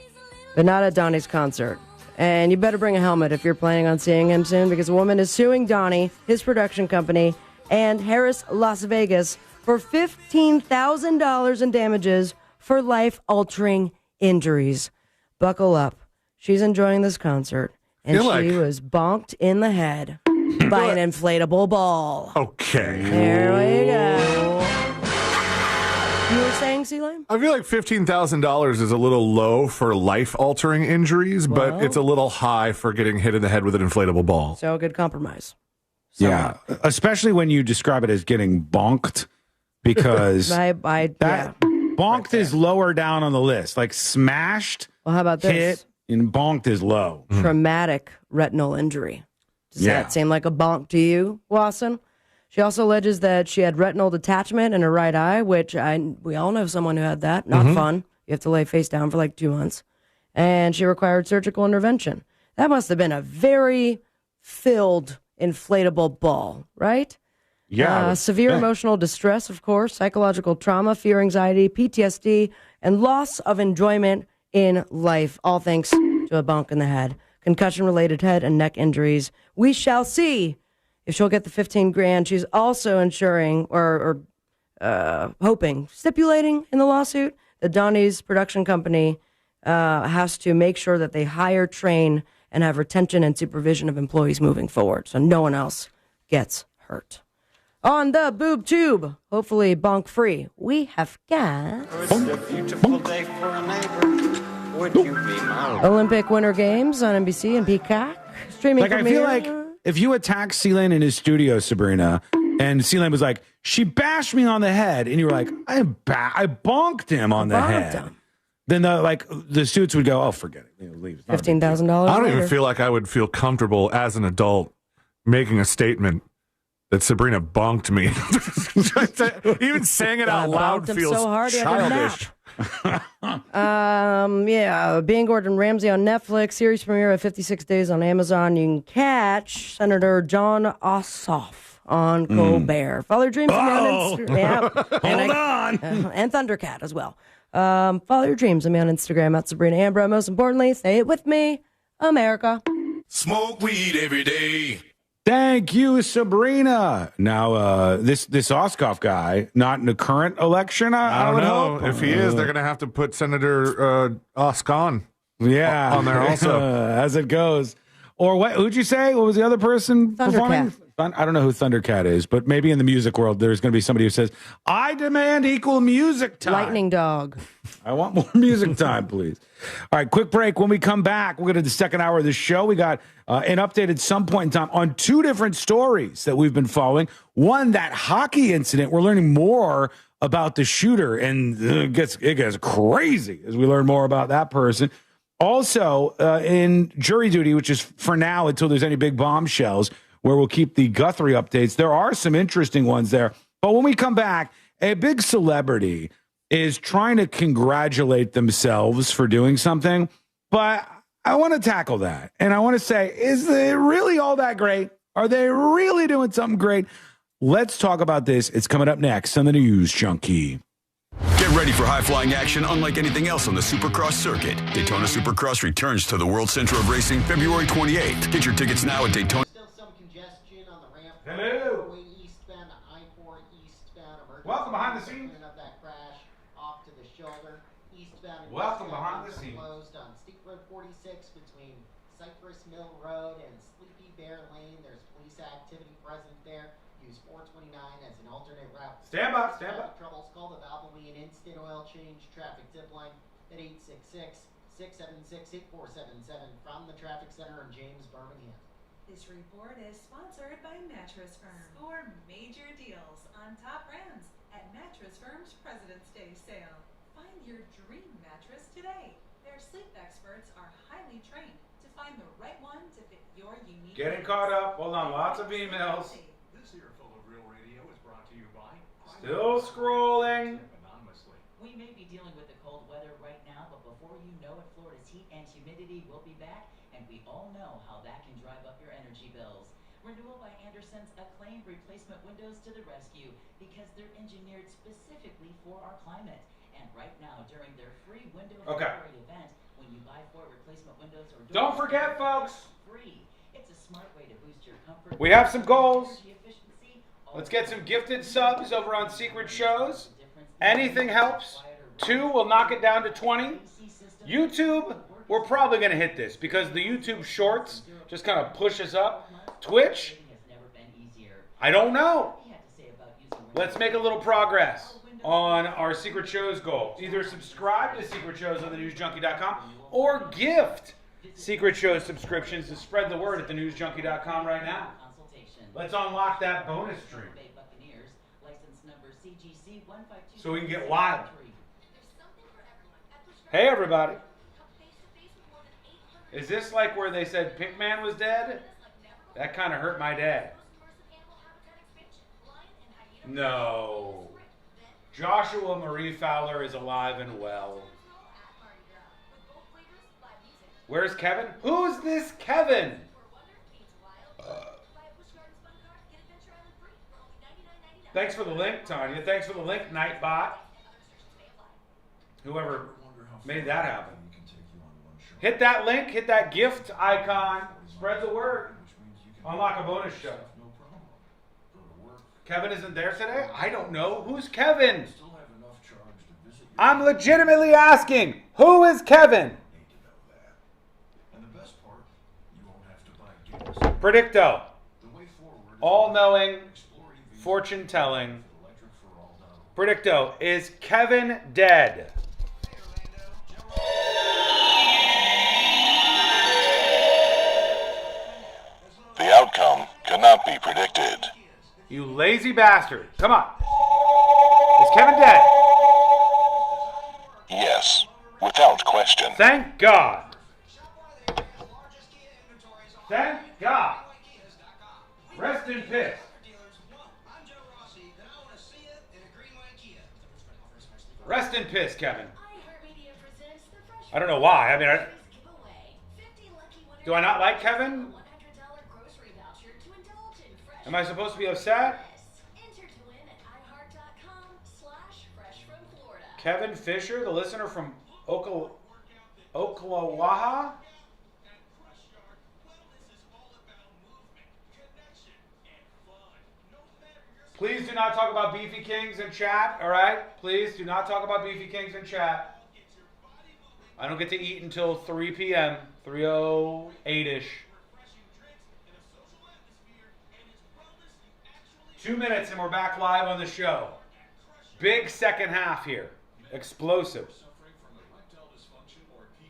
But not at Donnie's concert. And you better bring a helmet if you're planning on seeing him soon, because a woman is suing Donnie, his production company, and Harris Las Vegas for $15,000 in damages for life-altering injuries. Buckle up. She's enjoying this concert, and she was bonked in the head by an inflatable ball. Okay. There we go. You were saying, C-Lane? I feel like $15,000 is a little low for life-altering injuries, but it's a little high for getting hit in the head with an inflatable ball. So a good compromise. Yeah, especially when you describe it as getting bonked, because bonked is lower down on the list. Like smashed, well, how about hit, and bonked is low. Traumatic retinal injury. Does that seem like a bonk to you, Wasson? She also alleges that she had retinal detachment in her right eye, which we all know someone who had that. Not fun. You have to lay face down for like 2 months. And she required surgical intervention. That must have been a very filled inflatable ball, right? Yeah. Severe emotional distress, of course, psychological trauma, fear, anxiety, PTSD, and loss of enjoyment in life, all thanks to a bonk in the head. Concussion-related head and neck injuries. We shall see if she'll get the $15,000. She's also ensuring or stipulating in the lawsuit that Donnie's production company has to make sure that they hire, train, and have retention and supervision of employees moving forward, so no one else gets hurt. On the boob tube, hopefully bonk free, we have got Olympic Winter Games on NBC and Peacock. Streaming I feel like if you attack C-Lane in his studio, Sabrina, and C-Lane was like, she bashed me on the head, and you were like, I bonked him on the head. Then the suits would go, oh, forget it. Leave. $15,000. I don't even feel like I would feel comfortable as an adult making a statement that Sabrina bonked me. Even saying it out loud feels so hard, childish. Being Gordon Ramsay on Netflix. Series premiere of 56 Days on Amazon. You can catch Senator John Ossoff on Colbert. Follow your dreams. Hold on. And Thundercat as well. Follow your dreams. I'm on Instagram at Sabrina Ambra. Most importantly, say it with me, America. Smoke weed every day. Thank you, Sabrina. Now, this Ossoff guy, not in the current election, I would know. hope. If he is, they're going to have to put Senator Oscon on there also. As it goes. Or what? Who'd you say? What was the other person performing? I don't know who Thundercat is, but maybe in the music world, there's going to be somebody who says, I demand equal music time. Lightning Dog. I want more music time, please. All right, quick break. When we come back, we're going to the second hour of the show. We got an update at some point in time on two different stories that we've been following. One, that hockey incident. We're learning more about the shooter, and it gets crazy as we learn more about that person. Also, in jury duty, which is for now until there's any big bombshells, where we'll keep the Guthrie updates. There are some interesting ones there. But when we come back, a big celebrity is trying to congratulate themselves for doing something. But I want to tackle that. And I want to say, is it really all that great? Are they really doing something great? Let's talk about this. It's coming up next on the News Junkie. Get ready for high-flying action unlike anything else on the Supercross circuit. Daytona Supercross returns to the World Center of Racing February 28th. Get your tickets now at Daytona. Hello. Welcome behind the scenes. Welcome behind the scenes. Closed on Steep Road 46 between Cypress Mill Road and Sleepy Bear Lane. There's police activity present there. Use 429 as an alternate route. Stand by. Troubles, call the Valvoline Instant Oil Change traffic tip line at 866-676-8477 from the traffic center in James, Birmingham. This report is sponsored by Mattress Firm. Score major deals on top brands at Mattress Firm's President's Day sale. Find your dream mattress today. Their sleep experts are highly trained to find the right one to fit your unique Getting caught up. Hold on, lots of emails. This earful of Real Radio is brought to you by... Still scrolling. We may be dealing with the cold weather right now, but before you know it, Florida's heat and humidity will be back, and we all know how that can drive up your energy bills. Renewal by Anderson's acclaimed replacement windows to the rescue because they're engineered specifically for our climate. And right now, during their free window February event, when you buy 4 replacement windows or doors, Don't forget, folks. Free. It's a smart way to boost your comfort. We have some goals. Let's get some gifted subs over on Secret Shows. Anything helps. 2 will knock it down to 20. YouTube, we're probably going to hit this because the YouTube Shorts just kind of push us up. Twitch, I don't know. Let's make a little progress on our Secret Shows goal. Either subscribe to Secret Shows on thenewsjunkie.com or gift Secret Shows subscriptions to spread the word at thenewsjunkie.com right now. Let's unlock that bonus stream so we can get wild. Hey, everybody. Is this like where they said Pinkman was dead? That kind of hurt my dad. No. Joshua Marie Fowler is alive and well. Where's Kevin? Who's this Kevin? Thanks for the link, Tanya. Thanks for the link, Nightbot. Whoever made that happen. Hit that link, hit that gift icon, spread the word. Unlock a bonus show. Kevin isn't there today? I don't know. Who's Kevin? I'm legitimately asking, who is Kevin? Predicto. All-knowing, fortune-telling. Predicto, is Kevin dead? The outcome cannot be predicted. You lazy bastard. Come on. Is Kevin dead? Yes, without question. Thank God. Thank God. Rest in peace. Rest in peace, Kevin. I don't know why. I mean, do I not like Kevin? Am I supposed to be upset? Kevin Fisher, the listener from Oklahoma. Please do not talk about Beefy Kings in chat, all right? Please do not talk about Beefy Kings in chat. I don't get to eat until 3 p.m., 3:08-ish. 2 minutes and we're back live on the show. Big second half here. Explosive.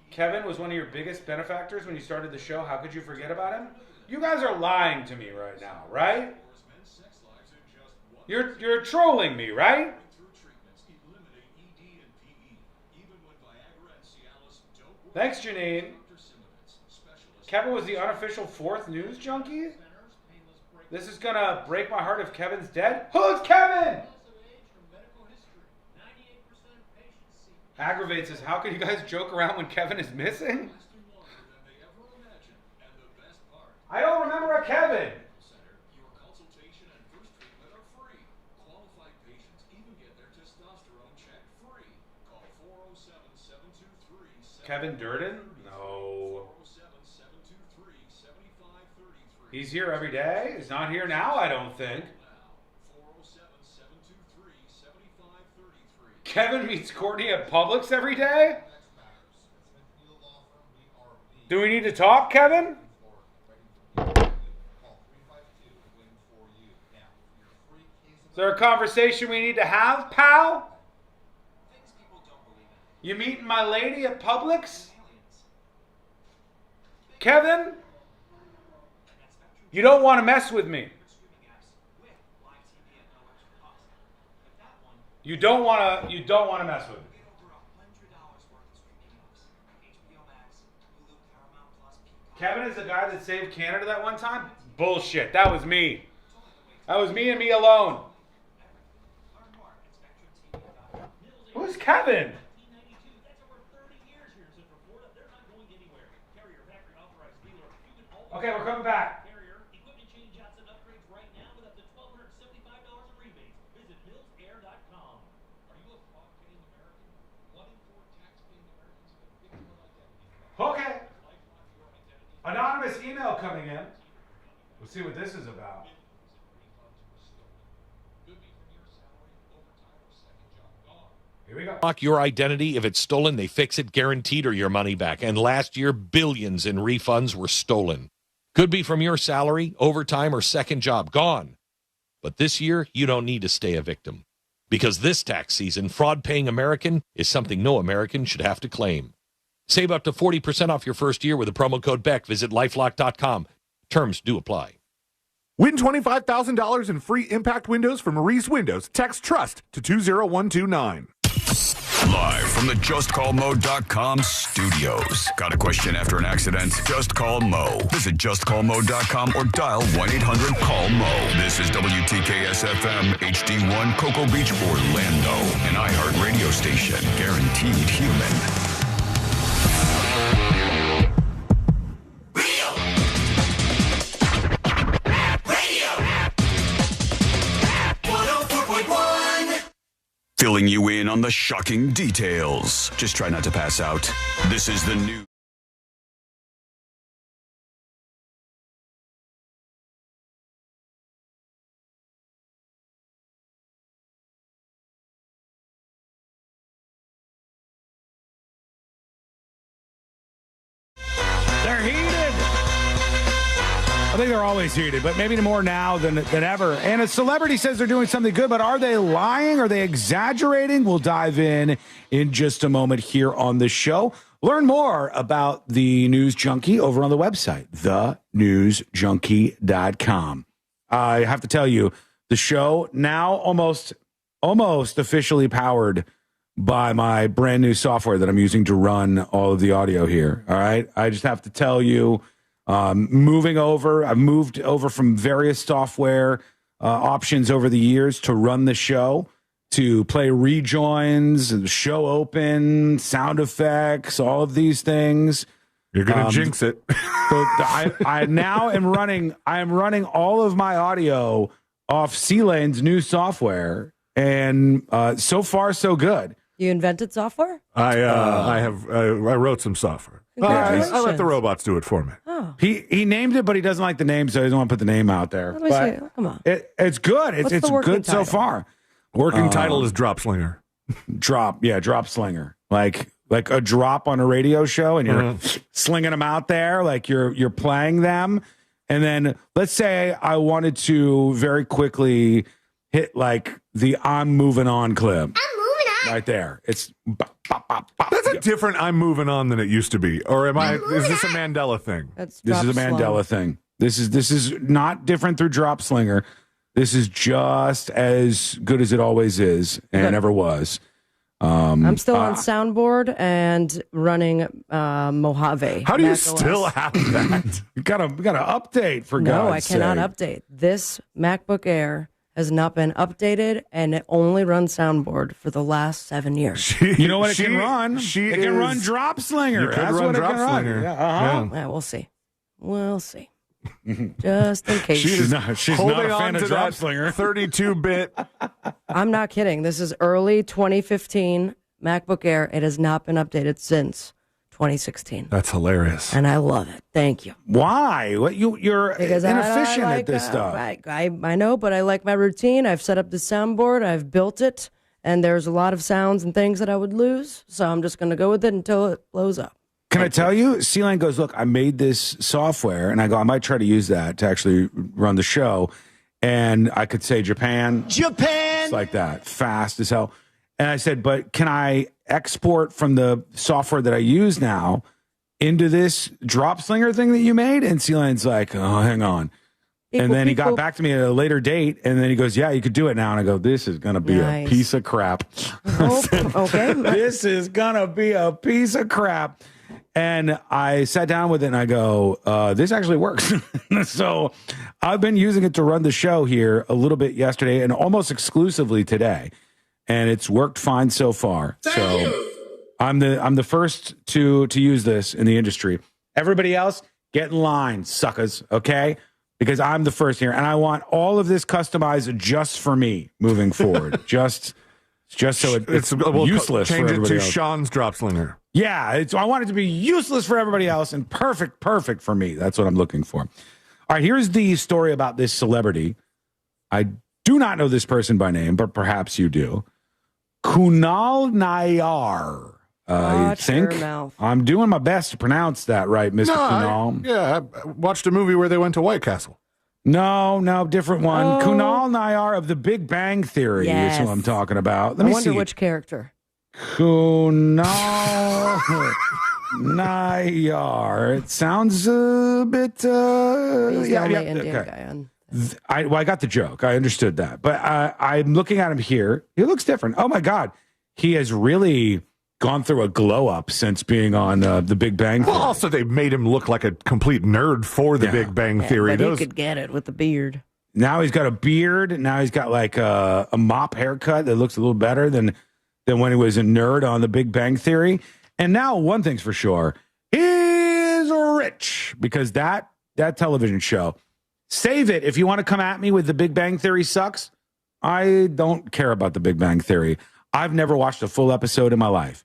Kevin was one of your biggest benefactors when you started the show. How could you forget about him? You guys are lying to me right now, right? You're trolling me, right? Thanks, Janine. Kevin was the unofficial fourth news junkie? This is going to break my heart if Kevin's dead. Who's Kevin? Aggravates us. How can you guys joke around when Kevin is missing? I don't remember a Kevin. Kevin Durden? No. He's here every day? He's not here now, I don't think. Kevin meets Courtney at Publix every day? Do we need to talk, Kevin? Is there a conversation we need to have, pal? You meeting my lady at Publix? Kevin? You don't want to mess with me. You don't want to mess with me. Kevin is the guy that saved Canada that one time? Bullshit. That was me. That was me and me alone. Who's Kevin? Okay, we're coming back. Okay. Anonymous email coming in. We'll see what this is about. Here we go. Lock your identity. If it's stolen, they fix it, guaranteed, or your money back. And last year, billions in refunds were stolen. Could be from your salary, overtime, or second job. Gone. But this year, you don't need to stay a victim. Because this tax season, fraud-paying American is something no American should have to claim. Save up to 40% off your first year with the promo code BECK. Visit LifeLock.com. Terms do apply. Win $25,000 in free impact windows from Maurice Windows. Text TRUST to 20129. Live from the JustCallMo.com studios. Got a question after an accident? Just call Mo. Visit JustCallMo.com or dial 1-800-CALL-MO. This is WTKS-FM HD1 Cocoa Beach, Orlando. An iHeart radio station. Guaranteed human. Filling you in on the shocking details. Just try not to pass out. This is the new. They're heated. I think they're always heated, but maybe more now than ever. And a celebrity says they're doing something good, but are they lying? Are they exaggerating? We'll dive in just a moment here on the show. Learn more about the News Junkie over on the website, thenewsjunkie.com. I have to tell you, the show now almost officially powered by my brand new software that I'm using to run all of the audio here. All right. I just have to tell you, I've moved over from various software options over the years to run the show, to play rejoins, show open, sound effects, all of these things. You're going to jinx it. I now am running all of my audio off C-Lane's new software, and so far so good. You invented software? I wrote some software. I let the robots do it for me. Oh. He named it, but he doesn't like the name, so he doesn't want to put the name out there. Come on. It's good. It's good title? so far. Working title is Drop Slinger. Drop Slinger. Like a drop on a radio show, and you're slinging them out there, like you're playing them. And then let's say I wanted to very quickly hit like the I'm moving on clip. I'm moving on. Right there. It's That's a different I'm moving on than it used to be. Or is this a Mandela thing? This is a Mandela thing. This is not different through Drop Slinger. This is just as good as it always is and ever was. I'm still on soundboard and running Mojave. How do you still have that? We gotta update for God's sake. No, I cannot update. This MacBook Air has not been updated, and it only runs soundboard for the last 7 years. You know what it can run? It can run Drop Slinger. That's what it can run. Yeah, we'll see. We'll see. Just in case. She's not a fan of Drop Slinger. 32-bit. I'm not kidding. This is early 2015 MacBook Air. It has not been updated since 2016. That's hilarious. And I love it. Thank you. Why? What you're inefficient at this stuff. I know, but I like my routine. I've set up the soundboard. I've built it. And there's a lot of sounds and things that I would lose. So I'm just going to go with it until it blows up. Can I tell you? C-Line goes, look, I made this software, and I go, I might try to use that to actually run the show. And I could say Japan. It's like that, fast as hell. And I said, but can I export from the software that I use now into this Drop Slinger thing that you made? And C-Line's like, oh, hang on. And then he got back to me at a later date, and then he goes, yeah, you could do it now. And I go, this is going to be a piece of crap. Okay. This is going to be a piece of crap. And I sat down with it and I go, this actually works. So I've been using it to run the show here a little bit yesterday and almost exclusively today. And it's worked fine so far. I'm the first to use this in the industry. Everybody else, get in line, suckers, okay? Because I'm the first here. And I want all of this customized just for me moving forward. just so it's useless for everybody else. Change it to Sean's Drop Slinger. Yeah, I want it to be useless for everybody else and perfect for me. That's what I'm looking for. All right, here's the story about this celebrity. I do not know this person by name, but perhaps you do. Kunal Nayyar. I think I'm doing my best to pronounce that right, Mr. Kunal. I watched a movie where they went to White Castle. No, different one. Kunal Nayyar of The Big Bang Theory is who I'm talking about. I wonder which character. Kunal Nayyar. It sounds a bit. He's the only Indian guy on. I got the joke. I understood that, but I'm looking at him here. He looks different. Oh my God, he has really gone through a glow up since being on The Big Bang Theory. Well, also they made him look like a complete nerd for The Big Bang Theory. But he could get it with the beard. Now he's got a beard. Now he's got like a mop haircut that looks a little better than when he was a nerd on The Big Bang Theory. And now one thing's for sure, he's rich because that television show. Save it if you want to come at me with The Big Bang Theory sucks. I don't care about The Big Bang Theory. I've never watched a full episode in my life.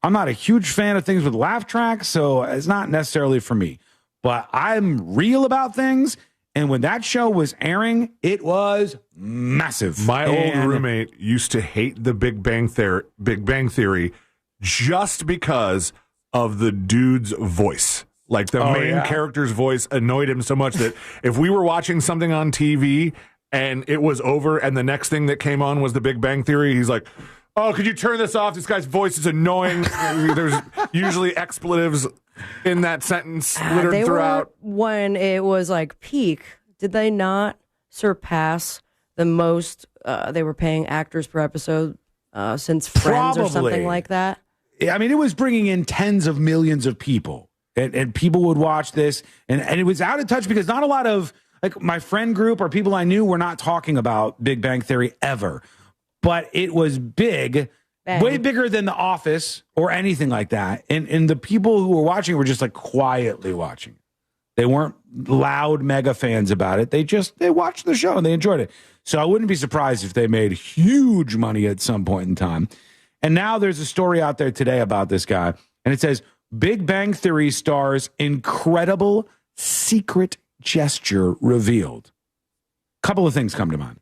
I'm not a huge fan of things with laugh tracks, so it's not necessarily for me. But I'm real about things, and when that show was airing, it was massive. My old roommate used to hate The Big Bang Theory just because of the dude's voice. Like the main character's voice annoyed him so much that if we were watching something on TV and it was over and the next thing that came on was The Big Bang Theory, he's like, oh, could you turn this off? This guy's voice is annoying. There's usually expletives in that sentence littered throughout. When it was like peak, did they not surpass the most they were paying actors per episode since Friends or something like that? I mean, it was bringing in tens of millions of people. And people would watch this, and it was out of touch because not a lot of, like, my friend group or people I knew were not talking about Big Bang Theory ever. But it was big, way bigger than The Office or anything like that. And the people who were watching were just, like, quietly watching. They weren't loud mega fans about it. They watched the show and they enjoyed it. So I wouldn't be surprised if they made huge money at some point in time. And now there's a story out there today about this guy, and it says, Big Bang Theory stars incredible secret gesture revealed. Couple of things come to mind.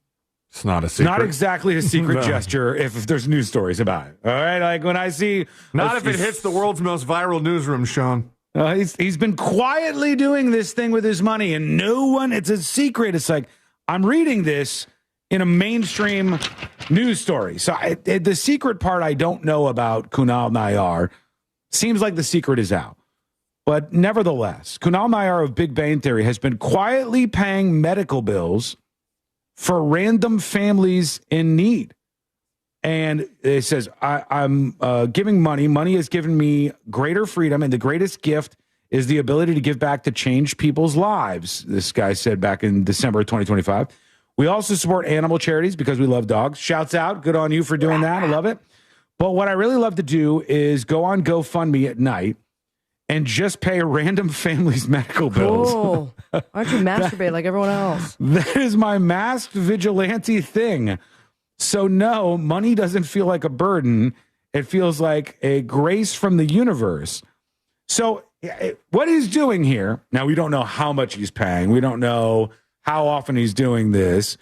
It's not a secret. Not exactly a secret gesture if there's news stories about it. All right? Like when I see... Not if it hits the world's most viral newsroom, Sean. He's been quietly doing this thing with his money, and no one, it's a secret. It's like, I'm reading this in a mainstream news story. So the secret part I don't know about Kunal Nayyar. Seems like the secret is out. But nevertheless, Kunal Nayyar of Big Bang Theory has been quietly paying medical bills for random families in need. And it says, I'm giving money. Money has given me greater freedom, and the greatest gift is the ability to give back to change people's lives, this guy said back in December of 2025. We also support animal charities because we love dogs. Shouts out. Good on you for doing that. I love it. But what I really love to do is go on GoFundMe at night and just pay random families' medical bills. Cool. Why don't you masturbate like everyone else? That is my masked vigilante thing. So no, money doesn't feel like a burden. It feels like a grace from the universe. So what he's doing here, now we don't know how much he's paying. We don't know how often he's doing this.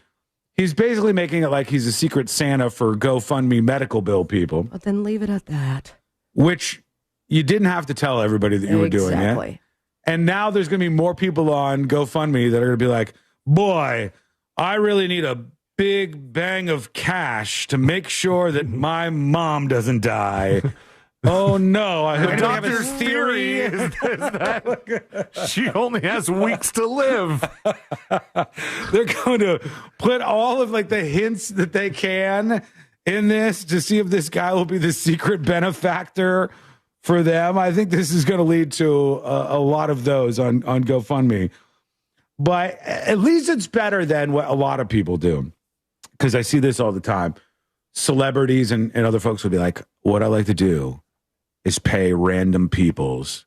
He's basically making it like he's a secret Santa for GoFundMe medical bill people. But then leave it at that. Which you didn't have to tell everybody that you were doing it. And now there's going to be more people on GoFundMe that are going to be like, boy, I really need a big bang of cash to make sure that my mom doesn't die. Oh, no. I The have a doctor's theory is that she only has weeks to live. They're going to put all of like the hints that they can in this to see if this guy will be the secret benefactor for them. I think this is going to lead to a lot of those on GoFundMe. But at least it's better than what a lot of people do. Because I see this all the time. Celebrities and other folks will be like, what I like to do is pay random people's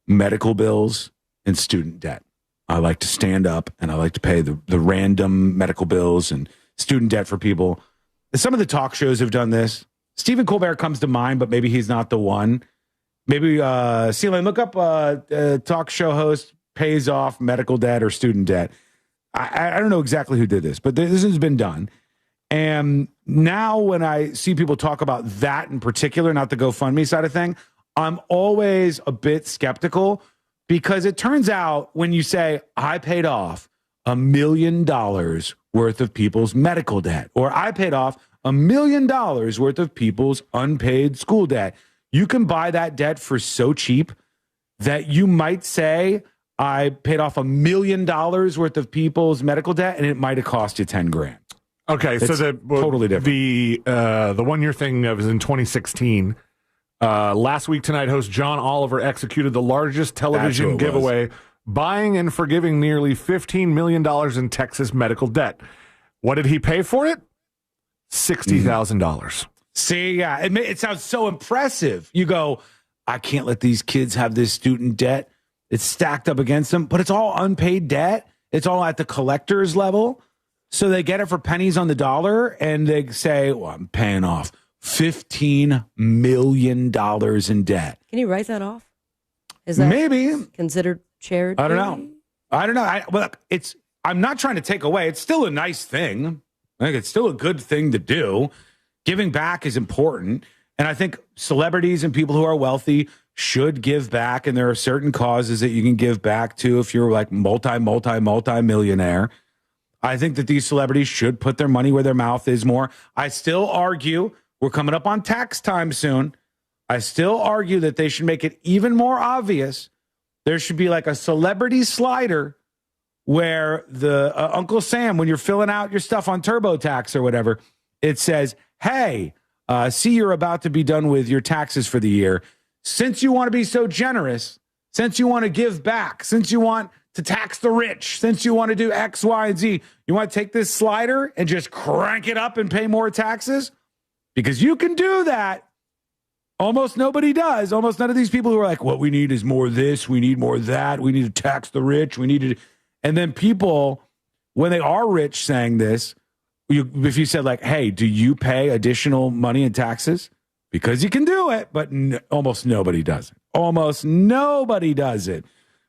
medical bills and student debt. I like to stand up and I like to pay the random medical bills and student debt for people. Some of the talk shows have done this. Stephen Colbert comes to mind, but maybe he's not the one. Maybe, Celine, look up a talk show host pays off medical debt or student debt. I don't know exactly who did this, but this has been done. And now when I see people talk about that in particular, not the GoFundMe side of thing, I'm always a bit skeptical because it turns out when you say, I paid off $1 million worth of people's medical debt, or I paid off $1 million worth of people's unpaid school debt, you can buy that debt for so cheap that you might say, I paid off $1 million worth of people's medical debt, and it might have cost you 10 grand. Okay, It's so totally different. The one you're thinking of is in 2016. Last Week Tonight host John Oliver executed the largest television giveaway, buying and forgiving nearly $15 million in Texas medical debt. What did he pay for it? $60,000. See, yeah, it sounds so impressive. You go, I can't let these kids have this student debt. It's stacked up against them, but it's all unpaid debt. It's all at the collector's level. So they get it for pennies on the dollar, and they say, well, I'm paying off $15 million in debt. Can you write that off? Is that maybe considered charity? I don't know. I'm not trying to take away. It's still a nice thing. I think it's still a good thing to do. Giving back is important. And I think celebrities and people who are wealthy should give back. And there are certain causes that you can give back to if you're like multi-millionaire. I think that these celebrities should put their money where their mouth is more. I still argue, we're coming up on tax time soon. I still argue that they should make it even more obvious. There should be like a celebrity slider where the Uncle Sam, when you're filling out your stuff on TurboTax or whatever, it says, hey, see you're about to be done with your taxes for the year. Since you want to be so generous, since you want to give back, since you want to tax the rich, since you want to do X, Y, and Z, you want to take this slider and just crank it up and pay more taxes? Because you can do that. Almost nobody does. Almost none of these people who are like, what we need is more this, we need more that, we need to tax the rich, we need to... And then people, when they are rich saying this, if you said like, hey, do you pay additional money in taxes? Because you can do it, but almost nobody does it. Almost nobody does it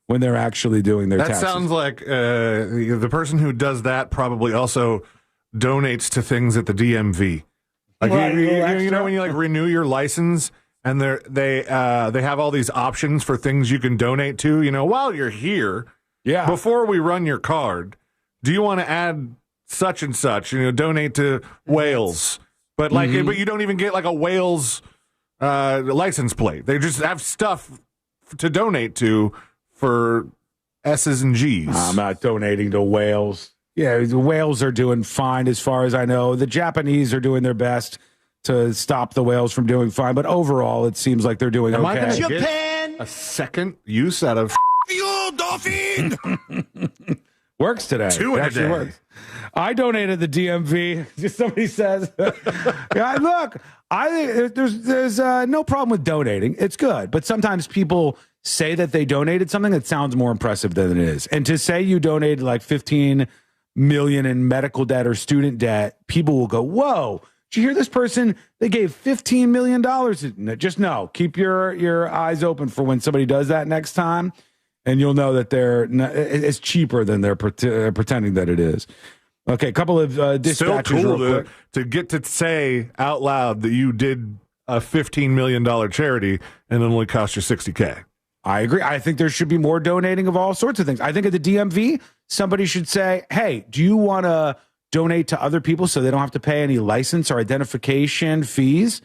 when they're actually doing their taxes. That sounds like the person who does that probably also donates to things at the DMV. Like you know when you like renew your license and they have all these options for things you can donate to. You know, while you're here, before we run your card, do you want to add such and such? You know, donate to Wales, but but you don't even get like a Wales license plate. They just have stuff to donate to for S's and G's. I'm not donating to Wales. Yeah, the whales are doing fine as far as I know. The Japanese are doing their best to stop the whales from doing fine, but overall it seems like they're doing Am okay. I going to get a second use out of you, dolphin? Works today. Two in a day. Works. I donated the DMV. Just somebody says, yeah, look, I think there's no problem with donating. It's good, but sometimes people say that they donated something that sounds more impressive than it is. And to say you donated like 15 million in medical debt or student debt, people will go, whoa, did you hear this person? They gave $15 million. Just know, keep your eyes open for when somebody does that next time, and you'll know that it's cheaper than they're pretending that it is. Okay, a couple of dispatches so cool real quick. to get to say out loud that you did a $15 million charity and it only cost you $60K. I agree. I think there should be more donating of all sorts of things. I think at the DMV, somebody should say, hey, do you want to donate to other people so they don't have to pay any license or identification fees?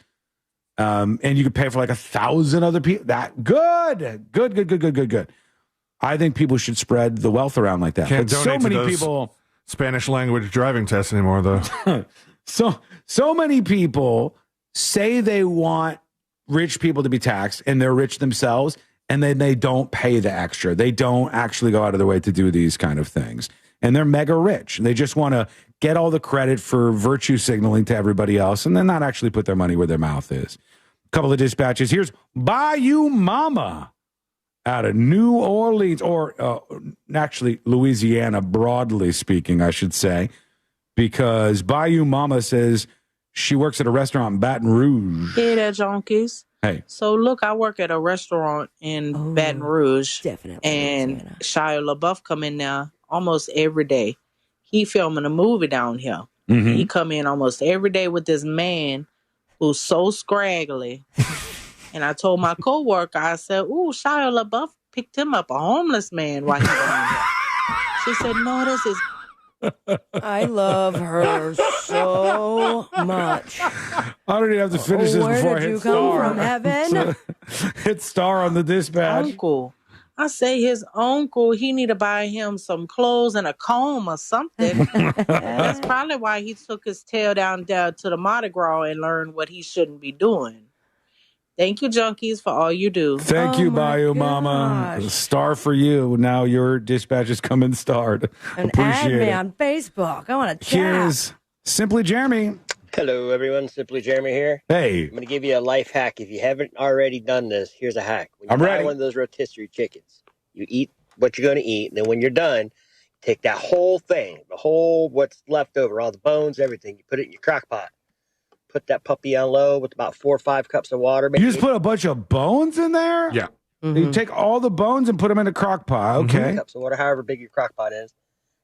And you could pay for like 1,000 other people. Good. I think people should spread the wealth around like that. Can't but donate so many to those people Spanish language driving tests anymore, though. so many people say they want rich people to be taxed, and they're rich themselves, and then they don't pay the extra. They don't actually go out of their way to do these kind of things. And they're mega rich. They just want to get all the credit for virtue signaling to everybody else and then not actually put their money where their mouth is. A couple of dispatches. Here's Bayou Mama out of New Orleans, or actually Louisiana, broadly speaking, I should say, because Bayou Mama says she works at a restaurant in Baton Rouge. Hey there, junkies. Hey. So, look, I work at a restaurant in Baton Rouge. Definitely. And Shia LeBeouf come in there almost every day. He filming a movie down here. Mm-hmm. He come in almost every day with this man who's so scraggly. And I told my coworker, I said, ooh, Shia LeBeouf picked him up, a homeless man, while he was down here. She said, no, this is... I love her so much. I don't even have to finish this before I hit Where did you star. come from, heaven? So, hit star on the dispatch. Uncle. I say his uncle, he need to buy him some clothes and a comb or something. That's probably why he took his tail down there to the Mardi Gras and learned what he shouldn't be doing. Thank you, junkies, for all you do. Thank you, Bayou Mama. Star for you. Now your dispatch is coming starred. And Appreciate add me it. on Facebook. I want to chat. Here's Simply Jeremy. Hello, everyone. Simply Jeremy here. Hey. I'm going to give you a life hack. If you haven't already done this, here's a hack. When you I'm buy ready. one of those rotisserie chickens, you eat what you're going to eat, and then when you're done, take that whole thing, what's left over, all the bones, everything, you put it in your crock pot. Put that puppy on low with about 4 or 5 cups of water. You just put a bunch of bones in there? Yeah. You take all the bones and put them in a crock pot. Okay. Cups of water, however big your crock pot is,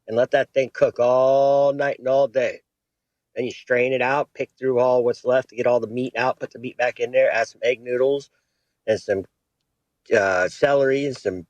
and let that thing cook all night and all day. Then you strain it out, pick through all what's left to get all the meat out, put the meat back in there, add some egg noodles and some celery and some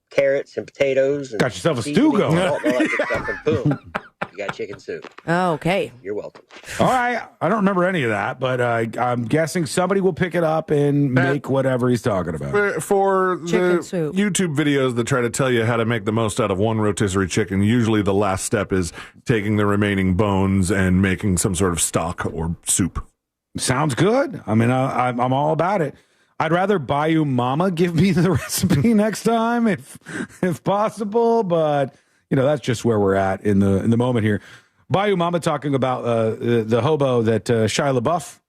carrots and potatoes. And got yourself a stew going. All that good stuff, and boom, you got chicken soup. Okay. You're welcome. All right. I don't remember any of that, but I'm guessing somebody will pick it up and make whatever he's talking about. For Chicken the soup. YouTube videos that try to tell you how to make the most out of one rotisserie chicken, usually the last step is taking the remaining bones and making some sort of stock or soup. Sounds good. I mean, I'm all about it. I'd rather Bayou Mama give me the recipe next time if possible, but you know that's just where we're at in the moment here. Bayou Mama talking about the hobo that Shia LaBeouf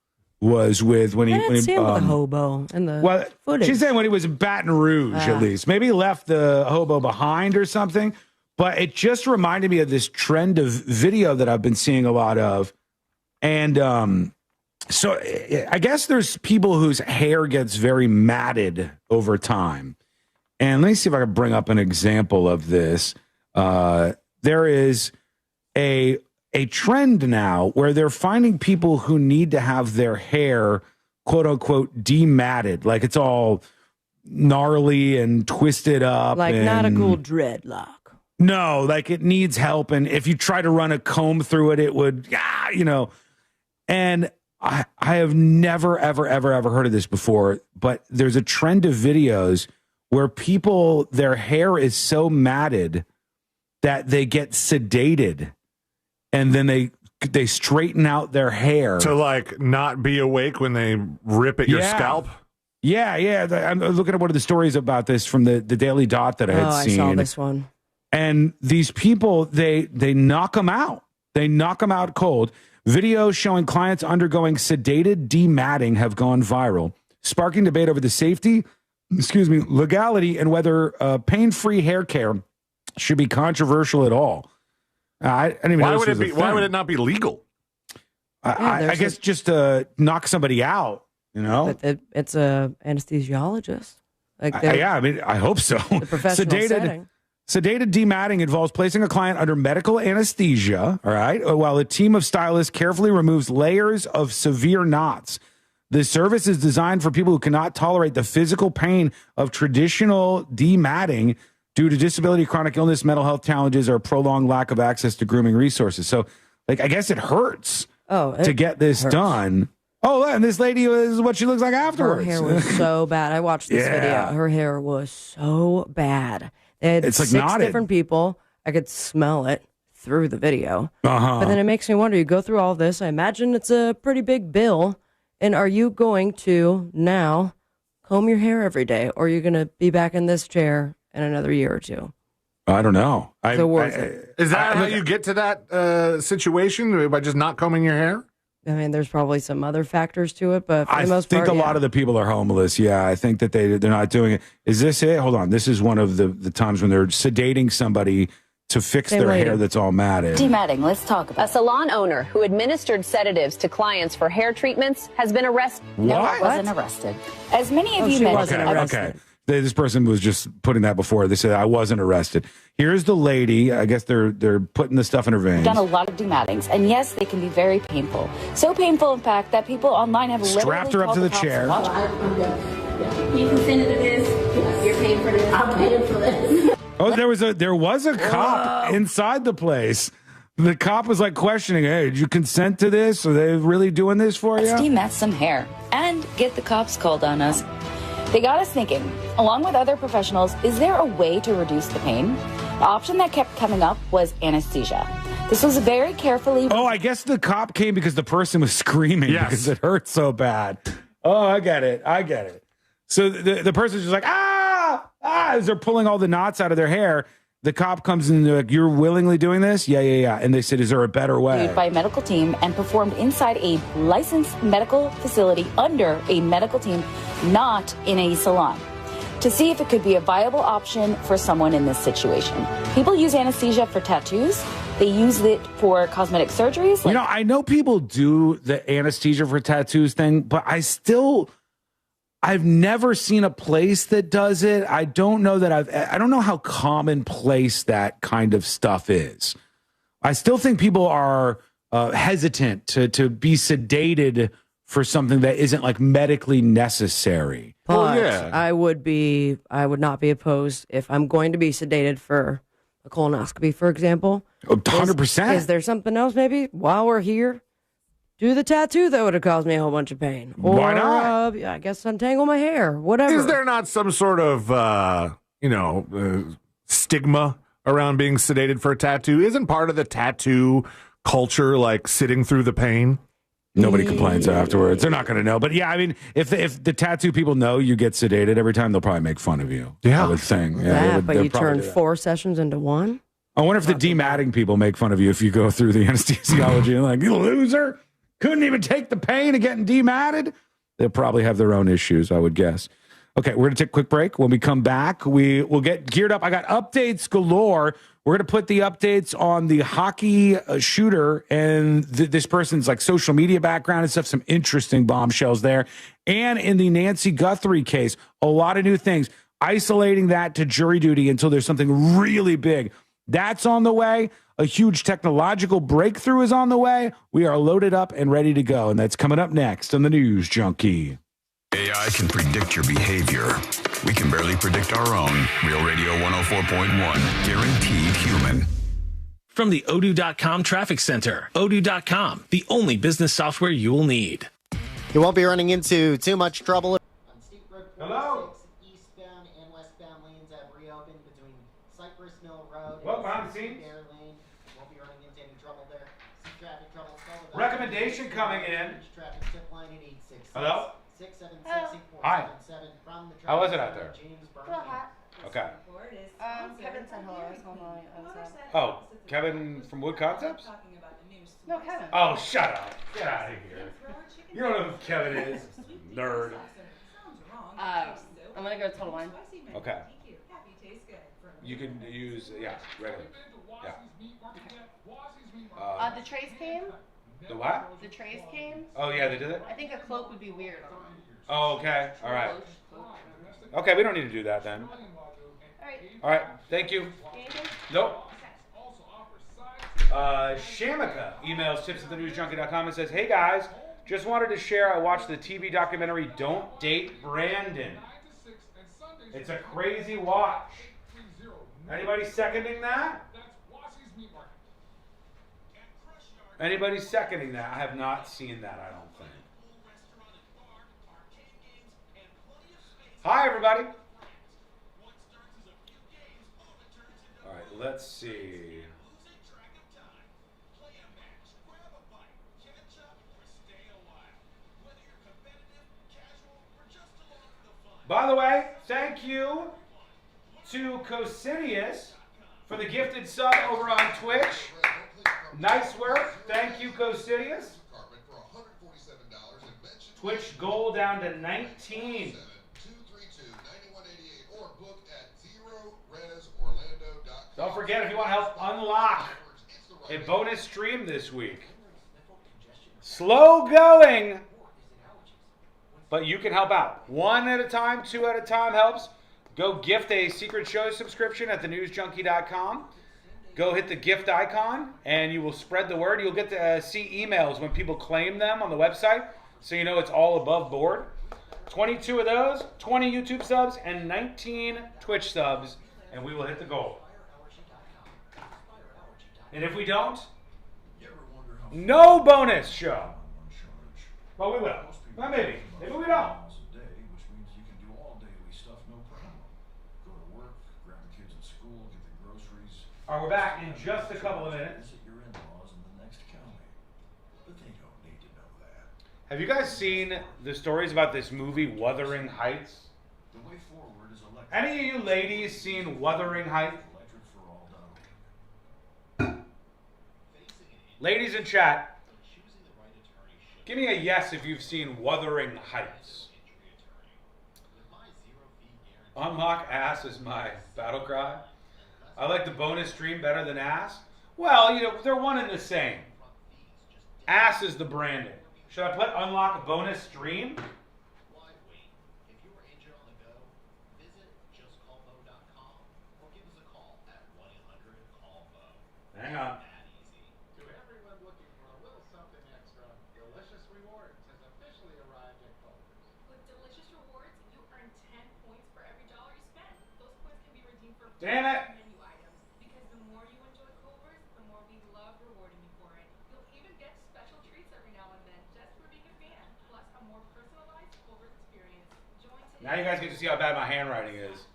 was with when he see him with a hobo in the footage. She's saying when he was in Baton Rouge at least. Maybe he left the hobo behind or something, but it just reminded me of this trend of video that I've been seeing a lot of, and so I guess there's people whose hair gets very matted over time. And let me see if I can bring up an example of this. There is a trend now where they're finding people who need to have their hair quote unquote dematted, like it's all gnarly and twisted up, like and not a cool dreadlock. No, like it needs help, and if you try to run a comb through it, it would, And I have never, ever, ever, ever heard of this before, but there's a trend of videos where people, their hair is so matted that they get sedated, and then they straighten out their hair to like not be awake when they rip at your scalp. Yeah. I'm looking at one of the stories about this from the Daily Dot that I had seen. I saw this one. And these people, they knock them out. They knock them out cold. Videos showing clients undergoing sedated dematting have gone viral, sparking debate over the safety, legality, and whether pain-free hair care should be controversial at all. I didn't even know this was a thing. Why would it not be legal? I guess just to knock somebody out, But it's a anesthesiologist. I hope so. The professional setting. Sedated dematting involves placing a client under medical anesthesia, all right, while a team of stylists carefully removes layers of severe knots. This service is designed for people who cannot tolerate the physical pain of traditional dematting due to disability, chronic illness, mental health challenges, or prolonged lack of access to grooming resources. So, I guess it hurts to get this done. Oh, and this lady is what she looks like afterwards. Her hair was so bad. I watched this video. Her hair was so bad. They had 6 different people. I could smell it through the video. But then it makes me wonder, you go through all this, I imagine it's a pretty big bill. And are you going to now comb your hair every day? Or are you going to be back in this chair in another year or two? I don't know. Is that how you get to that situation? By just not combing your hair? I mean, there's probably some other factors to it, but for the most part, I think a lot of the people are homeless. Yeah, I think that they're not doing it. Is this it? Hold on. This is one of the times when they're sedating somebody to fix their hair that's all matted. Dematting, let's talk about. A salon owner who administered sedatives to clients for hair treatments has been arrested. What? No, I wasn't arrested. As many of you mentioned. Okay. This person was just putting that before. They said, I wasn't arrested. Here's the lady. I guess they're putting the stuff in her veins. Done a lot of demattings, and yes, they can be very painful. So painful, in fact, that people online have strapped her up to the chair. You consented to this. You're paying for this. I'm paying for this. Oh, there was a cop inside the place. The cop was like questioning, hey, did you consent to this? Are they really doing this for you? Let's demat some hair and get the cops called on us. They got us thinking, along with other professionals, is there a way to reduce the pain? The option that kept coming up was anesthesia. This was very carefully... Oh, I guess the cop came because the person was screaming because it hurt so bad. Oh, I get it. So the person's just like, as they're pulling all the knots out of their hair. The cop comes in and they're like, you're willingly doing this? Yeah. And they said, is there a better way? By a medical team and performed inside a licensed medical facility under a medical team, not in a salon, to see if it could be a viable option for someone in this situation. People use anesthesia for tattoos. They use it for cosmetic surgeries. I know people do the anesthesia for tattoos thing, but I've never seen a place that does it. I don't know how commonplace that kind of stuff is. I still think people are hesitant to be sedated for something that isn't like medically necessary. But I would not be opposed if I'm going to be sedated for a colonoscopy, for example. 100%. Is there something else maybe while we're here? Do the tattoo that would have caused me a whole bunch of pain. Or, why not? I guess untangle my hair, whatever. Is there not some sort of, stigma around being sedated for a tattoo? Isn't part of the tattoo culture like sitting through the pain? Nobody complains afterwards. They're not going to know. But yeah, I mean, if the tattoo people know you get sedated every time, they'll probably make fun of you. Yeah. I would think. Yeah, but you turn 4 sessions into 1? I wonder if the dematting people make fun of you if you go through the anesthesiology and like, you loser. Couldn't even take the pain of getting dematted. They'll probably have their own issues, I would guess. Okay, we're going to take a quick break. When we come back, we'll get geared up. I got updates galore. We're going to put the updates on the hockey shooter and this person's like social media background and stuff, some interesting bombshells there. And in the Nancy Guthrie case, a lot of new things. Isolating that to jury duty until there's something really big. That's on the way. A huge technological breakthrough is on the way. We are loaded up and ready to go, and that's coming up next on the News Junkie. AI can predict your behavior. We can barely predict our own. Real Radio 104.1, guaranteed human. From the Odoo.com Traffic Center, Odoo.com, the only business software you will need. You won't be running into too much trouble. On State Road 46, eastbound and westbound lanes have reopened between Cypress Mill Road and Bear Lane. Won't be running into any trouble there. Some traffic trouble. Recommendation coming in. Traffic tip line at 866. Hello? 676 Hi. from the How was it out there? James Okay. Kevin said hello. Oh, Kevin from Wood Concepts? No, Kevin. Oh, shut up. Get out of here. You don't know who Kevin is. Nerd. I'm going to go to Total Wine. Okay. You can use, regular. Yeah. The trays came. The what? The trays came. Oh, yeah, they did it? I think a cloak would be weird on. Oh, okay. All right. Okay, we don't need to do that then. All right. Thank you. Nope. Shamika emails tips@thenewsjunkie.com and says, "Hey guys, just wanted to share I watched the TV documentary Don't Date Brandon. It's a crazy watch. Anybody seconding that? Anybody seconding that? I have not seen that, I don't think. Hi, everybody. All right, let's see. By the way, thank you to Cosidius for the gifted sub over on Twitch. Nice work. Thank you, Cosidius. Twitch goal down to 19. Don't forget, if you want to help unlock a bonus stream this week. Slow going, but you can help out. 1 at a time, 2 at a time helps. Go gift a Secret Show subscription at thenewsjunkie.com. Go hit the gift icon, and you will spread the word. You'll get to see emails when people claim them on the website, so you know it's all above board. 22 of those, 20 YouTube subs, and 19 Twitch subs, and we will hit the goal. And if we don't, no bonus show. Well, we will. Well, maybe. Maybe we don't. All right, we're back in just a couple of minutes. Have you guys seen the stories about this movie, Wuthering Heights? Any of you ladies seen Wuthering Heights? Ladies in chat, give me a yes if you've seen Wuthering Heights. Unlock ass is my battle cry. I like the bonus stream better than ass. Well, you know, they're one and the same. Ass is the branding. Should I put unlock bonus stream? Hang on. To everyone looking for a little something extra, Delicious Rewards has officially arrived at Culver's. With Delicious Rewards, you earn 10 points for every dollar you spend. Those points can be redeemed for Damn it. menu items. Because the more you enjoy Culver's, the more we love rewarding you for it. You'll even get special treats every now and then just for being a fan. Plus a more personalized Culver's experience. Join today. Now you guys get to see how bad my handwriting is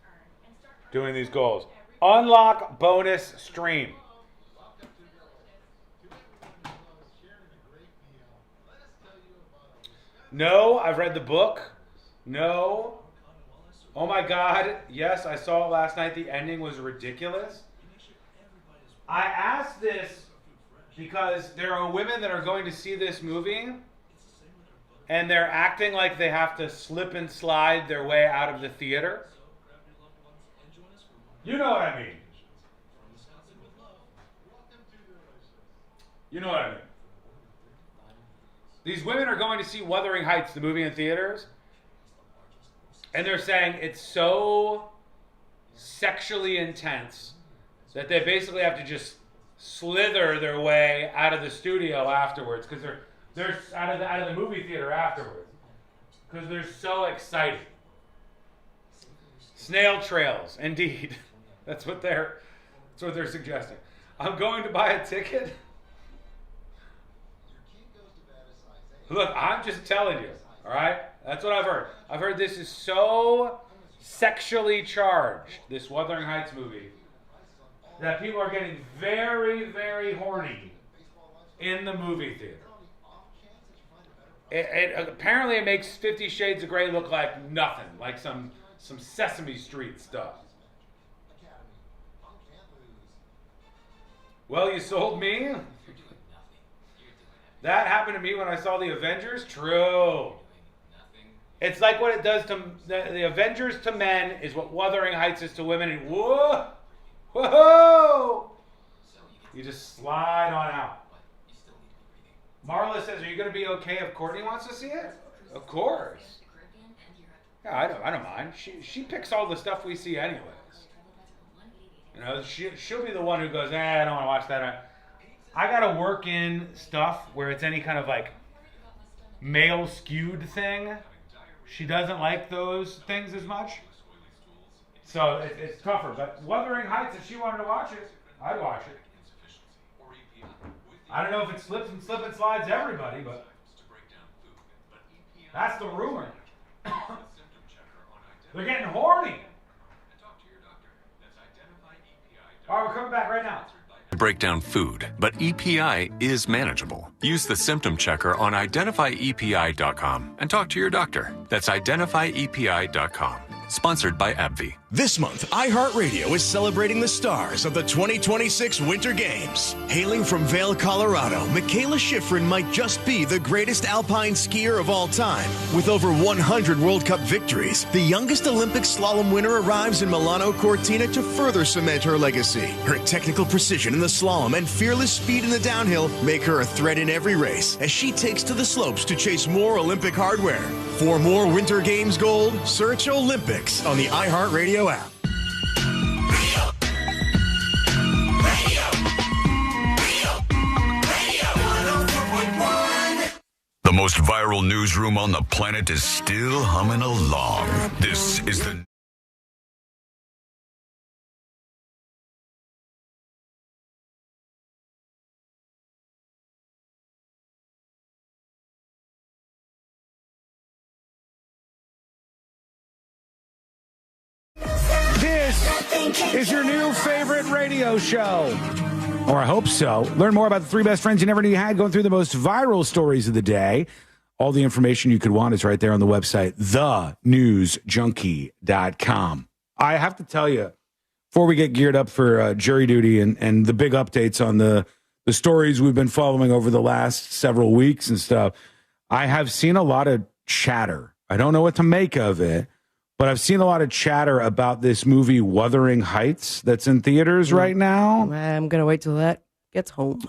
doing these goals. Unlock bonus stream. No, I've read the book. No. Oh my God. Yes, I saw it last night. The ending was ridiculous. I asked this because there are women that are going to see this movie and they're acting like they have to slip and slide their way out of the theater. You know what I mean. You know what I mean. These women are going to see Wuthering Heights, the movie, in theaters, and they're saying it's so sexually intense that they basically have to just slither their way out of the studio afterwards because they're out of the movie theater afterwards because they're so excited. Snail trails, indeed. That's what they're suggesting. I'm going to buy a ticket. Look, I'm just telling you, all right? That's what I've heard. I've heard this is so sexually charged, this Wuthering Heights movie, that people are getting very, very horny in the movie theater. Apparently it makes 50 Shades of Grey look like nothing, like some Sesame Street stuff. Well, you sold me? That happened to me when I saw the Avengers? True. It's like what it does to the Avengers to men is what Wuthering Heights is to women. And whoa! Whoa! You just slide on out. Marla says, are you going to be okay if Courtney wants to see it? Of course. Yeah, I don't mind. She picks all the stuff we see anyways. You know, she'll be the one who goes, I don't want to watch that. I got to work in stuff where it's any kind of like male skewed thing. She doesn't like those things as much. So it's tougher. But Wuthering Heights, if she wanted to watch it, I'd watch it. I don't know if it slips and slip and slides everybody, but that's the rumor. They're getting horny. All right, we're coming back right now. Break down food, but EPI is manageable. Use the symptom checker on identifyepi.com and talk to your doctor. That's identifyepi.com. Sponsored by AbbVie. This month, iHeartRadio is celebrating the stars of the 2026 Winter Games. Hailing from Vail, Colorado, Michaela Schifrin might just be the greatest alpine skier of all time. With over 100 World Cup victories, the youngest Olympic slalom winner arrives in Milano Cortina to further cement her legacy. Her technical precision in the slalom and fearless speed in the downhill make her a threat in every race as she takes to the slopes to chase more Olympic hardware. For more Winter Games gold, search Olympics on the iHeartRadio app. The most viral newsroom on the planet is still humming along. This is the This is your new favorite radio show. Or I hope so. Learn more about the three best friends you never knew you had, going through the most viral stories of the day. All the information you could want is right there on the website, thenewsjunkie.com. I have to tell you, before we get geared up for jury duty and the big updates on the stories we've been following over the last several weeks and stuff, I have seen a lot of chatter. I don't know what to make of it, but I've seen a lot of chatter about this movie Wuthering Heights that's in theaters right now. I'm going to wait till that gets home.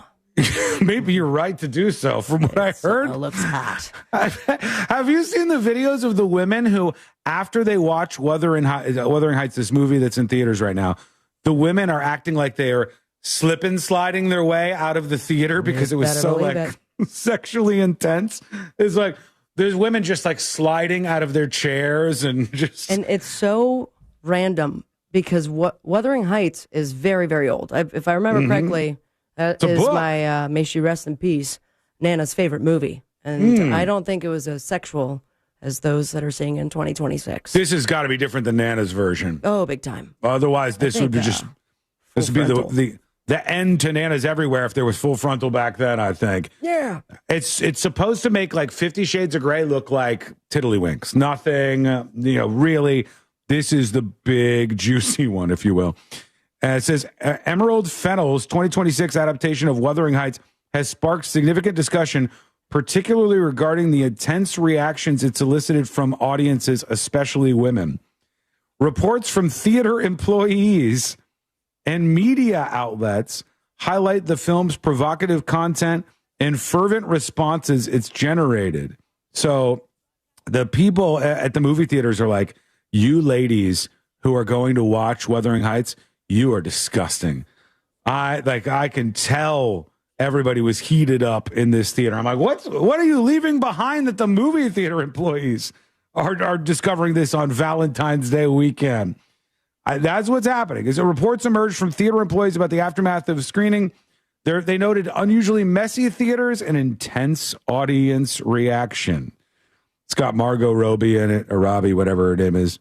Maybe you're right to do so, from what I heard. Looks hot. Have you seen the videos of the women who, after they watch Wuthering Heights, this movie that's in theaters right now, the women are acting like they are slip and sliding their way out of the theater because it was so sexually intense? It's like there's women just like sliding out of their chairs and it's so random because Wuthering Heights is very, very old. If I remember correctly. That is my, may she rest in peace, Nana's favorite movie. And I don't think it was as sexual as those that are seeing in 2026. This has got to be different than Nana's version. Oh, big time. Otherwise, this would be this would be the end to Nana's Everywhere if there was full frontal back then, I think. Yeah. It's supposed to make like 50 Shades of Grey look like Tiddlywinks. Nothing, really. This is the big, juicy one, if you will. It says, Emerald Fennell's 2026 adaptation of Wuthering Heights has sparked significant discussion, particularly regarding the intense reactions it's elicited from audiences, especially women. Reports from theater employees and media outlets highlight the film's provocative content and fervent responses it's generated. So the people at the movie theaters are like, you ladies who are going to watch Wuthering Heights, you are disgusting. I can tell everybody was heated up in this theater. I'm like, what are you leaving behind that the movie theater employees are discovering this on Valentine's Day weekend? That's what's happening. As reports emerged from theater employees about the aftermath of the screening, they noted unusually messy theaters and intense audience reaction. It's got Margot Robbie in it, or Robbie, whatever her name is.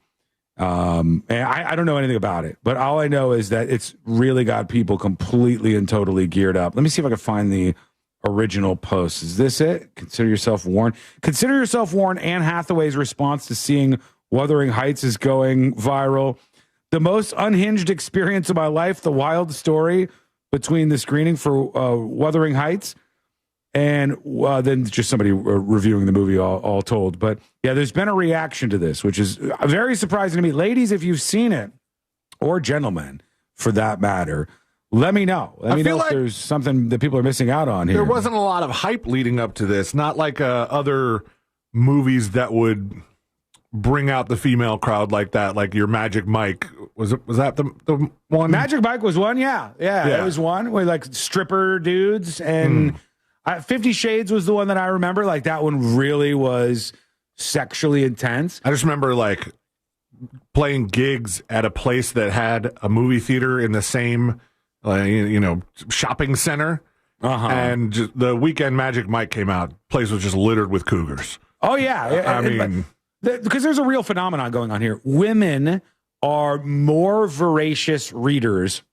And I don't know anything about it, but all I know is that it's really got people completely and totally geared up. Let me see if I can find the original post. Is this it? Consider yourself warned. Consider yourself warned. Anne Hathaway's response to seeing Wuthering Heights is going viral. The most unhinged experience of my life, the wild story between the screening for Wuthering Heights and then just somebody reviewing the movie all told. But yeah, there's been a reaction to this, which is very surprising to me. Ladies, if you've seen it, or gentlemen, for that matter, let me know. Let me know if there's something that people are missing out on here. There wasn't a lot of hype leading up to this, not like other movies that would bring out the female crowd like that, like your Magic Mike. Was that the one? Magic Mike was one, yeah. It was one with like stripper dudes, and 50 Shades was the one that I remember. Like that one really was sexually intense. I just remember like playing gigs at a place that had a movie theater in the same shopping center. And the weekend Magic Mike came out, place was just littered with cougars. Oh yeah. Because there's a real phenomenon going on here. Women are more voracious readers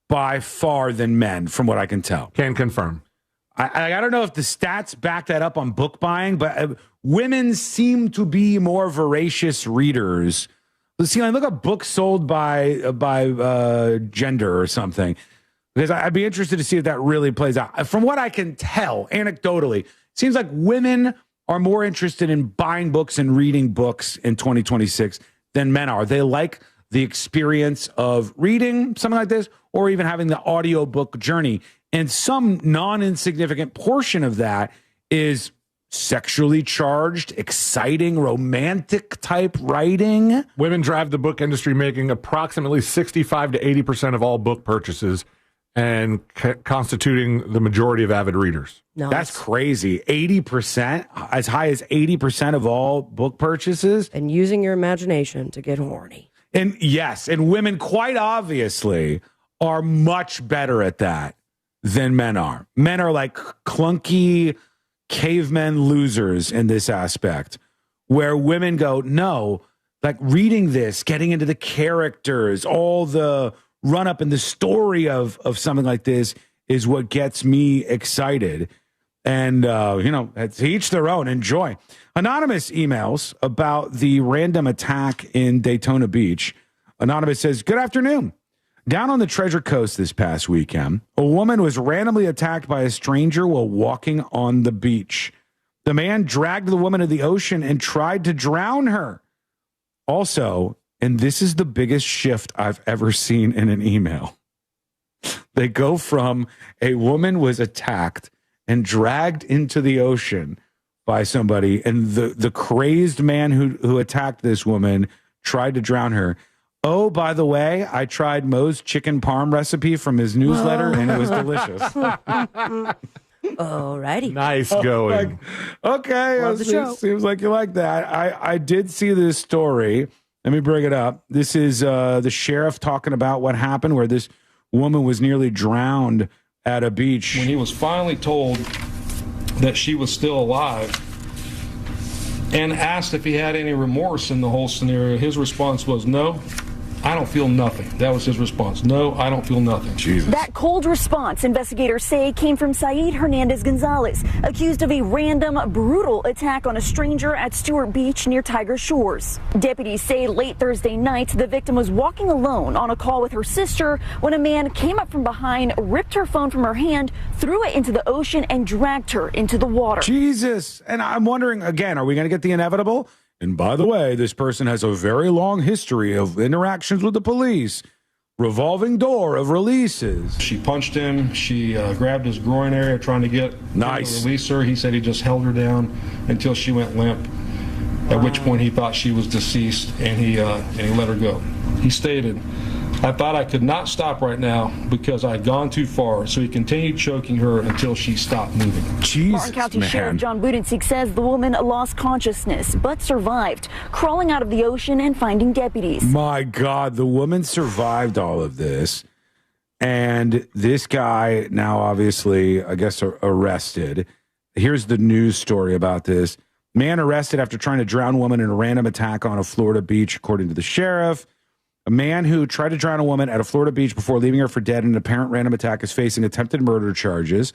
by far than men, from what I can tell. Can confirm. I don't know if the stats back that up on book buying, but women seem to be more voracious readers. See, look at books sold by gender or something, because I'd be interested to see if that really plays out. From what I can tell, anecdotally, it seems like women are more interested in buying books and reading books in 2026 than men are. They like the experience of reading something like this, or even having the audiobook journey. And some non-insignificant portion of that is sexually charged, exciting, romantic type writing. Women drive the book industry, making approximately 65 to 80% of all book purchases and constituting the majority of avid readers. No, that's crazy. 80%, as high as 80% of all book purchases. And using your imagination to get horny. And yes, and women quite obviously are much better at that than men are. Men are like clunky cavemen losers in this aspect, where women go, no, like reading this, getting into the characters, all the run up in the story of something like this is what gets me excited. And, to each their own. Enjoy. Anonymous emails about the random attack in Daytona Beach. Anonymous says, good afternoon. Down on the Treasure Coast this past weekend, a woman was randomly attacked by a stranger while walking on the beach. The man dragged the woman to the ocean and tried to drown her. Also, and this is the biggest shift I've ever seen in an email, they go from a woman was attacked and dragged into the ocean by somebody, and the crazed man who attacked this woman tried to drown her. Oh, by the way, I tried Mo's chicken parm recipe from his newsletter, and it was delicious. Alrighty. Nice going. Okay. Love the show. Seems like you like that. I did see this story. Let me bring it up. This is the sheriff talking about what happened, where this woman was nearly drowned at a beach. When he was finally told that she was still alive and asked if he had any remorse in the whole scenario, his response was, no, I don't feel nothing. That was his response. No, I don't feel nothing. Jesus. That cold response, investigators say, came from Saeed Hernandez-Gonzalez, accused of a random, brutal attack on a stranger at Stewart Beach near Tiger Shores. Deputies say late Thursday night, the victim was walking alone on a call with her sister when a man came up from behind, ripped her phone from her hand, threw it into the ocean, and dragged her into the water. Jesus. And I'm wondering, again, are we going to get the inevitable? And by the way, this person has a very long history of interactions with the police. Revolving door of releases. She punched him. She grabbed his groin area trying to get him to release her. He said he just held her down until she went limp, at which point he thought she was deceased, and he let her go. He stated I thought I could not stop right now because I had gone too far, so he continued choking her until she stopped moving. Martin County Sheriff John Budensiek says the woman lost consciousness but survived, crawling out of the ocean and finding deputies. My God, the woman survived all of this. And this guy now obviously, I guess, arrested. Here's the news story about this. Man arrested after trying to drown woman in a random attack on a Florida beach, according to the sheriff. A man who tried to drown a woman at a Florida beach before leaving her for dead in an apparent random attack is facing attempted murder charges.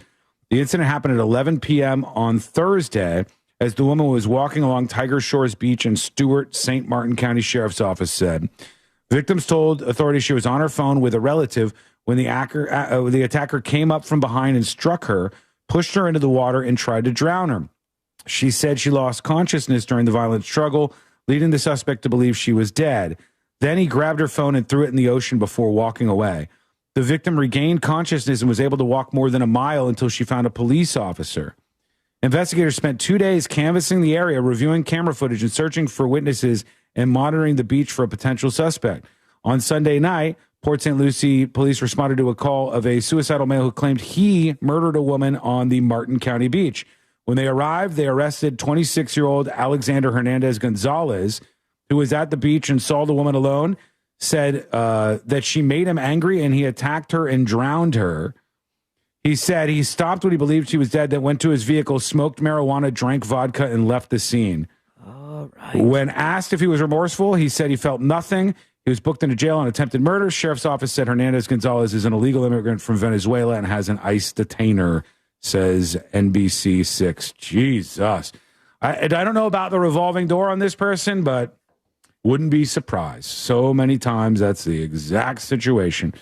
The incident happened at 11 p.m. on Thursday as the woman was walking along Tiger Shores Beach in Stewart, St. Martin County Sheriff's Office said. Victims told authorities she was on her phone with a relative when the attacker came up from behind and struck her, pushed her into the water, and tried to drown her. She said she lost consciousness during the violent struggle, leading the suspect to believe she was dead. Then he grabbed her phone and threw it in the ocean before walking away. The victim regained consciousness and was able to walk more than a mile until she found a police officer. Investigators spent 2 days canvassing the area, reviewing camera footage and searching for witnesses and monitoring the beach for a potential suspect. On Sunday night, Port St. Lucie police responded to a call of a suicidal male who claimed he murdered a woman on the Martin County beach. When they arrived, they arrested 26-year-old Alexander Hernandez Gonzalez, who was at the beach and saw the woman alone, said that she made him angry and he attacked her and drowned her. He said he stopped when he believed she was dead, then went to his vehicle, smoked marijuana, drank vodka, and left the scene. All right. When asked if he was remorseful, he said he felt nothing. He was booked into jail on attempted murder. Sheriff's office said Hernandez Gonzalez is an illegal immigrant from Venezuela and has an ICE detainer, says NBC6. Jesus. I don't know about the revolving door on this person, but wouldn't be surprised. So many times that's the exact situation.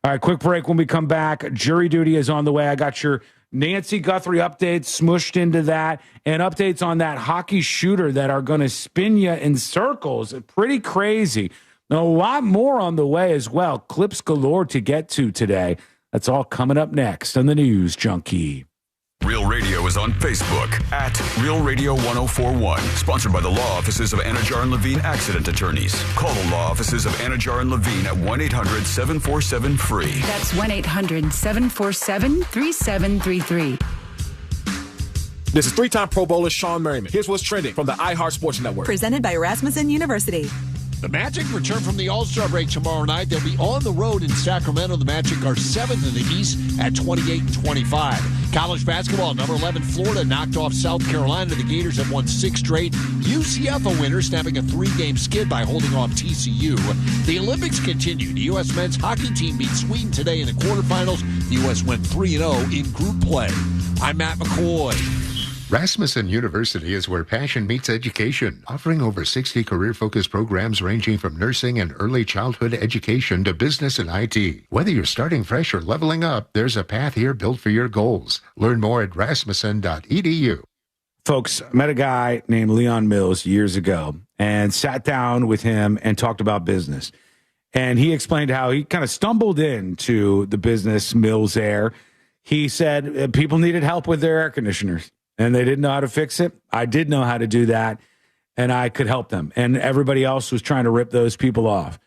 All right, quick break. When we come back, jury duty is on the way. I got your Nancy Guthrie updates smushed into that and updates on that hockey shooter that are going to spin you in circles. Pretty crazy. A lot more on the way as well. Clips galore to get to today. That's all coming up next on the News Junkie. Real Radio is on Facebook at Real Radio 1041. Sponsored by the law offices of Anajar and Levine Accident Attorneys. Call the law offices of Anajar and Levine at 1-800-747-FREE. That's 1-800-747-3733. This is three-time Pro Bowler Sean Merriman. Here's what's trending from the iHeart Sports Network. Presented by Rasmussen University. The Magic return from the All-Star break tomorrow night. They'll be on the road in Sacramento. The Magic are 7th in the East at 28-25. College basketball, number 11 Florida knocked off South Carolina. The Gators have won 6 straight. UCF a winner, snapping a 3-game skid by holding off TCU. The Olympics continue. The U.S. men's hockey team beat Sweden today in the quarterfinals. The U.S. went 3-0 in group play. I'm Matt McCoy. Rasmussen University is where passion meets education, offering over 60 career-focused programs ranging from nursing and early childhood education to business and IT. Whether you're starting fresh or leveling up, there's a path here built for your goals. Learn more at rasmussen.edu. Folks, I met a guy named Leon Mills years ago and sat down with him and talked about business. And he explained how he kind of stumbled into the business Mills Air. He said people needed help with their air conditioners. And they didn't know how to fix it. I did know how to do that, and I could help them. And everybody else was trying to rip those people off.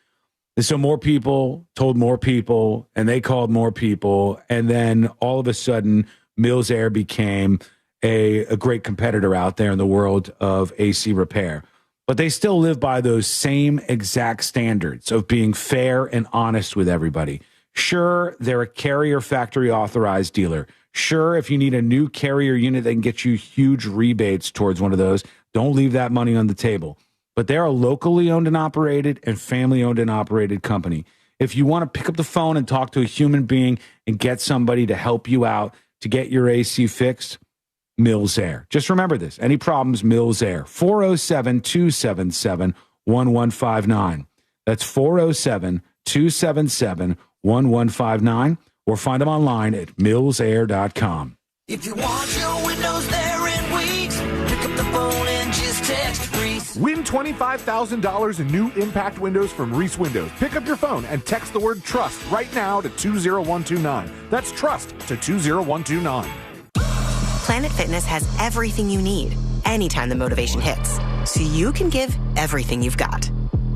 And so more people told more people, and they called more people. And then all of a sudden, Mills Air became a great competitor out there in the world of AC repair. But they still live by those same exact standards of being fair and honest with everybody. Sure, they're a Carrier factory authorized dealer. Sure, if you need a new Carrier unit, they can get you huge rebates towards one of those. Don't leave that money on the table. But they're a locally owned and operated and family owned and operated company. If you want to pick up the phone and talk to a human being and get somebody to help you out to get your AC fixed, Mills Air. Just remember this. Any problems, Mills Air. 407-277-1159. That's 407-277-1159. Or find them online at millsair.com. If you want your windows there in weeks, pick up the phone and just text Reese. Win $25,000 in new impact windows from Reese Windows. Pick up your phone and text the word TRUST right now to 20129. That's TRUST to 20129. Planet Fitness has everything you need anytime the motivation hits, so you can give everything you've got.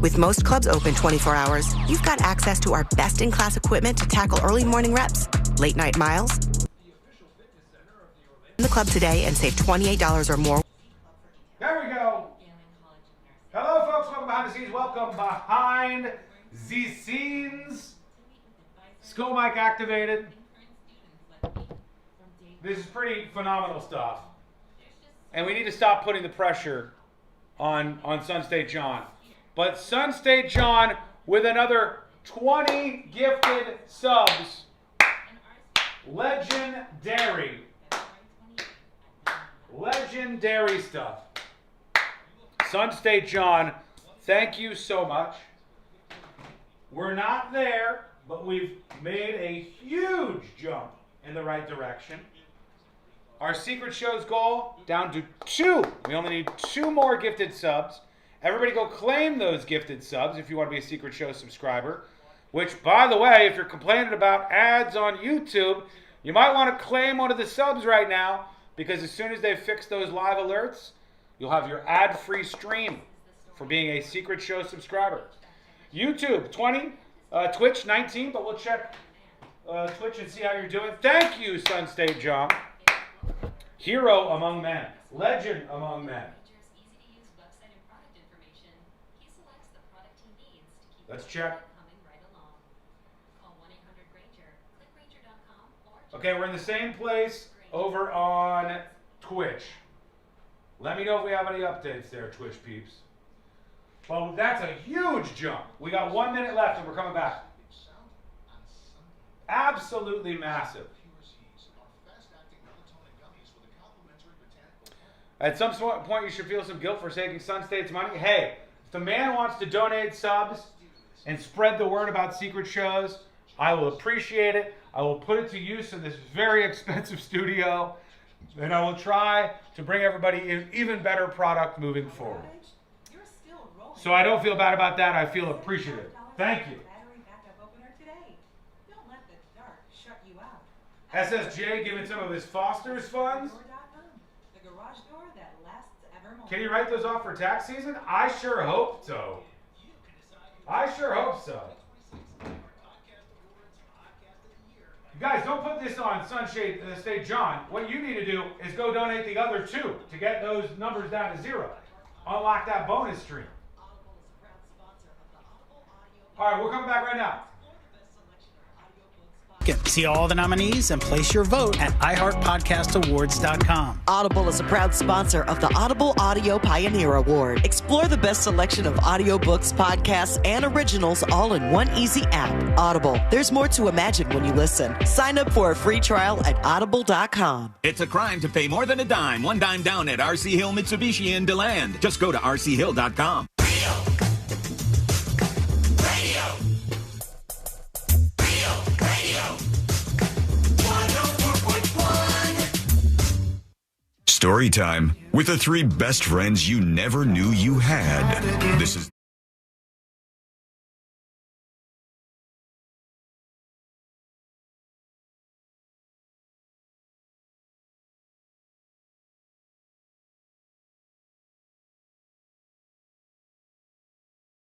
With most clubs open 24 hours, you've got access to our best-in-class equipment to tackle early morning reps, late-night miles. In the club today and save $28 or more. There we go. Hello, folks. Welcome behind the scenes. Welcome behind the scenes. Skull mic activated. This is pretty phenomenal stuff. And we need to stop putting the pressure on Sun State John. But Sun State John with another 20 gifted subs. Legendary. Legendary stuff. Sun State John, thank you so much. We're not there, but we've made a huge jump in the right direction. Our Secret Show's goal, down to 2. We only need 2 more gifted subs. Everybody go claim those gifted subs if you want to be a Secret Show subscriber. Which, by the way, if you're complaining about ads on YouTube, you might want to claim one of the subs right now, because as soon as they fix those live alerts, you'll have your ad-free stream for being a Secret Show subscriber. YouTube, 20. Twitch, 19, but we'll check Twitch and see how you're doing. Thank you, Sun State John. Hero among men. Legend among men. Let's check. Okay, we're in the same place over on Twitch. Let me know if we have any updates there, Twitch peeps. Well, that's a huge jump. We got 1 minute left and we're coming back. Absolutely massive. At some point, you should feel some guilt for taking Sun State's money. Hey, if the man wants to donate subs and spread the word about secret shows, I will appreciate it. I will put it to use in this very expensive studio, and I will try to bring everybody an even better product moving forward. So I don't feel bad about that. I feel appreciative. Thank you. SSJ giving some of his Foster's funds. Can you write those off for tax season? I sure hope so. I sure hope so. You guys, don't put this on Sun State John. What you need to do is go donate the other 2 to get those numbers down to 0. Unlock that bonus stream. All right, we're coming back right now. See all the nominees and place your vote at iHeartPodcastAwards.com. Audible is a proud sponsor of the Audible Audio Pioneer Award. Explore the best selection of audiobooks, podcasts, and originals all in one easy app. Audible. There's more to imagine when you listen. Sign up for a free trial at audible.com. It's a crime to pay more than a dime. 1 dime down at RC Hill Mitsubishi in DeLand. Just go to rchill.com. Story time with the 3 best friends you never knew you had. This is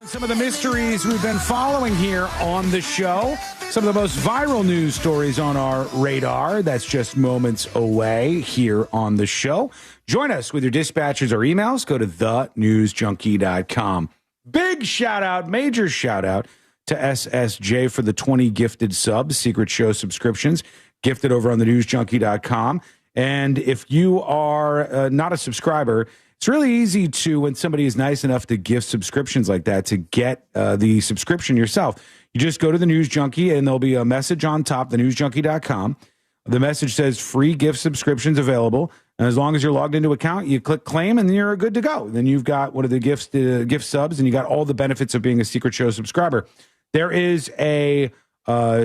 some of the mysteries we've been following here on the show. Some of the most viral news stories on our radar. That's just moments away here on the show. Join us with your dispatches or emails. Go to thenewsjunkie.com. Big shout out, major shout out to SSJ for the 20 gifted subs, Secret Show subscriptions, gifted over on thenewsjunkie.com. And if you are not a subscriber, it's really easy to, when somebody is nice enough to gift subscriptions like that, to get the subscription yourself. You just go to the News Junkie and there'll be a message on top, thenewsjunkie.com. The message says free gift subscriptions available. And as long as you're logged into account, you click claim and you're good to go. Then you've got one of the gift subs and you got all the benefits of being a Secret Show subscriber. There is a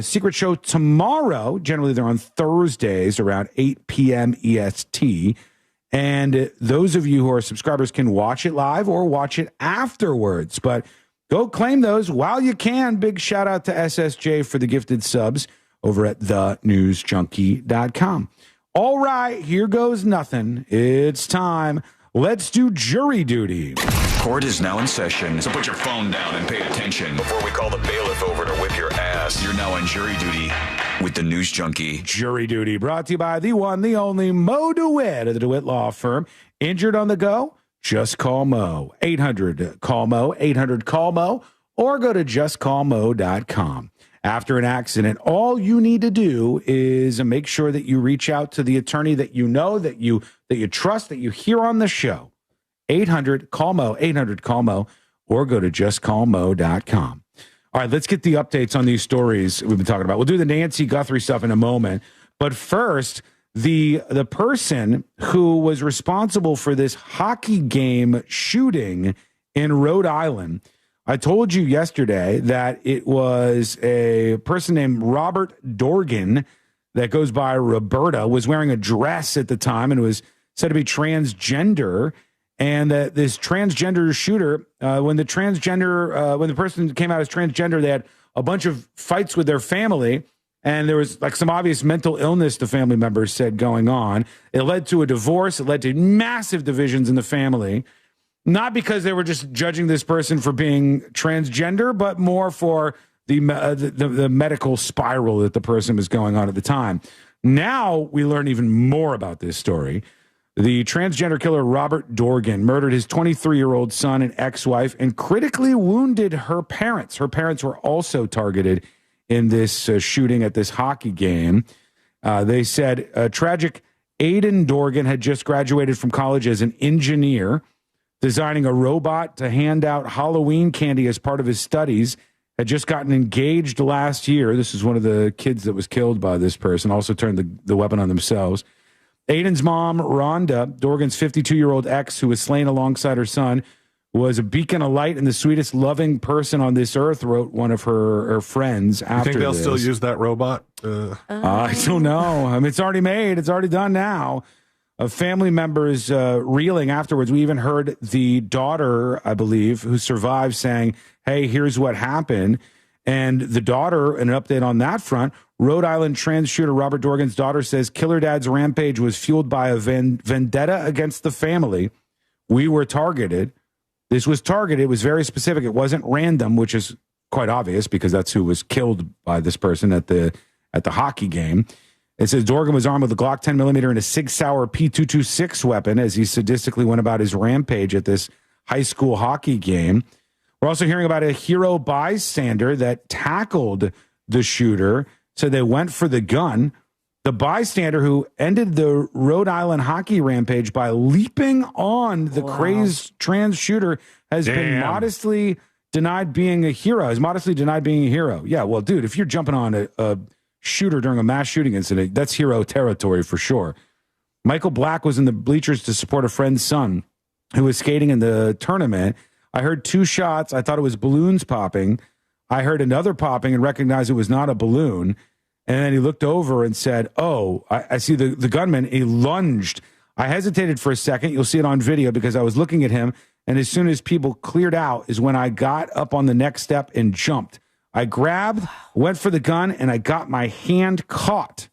Secret Show tomorrow. Generally, they're on Thursdays around 8 p.m. EST. And those of you who are subscribers can watch it live or watch it afterwards. But go claim those while you can. Big shout out to SSJ for the gifted subs over at thenewsjunkie.com. All right, here goes nothing. It's time. Let's do jury duty. Court is now in session, so put your phone down and pay attention. Before we call the bailiff over to whip your ass, you're now on jury duty with the News Junkie. Jury Duty, brought to you by the one, the only Mo DeWitt of the DeWitt Law Firm. Injured on the go? Just call Mo. 800-CALL-MO, 800-CALL-MO, or go to justcallmo.com. After an accident, all you need to do is make sure that you reach out to the attorney that you know, that you trust, that you hear on the show. 800-CALL-MO, 800-CALL-MO, or go to justcallmo.com. All right, let's get the updates on these stories we've been talking about. We'll do the Nancy Guthrie stuff in a moment. But first, the person who was responsible for this hockey game shooting in Rhode Island, I told you yesterday that it was a person named Robert Dorgan that goes by Roberta, was wearing a dress at the time and was said to be transgender. And that this transgender shooter, when the person came out as transgender, they had a bunch of fights with their family, and there was like some obvious mental illness the family members said going on. It led to a divorce. It led to massive divisions in the family, not because they were just judging this person for being transgender, but more for the medical spiral that the person was going on at the time. Now we learn even more about this story. The transgender killer Robert Dorgan murdered his 23-year-old son and ex-wife and critically wounded her parents. Her parents were also targeted in this shooting at this hockey game. They said tragic Aiden Dorgan had just graduated from college as an engineer, designing a robot to hand out Halloween candy as part of his studies, had just gotten engaged last year. This is one of the kids that was killed by this person, also turned the weapon on themselves. Aiden's mom, Rhonda, Dorgan's 52-year-old ex, who was slain alongside her son, was a beacon of light and the sweetest, loving person on this earth, wrote one of her friends after this. You think they'll still use that robot? I don't know. I mean, it's already made. It's already done now. Family members reeling afterwards. We even heard the daughter, I believe, who survived saying, hey, here's what happened. And the daughter, an update on that front, Rhode Island trans shooter Robert Dorgan's daughter says Killer Dad's rampage was fueled by a vendetta against the family. We were targeted. This was targeted. It was very specific. It wasn't random, which is quite obvious because that's who was killed by this person at the hockey game. It says Dorgan was armed with a Glock 10mm and a Sig Sauer P226 weapon as he sadistically went about his rampage at this high school hockey game. We're also hearing about a hero bystander that tackled the shooter, so they went for the gun. The bystander who ended the Rhode Island hockey rampage by leaping on the crazed trans shooter has been modestly denied being a hero. Yeah, well, dude, if you're jumping on a shooter during a mass shooting incident, that's hero territory for sure. Michael Black was in the bleachers to support a friend's son who was skating in the tournament. I heard 2 shots. I thought it was balloons popping. I heard another popping and recognized it was not a balloon. And then he looked over and said, oh, I see the gunman. He lunged. I hesitated for a second. You'll see it on video because I was looking at him. And as soon as people cleared out is when I got up on the next step and jumped. I grabbed, went for the gun, and I got my hand caught.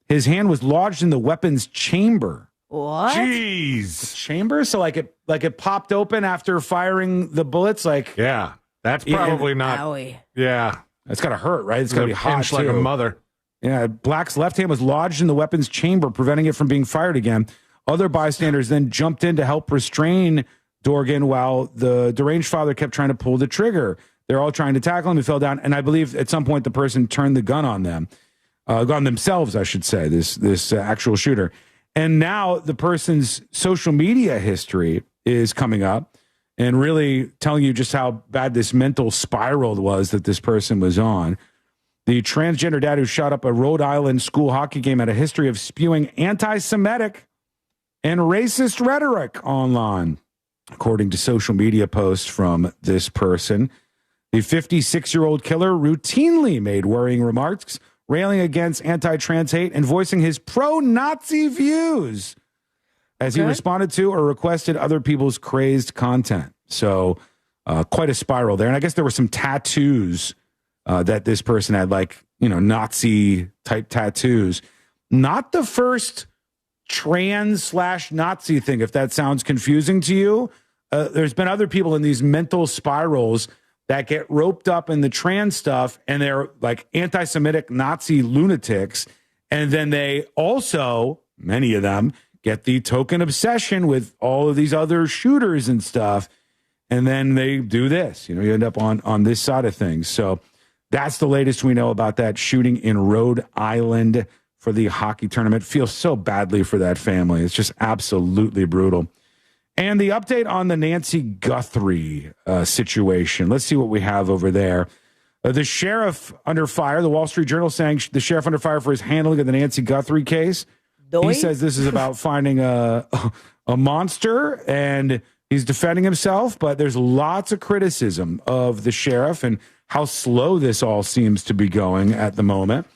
His hand was lodged in the weapon's chamber. What? Jeez. Chamber? So like it popped open after firing the bullets? Yeah. That's probably not. Owie. Yeah. It's got to hurt, right? It's got to be hot, pinch like a mother. Yeah. Black's left hand was lodged in the weapon's chamber, preventing it from being fired again. Other bystanders then jumped in to help restrain Dorgan while the deranged father kept trying to pull the trigger. They're all trying to tackle him. He fell down. And I believe at some point the person turned the gun on them. On themselves, I should say, this actual shooter. And now the person's social media history is coming up and really telling you just how bad this mental spiral was that this person was on. The transgender dad who shot up a Rhode Island school hockey game had a history of spewing anti-Semitic and racist rhetoric online, according to social media posts from this person. The 56-year-old killer routinely made worrying remarks, railing against anti-trans hate and voicing his pro-Nazi views as he responded to or requested other people's crazed content. So quite a spiral there. And I guess there were some tattoos that this person had, like, Nazi-type tattoos. Not the first trans/Nazi thing, if that sounds confusing to you. there's been other people in these mental spirals that get roped up in the trans stuff, and they're like anti-Semitic Nazi lunatics. And then they also, many of them, get the token obsession with all of these other shooters and stuff. And then they do this. You end up on this side of things. So that's the latest we know about that shooting in Rhode Island for the hockey tournament. Feels so badly for that family. It's just absolutely brutal. And the update on the Nancy Guthrie situation. Let's see what we have over there. The sheriff under fire. The Wall Street Journal saying the sheriff under fire for his handling of the Nancy Guthrie case. He says this is about finding a monster, and he's defending himself. But there's lots of criticism of the sheriff and how slow this all seems to be going at the moment.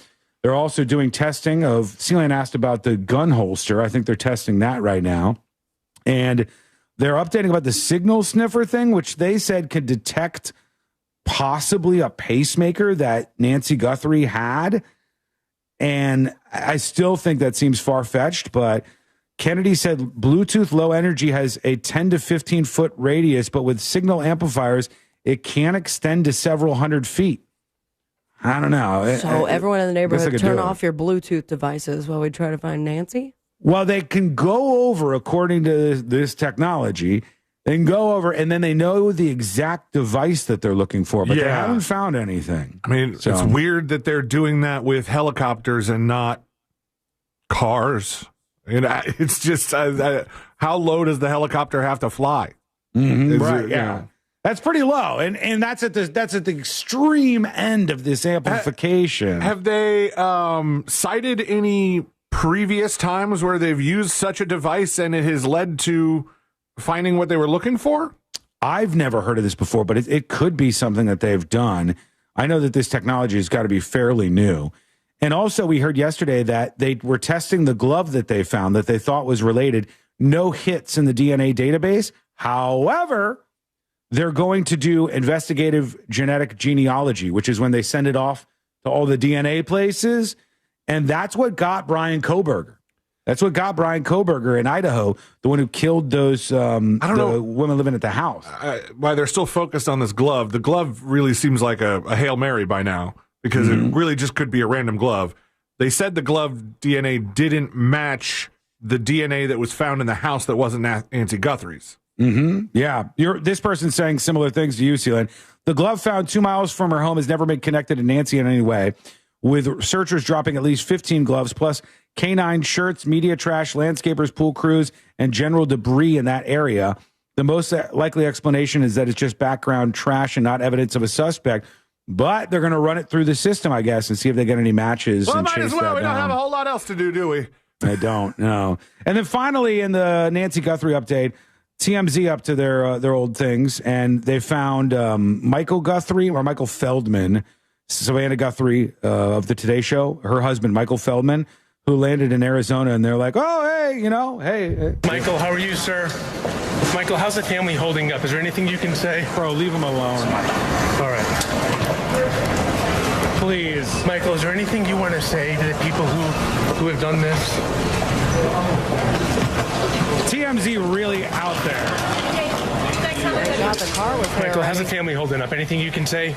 They're also doing testing of, Celine asked about the gun holster. I think they're testing that right now. And they're updating about the signal sniffer thing, which they said could detect possibly a pacemaker that Nancy Guthrie had. And I still think that seems far-fetched, but Kennedy said Bluetooth low energy has a 10 to 15 foot radius, but with signal amplifiers, it can extend to several hundred feet. I don't know. So everyone in the neighborhood, turn off your Bluetooth devices while we try to find Nancy? Well, they can go over, according to this technology, they can go over and then they know the exact device that they're looking for, but they haven't found anything. I mean, it's weird that they're doing that with helicopters and not cars. It's just, how low does the helicopter have to fly? Right, yeah. That's pretty low, and that's at the extreme end of this amplification. Have they cited any previous times where they've used such a device and it has led to finding what they were looking for? I've never heard of this before, but it could be something that they've done. I know that this technology has got to be fairly new. And also, we heard yesterday that they were testing the glove that they found that they thought was related. No hits in the DNA database. However, they're going to do investigative genetic genealogy, which is when they send it off to all the DNA places. And that's what got Brian Kohberger. That's what got Brian Kohberger in Idaho, the one who killed those women living at the house. Why they're still focused on this glove. The glove really seems like a Hail Mary by now, because it really just could be a random glove. They said the glove DNA didn't match the DNA that was found in the house that wasn't Nancy Guthrie's. Yeah. This person's saying similar things to you, Celine. The glove found 2 miles from her home has never been connected to Nancy in any way, with searchers dropping at least 15 gloves, plus canine shirts, media trash, landscapers, pool crews, and general debris in that area. The most likely explanation is that it's just background trash and not evidence of a suspect. But they're going to run it through the system, I guess, and see if they get any matches. Well, and might as well. We don't down. have a whole lot else to do we? I don't know. And then finally, in the Nancy Guthrie update, TMZ up to their old things, and they found Michael Guthrie or Michael Feldman, Savannah Guthrie of the Today Show, her husband Michael Feldman, who landed in Arizona, and they're like, "Oh, hey, hey." Michael, how are you, sir? Michael, how's the family holding up? Is there anything you can say? Bro, leave him alone. All right. Please. Michael, is there anything you want to say to the people who have done this? TMZ really out there. Michael, how's the family holding up? Anything you can say?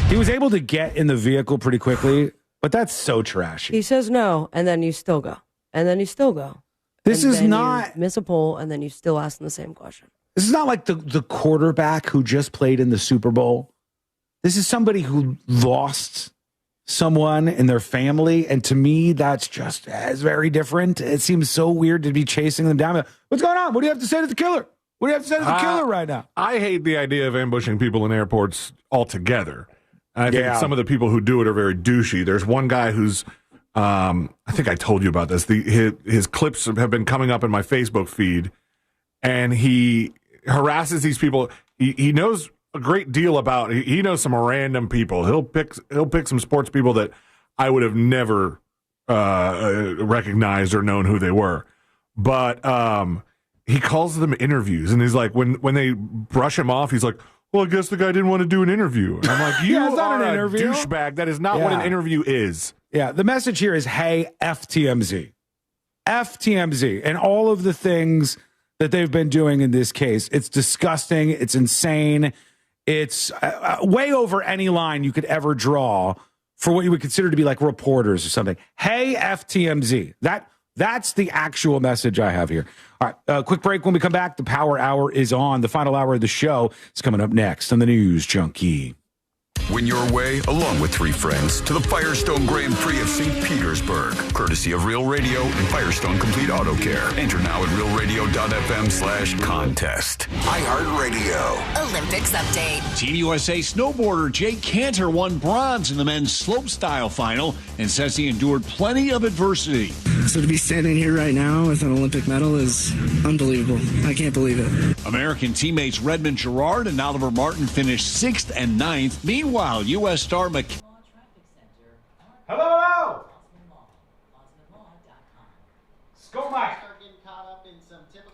He was able to get in the vehicle pretty quickly, but that's so trashy. He says no, and then you still go. And then you still go. This and is then not... You miss a poll, and then you still ask them the same question. This is not like the quarterback who just played in the Super Bowl. This is somebody who lost someone in their family, and to me, that's very different. It seems so weird to be chasing them down. What's going on? What do you have to say to the killer? What do you have to say to the killer right now? I hate the idea of ambushing people in airports altogether. I think some of the people who do it are very douchey. There's one guy who's, I think I told you about this. His clips have been coming up in my Facebook feed, and he harasses these people. He knows a great deal about. He knows some random people. He'll pick some sports people that I would have never recognized or known who they were. But he calls them interviews, and he's like, when they brush him off, he's like, "Well, I guess the guy didn't want to do an interview." And I'm like, "You are an interview. Douchebag. That is not what an interview is." Yeah, the message here is, hey, FTMZ. FTMZ. And all of the things that they've been doing in this case. It's disgusting. It's insane. It's way over any line you could ever draw for what you would consider to be like reporters or something. Hey, FTMZ. That's the actual message I have here. All right, quick break. When we come back, the Power Hour is on. The final hour of the show is coming up next on the News Junkie. Win your way, along with 3 friends, to the Firestone Grand Prix of St. Petersburg, courtesy of Real Radio and Firestone Complete Auto Care. Enter now at realradio.fm/contest. iHeartRadio. Olympics update. Team USA snowboarder Jake Cantor won bronze in the men's slopestyle final and says he endured plenty of adversity. So to be standing here right now with an Olympic medal is unbelievable. I can't believe it. American teammates Redmond Girard and Oliver Martin finished 6th and 9th. Meanwhile, U.S. star Hello! Go Mike.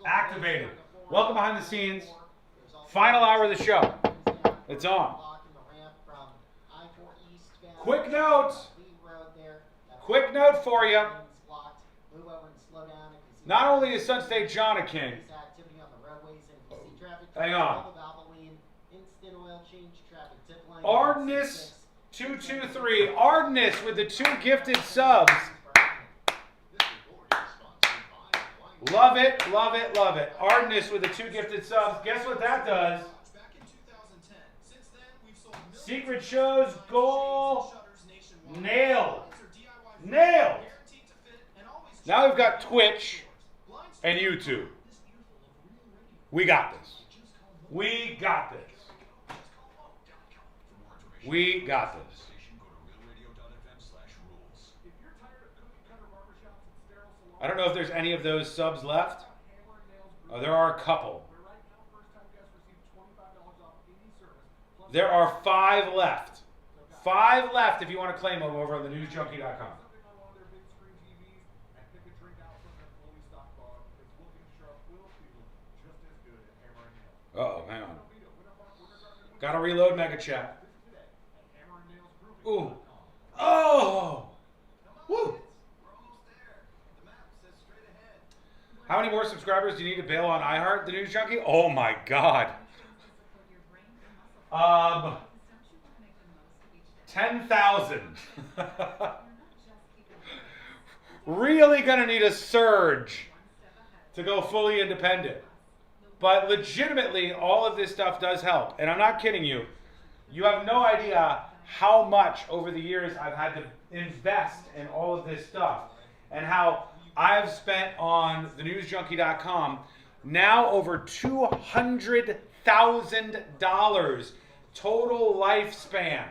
Activated. Welcome behind the scenes. Final hour of the show. It's on. Quick note. Quick note for you. Not only is Sunstate John a king. Hang on. Ardness223. Ardness with the 2 gifted subs. Love it, love it, love it. Ardness with the 2 gifted subs. Guess what that does? Secret Show's goal. Nailed. Nailed. Now we've got Twitch and YouTube. We got this. We got this. We got this. I don't know if there's any of those subs left. Oh, there are a couple. There are 5 left. 5 left if you want to claim them over on thenewsjunkie.com. Uh-oh, hang on. Gotta reload Mega Chat. Ooh. Oh! Woo! How many more subscribers do you need to bail on iHeart, the News Junkie? Oh my God. 10,000. Really gonna need a surge to go fully independent. But legitimately, all of this stuff does help. And I'm not kidding you. You have no idea how much over the years I've had to invest in all of this stuff. And how I've spent on thenewsjunkie.com now over $200,000 total lifespan.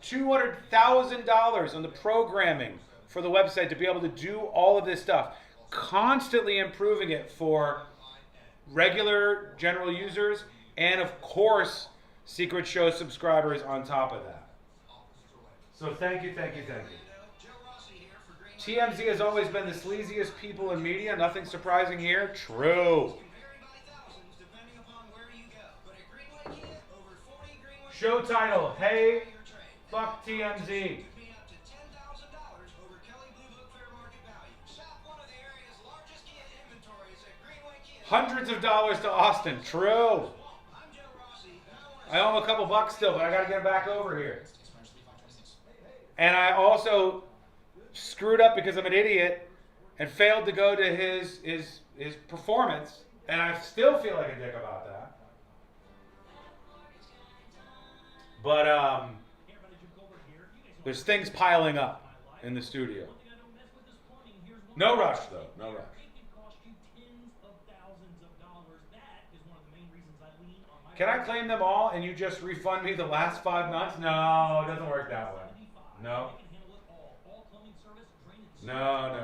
$200,000 on the programming for the website to be able to do all of this stuff. Constantly improving it for regular general users and, of course, Secret Show subscribers on top of that. So thank you, thank you, thank you. TMZ has always been the sleaziest people in media. Nothing surprising here. True. Show title, Hey, Fuck TMZ. Hundreds of dollars to Austin. True. I owe him a couple bucks still, but I got to get him back over here. And I also screwed up because I'm an idiot and failed to go to his performance, and I still feel like a dick about that. But there's things piling up in the studio. No rush, though. No rush. Can I claim them all and you just refund me the last 5 months? No, it doesn't work that way. No. No.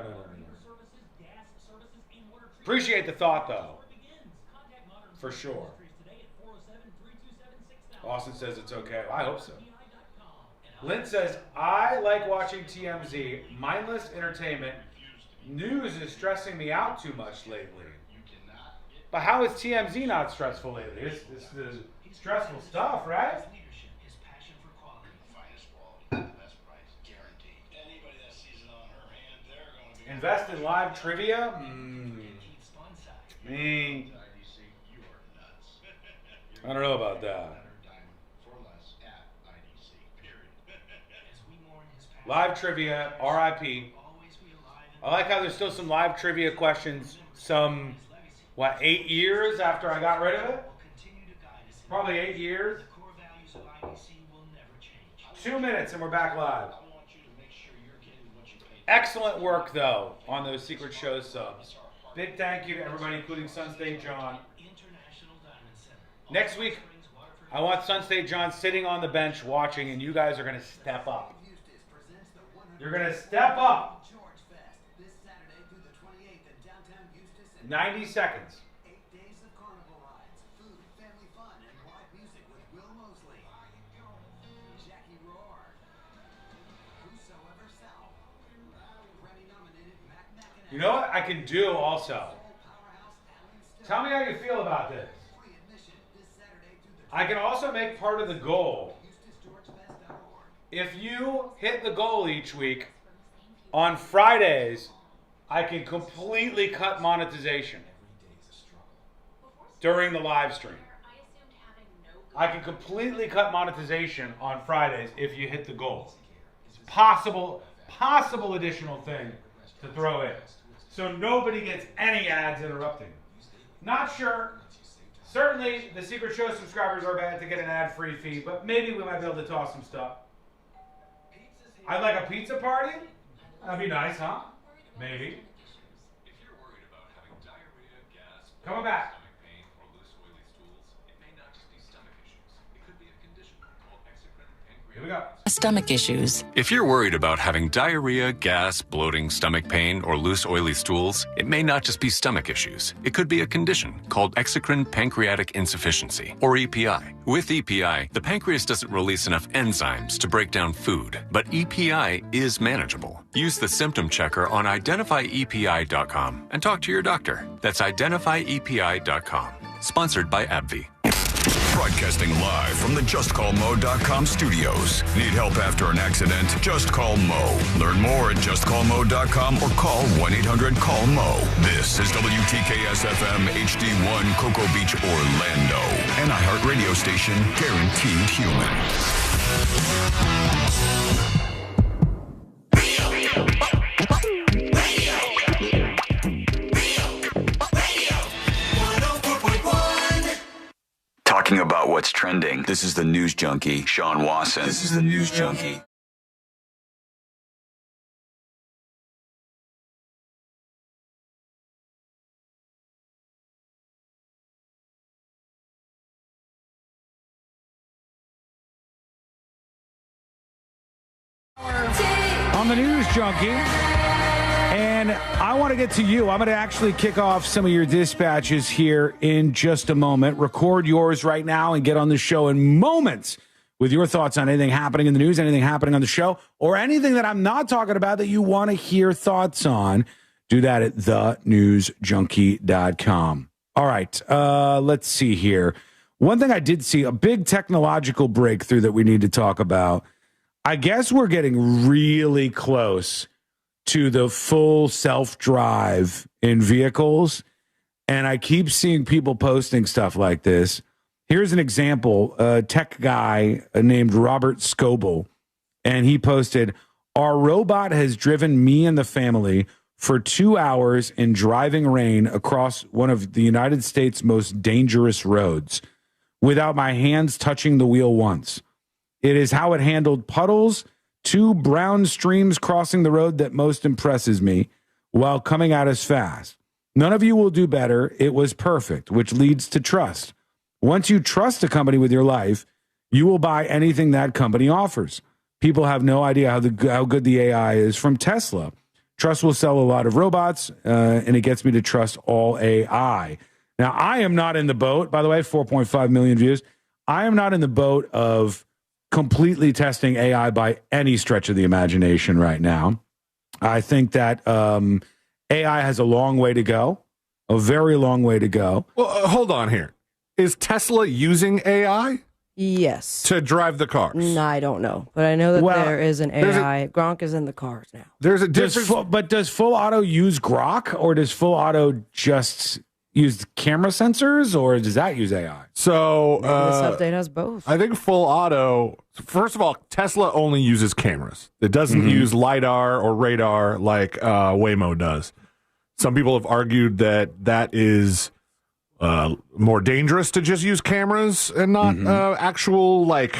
Appreciate the thought, though. For sure. Austin says it's okay. I hope so. Lynn says, I like watching TMZ. Mindless entertainment. News is stressing me out too much lately. But how is TMZ not stressful lately? It's the stressful stuff, right? Invest in live trivia? I don't know about that. Live trivia, RIP. I like how there's still some live trivia questions. 8 years after I got rid of it? Probably 8 years. 2 minutes and we're back live. Excellent work, though, on those Secret Show subs. Big thank you to everybody, including Sun State John. Next week, I want Sun State John sitting on the bench watching, and you guys are going to step up. You're going to step up. 90 seconds. You know what I can do also? Tell me how you feel about this. I can also make part of the goal. If you hit the goal each week, on Fridays, I can completely cut monetization during the live stream. I can completely cut monetization on Fridays if you hit the goal. It's possible additional thing to throw in. So nobody gets any ads interrupting. Not sure. Certainly, the Secret Show subscribers are bad to get an ad-free feed, but maybe we might be able to toss some stuff. I'd like a pizza party? That'd be nice, huh? Maybe. Coming back. Here we go. Stomach issues. If you're worried about having diarrhea, gas, bloating, stomach pain, or loose, oily stools, it may not just be stomach issues. It could be a condition called exocrine pancreatic insufficiency, or EPI. With EPI, the pancreas doesn't release enough enzymes to break down food, but EPI is manageable. Use the symptom checker on identifyepi.com and talk to your doctor. That's identifyepi.com. Sponsored by AbbVie. Broadcasting live from the JustCallMo.com studios. Need help after an accident? Just call Mo. Learn more at JustCallMo.com or call 1-800-CALL-MO. This is WTKS-FM HD1 Cocoa Beach, Orlando. An iHeart radio station guaranteed human. Talking about what's trending. This is the News Junkie, Sean Wasson. This is the News Junkie. On the News Junkie, and I want to get to you. I'm going to actually kick off some of your dispatches here in just a moment. Record yours right now and get on the show in moments with your thoughts on anything happening in the news, anything happening on the show, or anything that I'm not talking about that you want to hear thoughts on. Do that at thenewsjunkie.com. All right, let's see here. One thing I did see, a big technological breakthrough that we need to talk about. I guess we're getting really close to the full self-drive in vehicles, and I keep seeing people posting stuff like this. Here's an example, a tech guy named Robert Scoble, and he posted, "Our robot has driven me and the family for 2 hours in driving rain across one of the United States' most dangerous roads without my hands touching the wheel once. It is how it handled puddles, 2 brown streams crossing the road that most impresses me while coming at us fast. None of you will do better. It was perfect," which leads to trust. Once you trust a company with your life, you will buy anything that company offers. People have no idea how good the AI is from Tesla. Trust will sell a lot of robots, and it gets me to trust all AI. Now, I am not in the boat, by the way, 4.5 million views. I am not in the boat of completely testing AI by any stretch of the imagination right now. I think that AI has a long way to go, a very long way to go. Well, hold on here. Is Tesla using AI? Yes. To drive the cars? No, I don't know, but I know that there is an AI. Gronk is in the cars now. There's a difference. But does full auto use Grok, or does full auto just use camera sensors, or does that use AI? So Maybe this update has both. I think full auto. First of all, Tesla only uses cameras. It doesn't use LiDAR or radar like Waymo does. Some people have argued that is more dangerous to just use cameras and not actual like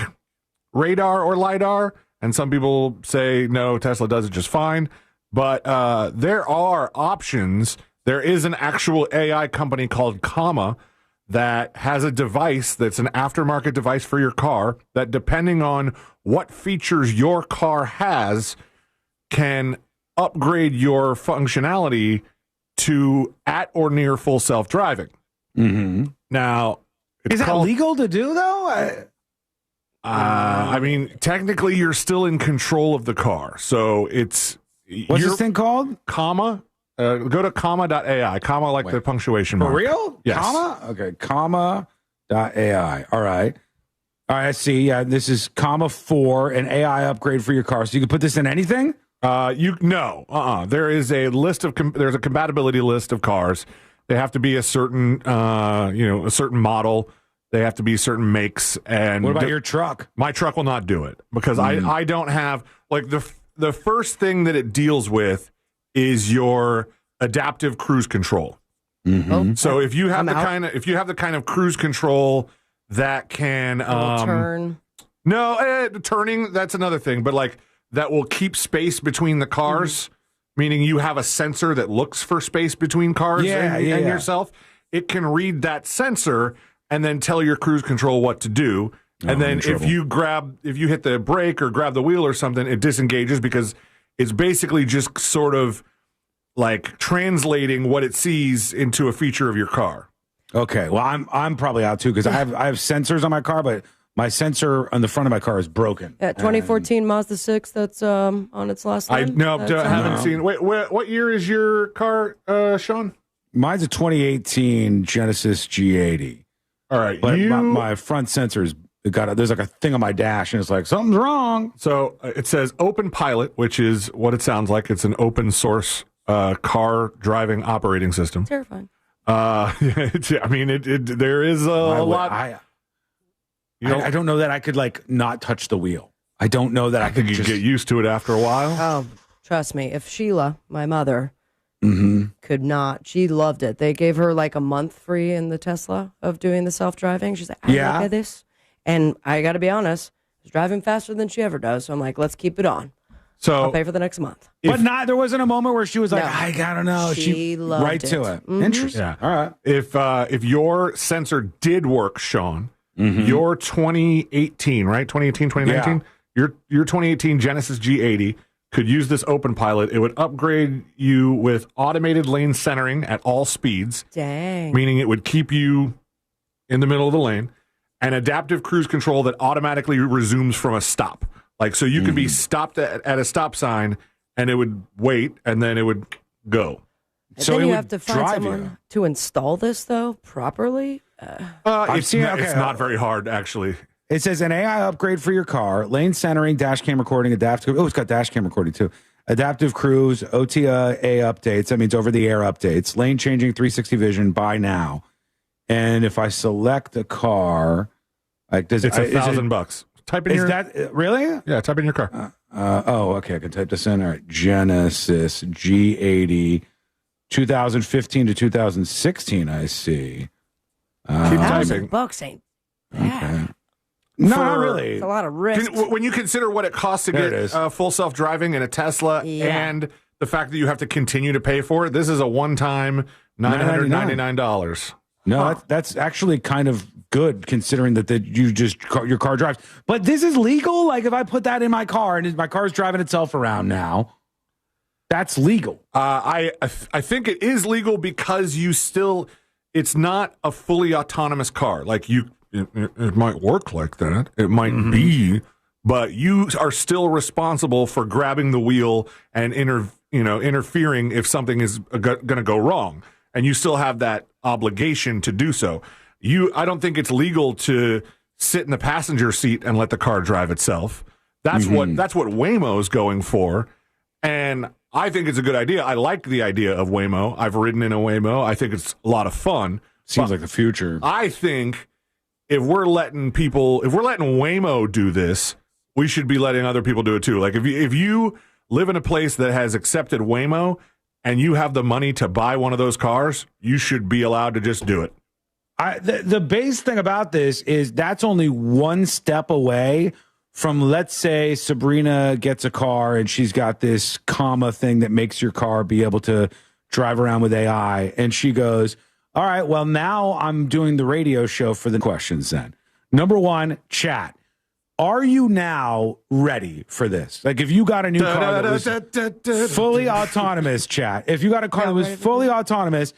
radar or LiDAR. And some people say, no, Tesla does it just fine. But there are options. There is an actual AI company called Comma that has a device that's an aftermarket device for your car that, depending on what features your car has, can upgrade your functionality to at or near full self-driving. Now, is that legal to do, though? I mean, technically, you're still in control of the car. So it's... What's this thing called? Comma. Go to comma.ai. Comma like the punctuation mark. For real? Yes. Comma? Okay, comma.ai. All right. I see. Yeah, this is comma 4, an AI upgrade for your car. So you can put this in anything? There is a list of there's a compatibility list of cars. They have to be a certain a certain model. They have to be certain makes. And what about your truck? My truck will not do it because I don't have like the first thing that it deals with is your adaptive cruise control. So if you have the kind of cruise control that can turn. No, turning, that's another thing, but like that will keep space between the cars, meaning you have a sensor that looks for space between cars and yourself. It can read that sensor and then tell your cruise control what to do. And then if you hit the brake or grab the wheel or something, it disengages because it's basically just sort of like translating what it sees into a feature of your car. Okay, well, I'm probably out too because I have sensors on my car, but my sensor on the front of my car is broken. 2014 Mazda 6 that's on its last line? I haven't seen. Wait, what year is your car, Sean? Mine's a 2018 Genesis G80. All right, but my front sensor's there's like a thing on my dash, and it's like something's wrong. So it says Open Pilot, which is what it sounds like. It's an open source car driving operating system. Terrifying. I mean, there is a lot. I don't know that I could like not touch the wheel. I don't know that I could just get used to it after a while. Oh, trust me. If Sheila, my mother, could not, she loved it. They gave her like a month free in the Tesla of doing the self-driving. She's like, I look at this. And I got to be honest, she's driving faster than she ever does. So I'm like, let's keep it on. So I'll pay for the next month. But there wasn't a moment where she was like, I don't know. She loved right it. to it. Interesting. Yeah. All right. If your sensor did work, Sean, your 2018, right? 2018, 2019? Your 2018 Genesis G80 could use this Open Pilot. It would upgrade you with automated lane centering at all speeds. Dang. Meaning it would keep you in the middle of the lane. And adaptive cruise control that automatically resumes from a stop. Like, so you could be stopped at a stop sign and it would wait and then it would go. So then you have to find someone to install this, though, properly? It's not very hard, actually. It says an AI upgrade for your car, lane centering, dash cam recording, adaptive. Oh, it's got dash cam recording, too. Adaptive cruise, OTA updates. That means over-the-air updates. Lane changing, 360 vision, buy now. And if I select a car, like it's $1,000. Type in is that really? Yeah, type in your car. Okay, I can type this in. All right, Genesis G80, 2015 to 2016. I see. Keep typing. $1,000 ain't bad. Okay. No, not really. It's a lot of risk. When you consider what it costs to get full self-driving in a Tesla and the fact that you have to continue to pay for it, this is a one-time $999. No, that's actually kind of good considering that your car drives. But this is legal? Like if I put that in my car and my car's driving itself around now, that's legal. I think it is legal because it's not a fully autonomous car. Like it might work like that. It might be, but you are still responsible for grabbing the wheel and interfering if something is going to go wrong. And you still have that obligation to do so. I don't think it's legal to sit in the passenger seat and let the car drive itself. That's what Waymo is going for. And I think it's a good idea. I like the idea of Waymo. I've ridden in a Waymo. I think it's a lot of fun. Seems like the future. I think if we're letting Waymo do this, we should be letting other people do it too. Like if you live in a place that has accepted Waymo and you have the money to buy one of those cars, you should be allowed to just do it. The base thing about this is that's only one step away from, let's say, Sabrina gets a car and she's got this comma thing that makes your car be able to drive around with AI. And she goes, all right, well, now I'm doing the radio show for the questions then. Number one, chat. Are you now ready for this? Like if you got a new car that was fully autonomous, chat. If you got a car that was fully autonomous,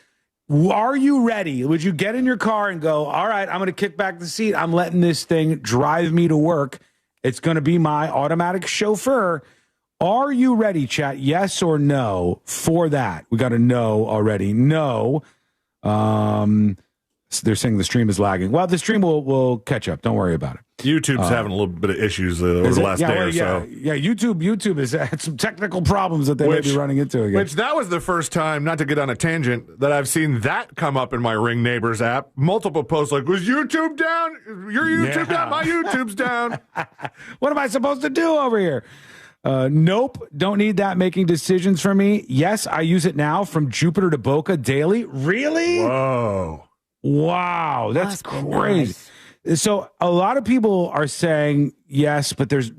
are you ready? Would you get in your car and go, all right, I'm going to kick back the seat. I'm letting this thing drive me to work. It's going to be my automatic chauffeur. Are you ready, chat? Yes or no for that? We got a no already. No. They're saying the stream is lagging. Well, the stream will catch up. Don't worry about it. YouTube's having a little bit of issues over the last day or so. Yeah, YouTube has had some technical problems that they may be running into again. Which that was the first time, not to get on a tangent, that I've seen that come up in my Ring Neighbors app. Multiple posts like, was YouTube down? Your YouTube down? My YouTube's down. What am I supposed to do over here? Nope, don't need that making decisions for me. Yes, I use it now from Jupiter to Boca daily. Really? Whoa. Wow, that's crazy. Nice. So a lot of people are saying yes, but there's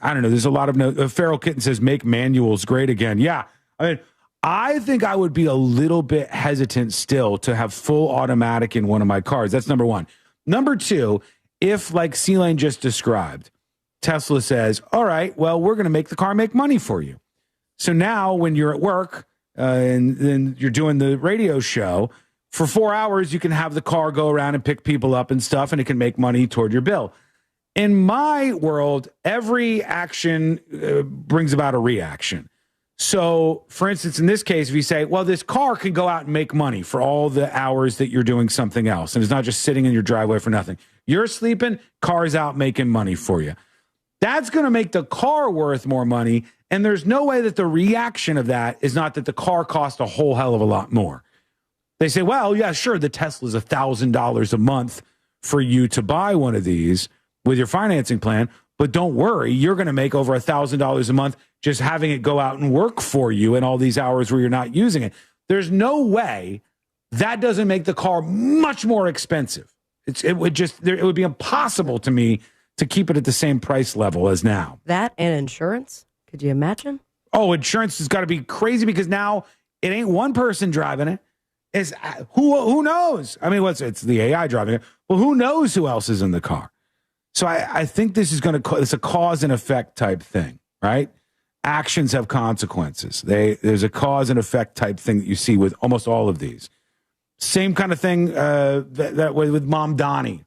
I don't know. There's a lot of Feral Kitten says make manuals great again. Yeah, I mean, I think I would be a little bit hesitant still to have full automatic in one of my cars. That's number one. Number two, if like C-Lane just described, Tesla says, all right, well, we're going to make the car make money for you. So now when you're at work and then you're doing the radio show, for 4 hours, you can have the car go around and pick people up and stuff, and it can make money toward your bill. In my world, every action brings about a reaction. So, for instance, in this case, if you say, well, this car can go out and make money for all the hours that you're doing something else, and it's not just sitting in your driveway for nothing. You're sleeping, car's out making money for you. That's going to make the car worth more money, and there's no way that the reaction of that is not that the car cost a whole hell of a lot more. They say, well, yeah, sure, the Tesla's $1,000 a month for you to buy one of these with your financing plan, but don't worry, you're going to make over $1,000 a month just having it go out and work for you in all these hours where you're not using it. There's no way that doesn't make the car much more expensive. It would be impossible to me to keep it at the same price level as now. That and insurance? Could you imagine? Oh, insurance has got to be crazy because now it ain't one person driving it. Is who knows? I mean, it's the AI driving it. Well, who knows who else is in the car? So I think this is going to it's a cause and effect type thing, right? Actions have consequences. There's a cause and effect type thing that you see with almost all of these. Same kind of thing that with Mom Donnie.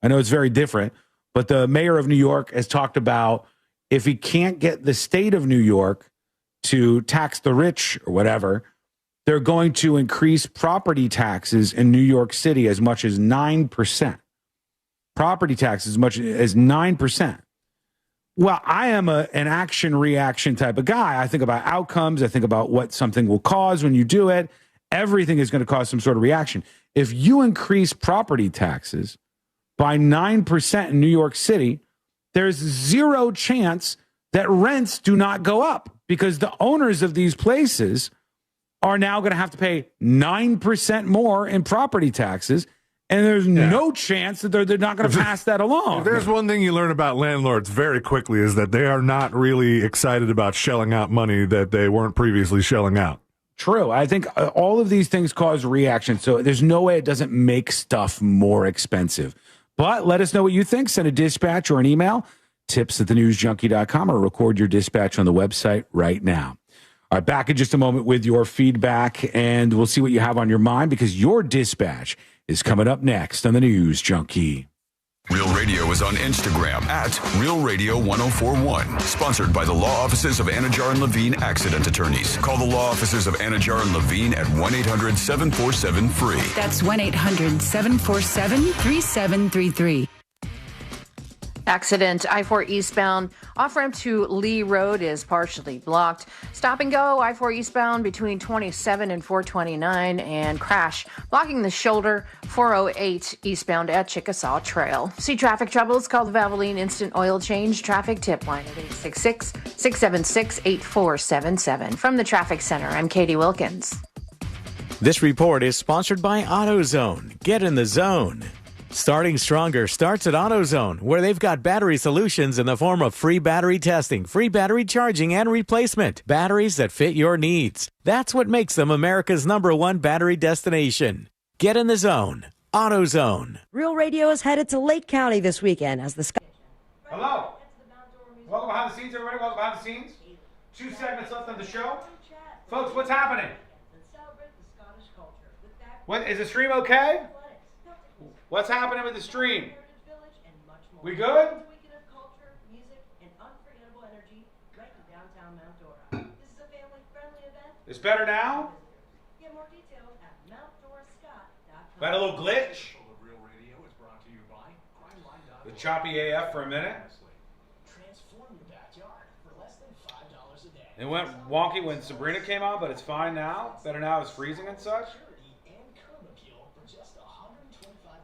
I know it's very different, but the mayor of New York has talked about if he can't get the state of New York to tax the rich or whatever, they're going to increase property taxes in New York City as much as 9%. Property taxes as much as 9%. Well, I am an action-reaction type of guy. I think about outcomes. I think about what something will cause when you do it. Everything is going to cause some sort of reaction. If you increase property taxes by 9% in New York City, there's zero chance that rents do not go up because the owners of these places are now going to have to pay 9% more in property taxes, and there's no chance that they're not going to pass that along. If there's one thing you learn about landlords very quickly is that they are not really excited about shelling out money that they weren't previously shelling out. True. I think all of these things cause reaction, so there's no way it doesn't make stuff more expensive. But let us know what you think. Send a dispatch or an email, tips@thenewsjunkie.com, or record your dispatch on the website right now. All right, back in just a moment with your feedback, and we'll see what you have on your mind because your dispatch is coming up next on the News Junkie. Real Radio is on Instagram @RealRadio1041. Sponsored by the law offices of Anajar and Levine Accident Attorneys. Call the law offices of Anajar and Levine at 1-800-747-FREE. That's 1-800-747-3733. Accident, I-4 eastbound off-ramp to Lee Road is partially blocked. Stop and go, I-4 eastbound between 27 and 429, and crash blocking the shoulder 408 eastbound at Chickasaw Trail. See traffic troubles? Call the Valvoline Instant Oil Change traffic tip line at 866-676-8477. From the Traffic Center, I'm Katie Wilkins. This report is sponsored by AutoZone. Get in the zone. Starting stronger starts at AutoZone, where they've got battery solutions in the form of free battery testing, free battery charging, and replacement. Batteries that fit your needs. That's what makes them America's #1 battery destination. Get in the zone. AutoZone. Real Radio is headed to Lake County this weekend as the sky. Hello. Welcome behind the scenes, everybody. Welcome behind the scenes. 2 segments left on the show. Folks, what's happening? What, is the stream okay? What's happening with the stream? We good? It's better now? Got a little glitch? The choppy AF for a minute? It went wonky when Sabrina came on, but it's fine now. Better now, it's freezing and such.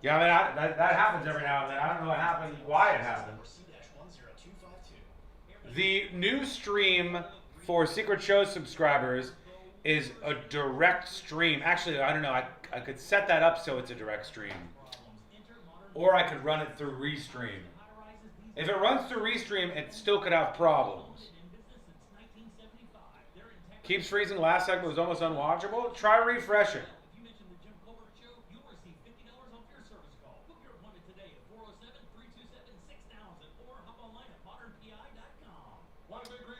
Yeah, I mean, that happens every now and then. I don't know what happened, why it happened. The new stream for Secret Show subscribers is a direct stream. Actually, I don't know. I could set that up so it's a direct stream. Or I could run it through Restream. If it runs through Restream, it still could have problems. Keeps freezing. Last segment was almost unwatchable. Try refreshing.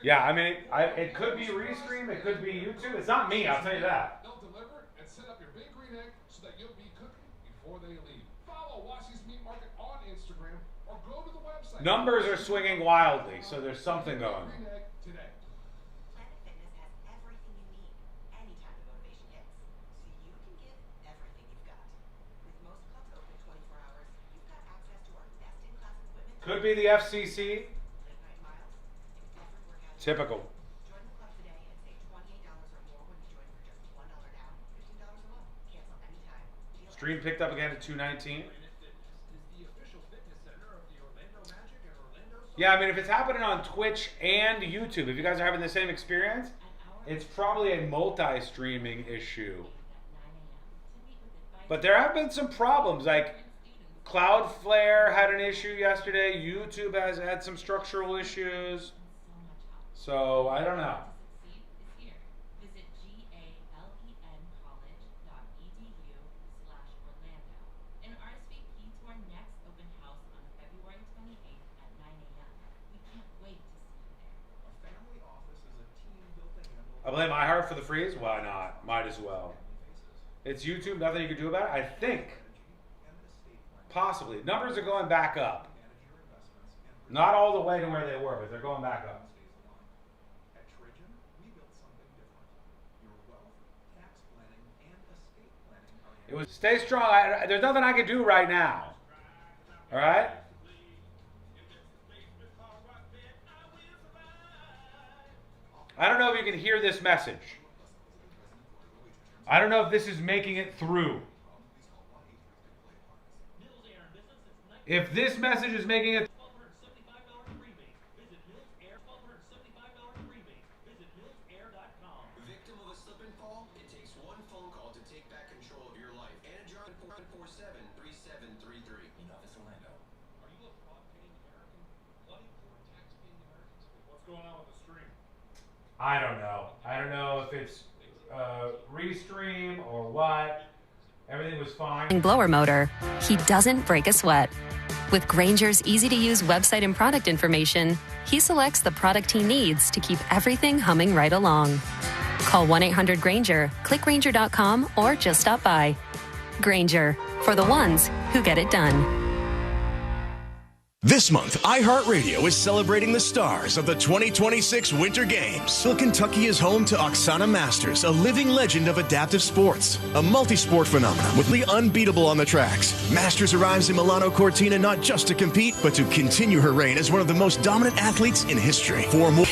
Yeah, I mean, it could be Restream, it could be YouTube. It's not me, I'll tell you that. They'll deliver and set up your big green egg so that you'll be cooking before they leave. Follow Washi's Meat Market on Instagram or go to the website. Numbers are swinging wildly, so there's something going. Could be the FCC. Typical. Stream picked up again at 219. Yeah, I mean, if it's happening on Twitch and YouTube, if you guys are having the same experience, it's probably a multi-streaming issue. But there have been some problems, like Cloudflare had an issue yesterday. YouTube has had some structural issues. So, I don't know. I blame iHeart for the freeze? Why not? Might as well. It's YouTube, nothing you can do about it? I think. Possibly. Numbers are going back up. Not all the way to where they were, but they're going back up. It was stay strong. There's nothing I can do right now. All right? I don't know if you can hear this message. I don't know if this is making it through. If this message is making it I don't know. I don't know if it's Restream or what. Everything was fine. Blower motor, he doesn't break a sweat. With Grainger's easy-to-use website and product information, he selects the product he needs to keep everything humming right along. Call 1-800-GRAINGER, click Grainger.com, or just stop by. Grainger, for the ones who get it done. This month, iHeartRadio is celebrating the stars of the 2026 Winter Games. So Kentucky is home to Oksana Masters, a living legend of adaptive sports, a multi-sport phenomenon with the unbeatable on the tracks. Masters arrives in Milano Cortina not just to compete, but to continue her reign as one of the most dominant athletes in history. For more...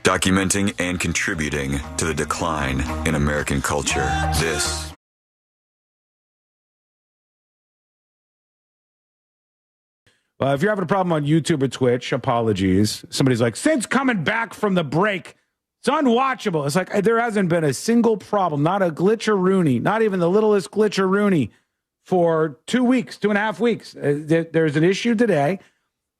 Documenting and contributing to the decline in American culture. This if you're having a problem on YouTube or Twitch, apologies. Somebody's like, since coming back from the break, it's unwatchable. It's like, there hasn't been a single problem, not a glitch-a-rooney, not even the littlest glitch-a-rooney for 2 weeks, 2.5 weeks. There's an issue today.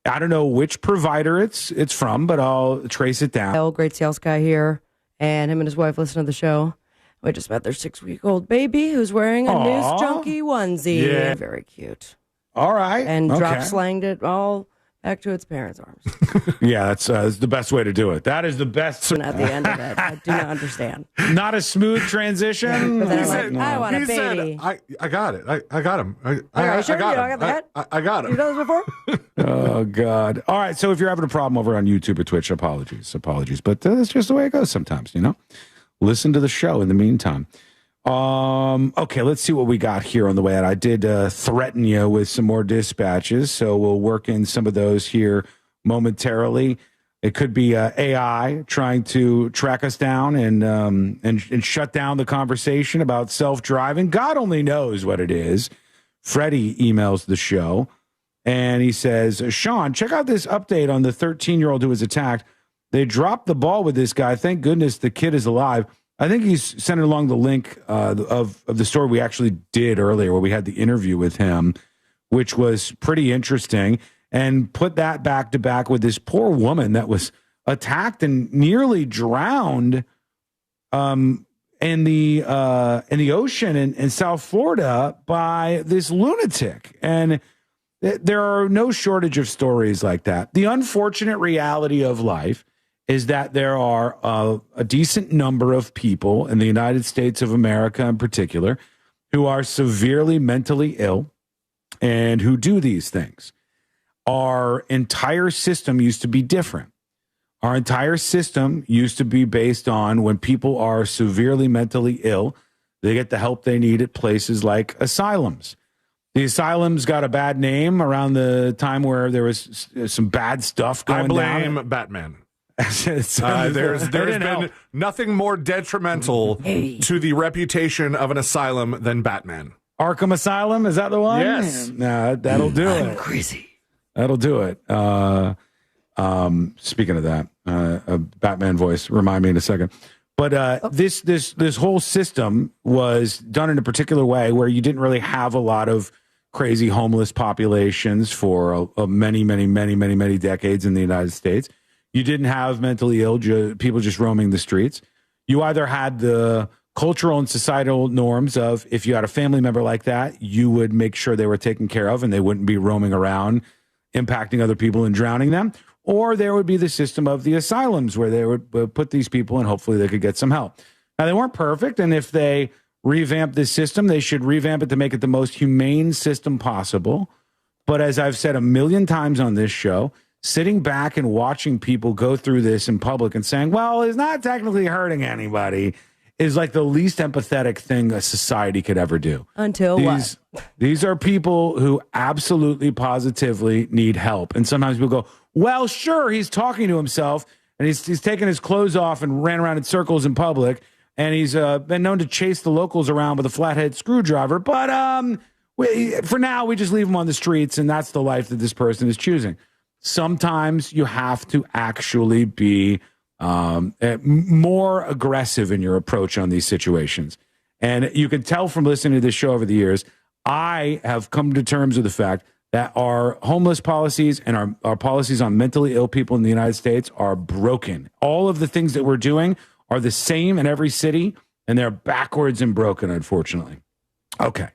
I don't know which provider it's from, but I'll trace it down. Great sales guy here, and him and his wife listen to the show. We just met their 6-week-old baby who's wearing a News Junkie onesie. Yeah. Very cute. All right. And okay. drop slanged it all back to its parents' arms. Yeah, that's the best way to do it. That is the best. And at the end of it, I do not understand. Not a smooth transition. But then I'm like, I want a baby. I got it. I got him. I got him. I got him. You've done this before? Oh, God. All right, so if you're having a problem over on YouTube or Twitch, apologies. But that's just the way it goes sometimes, you know? Listen to the show in the meantime. Okay, let's see what we got here on the way out. I did threaten you with some more dispatches, so we'll work in some of those here momentarily. It could be AI trying to track us down and shut down the conversation about self-driving. God only knows what it is. Freddie emails the show, and he says, Sean, check out this update on the 13-year-old who was attacked. They dropped the ball with this guy. Thank goodness the kid is alive. I think he's sending along the link of the story we actually did earlier where we had the interview with him, which was pretty interesting, and put that back to back with this poor woman that was attacked and nearly drowned in the ocean in South Florida by this lunatic. And there are no shortage of stories like that. The unfortunate reality of life is that there are a decent number of people in the United States of America in particular who are severely mentally ill and who do these things. Our entire system used to be different. Our entire system used to be based on when people are severely mentally ill, they get the help they need at places like asylums. The asylums got a bad name around the time where there was some bad stuff going down. I blame Batman. There's been nothing more detrimental to the reputation of an asylum than Batman. Arkham Asylum, is that the one? Yes. Nah, that'll do it. I'm crazy. That'll do it. Speaking of that, a Batman voice, remind me in a second. But this whole system was done in a particular way where you didn't really have a lot of crazy homeless populations for many decades in the United States. You didn't have mentally ill people just roaming the streets. You either had the cultural and societal norms of if you had a family member like that, you would make sure they were taken care of and they wouldn't be roaming around, impacting other people and drowning them. Or there would be the system of the asylums where they would put these people and hopefully they could get some help. Now, they weren't perfect. And if they revamp this system, they should revamp it to make it the most humane system possible. But as I've said a million times on this show, sitting back and watching people go through this in public and saying, well, it's not technically hurting anybody, is like the least empathetic thing a society could ever do. Until what? These are people who absolutely, positively need help. And sometimes people go, well, sure, he's talking to himself and he's taking his clothes off and ran around in circles in public. And he's been known to chase the locals around with a flathead screwdriver. But for now, we just leave him on the streets. And that's the life that this person is choosing. Sometimes you have to actually be more aggressive in your approach on these situations. And you can tell from listening to this show over the years, I have come to terms with the fact that our homeless policies and our policies on mentally ill people in the United States are broken. All of the things that we're doing are the same in every city, and they're backwards and broken, unfortunately. Okay.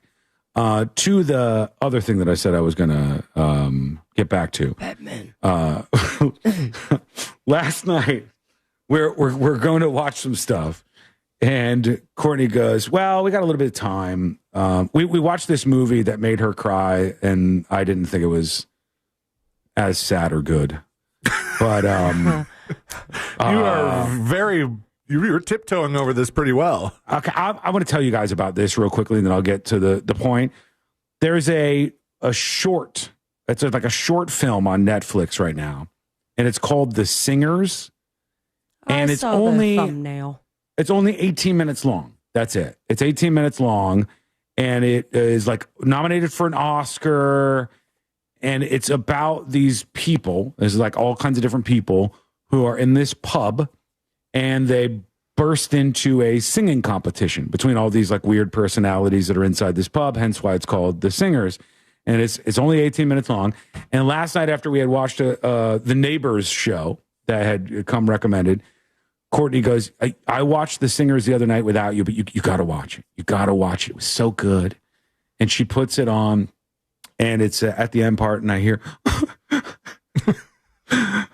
To the other thing that I said I was going to get back to. Batman. Last night, we're going to watch some stuff, And Courtney goes, well, we got a little bit of time. We watched this movie that made her cry, and I didn't think it was as sad or good. But you're tiptoeing over this pretty well. Okay, I want to tell you guys about this real quickly, and then I'll get to the point. There's a short. It's like a short film on Netflix right now, and it's called The Singers. And I it's saw only the thumbnail. It's only 18 minutes long. That's it. It's 18 minutes long, and it is like nominated for an Oscar. And it's about these people. There's like all kinds of different people who are in this pub, and they burst into a singing competition between all these like weird personalities that are inside this pub. Hence why it's called The Singers. And it's only 18 minutes long. And last night, after we had watched the Neighbors show that had come recommended, Courtney goes, I watched The Singers the other night without you, but you got to watch it. You got to watch it. It was so good. And she puts it on, and it's at the end part, and I hear, and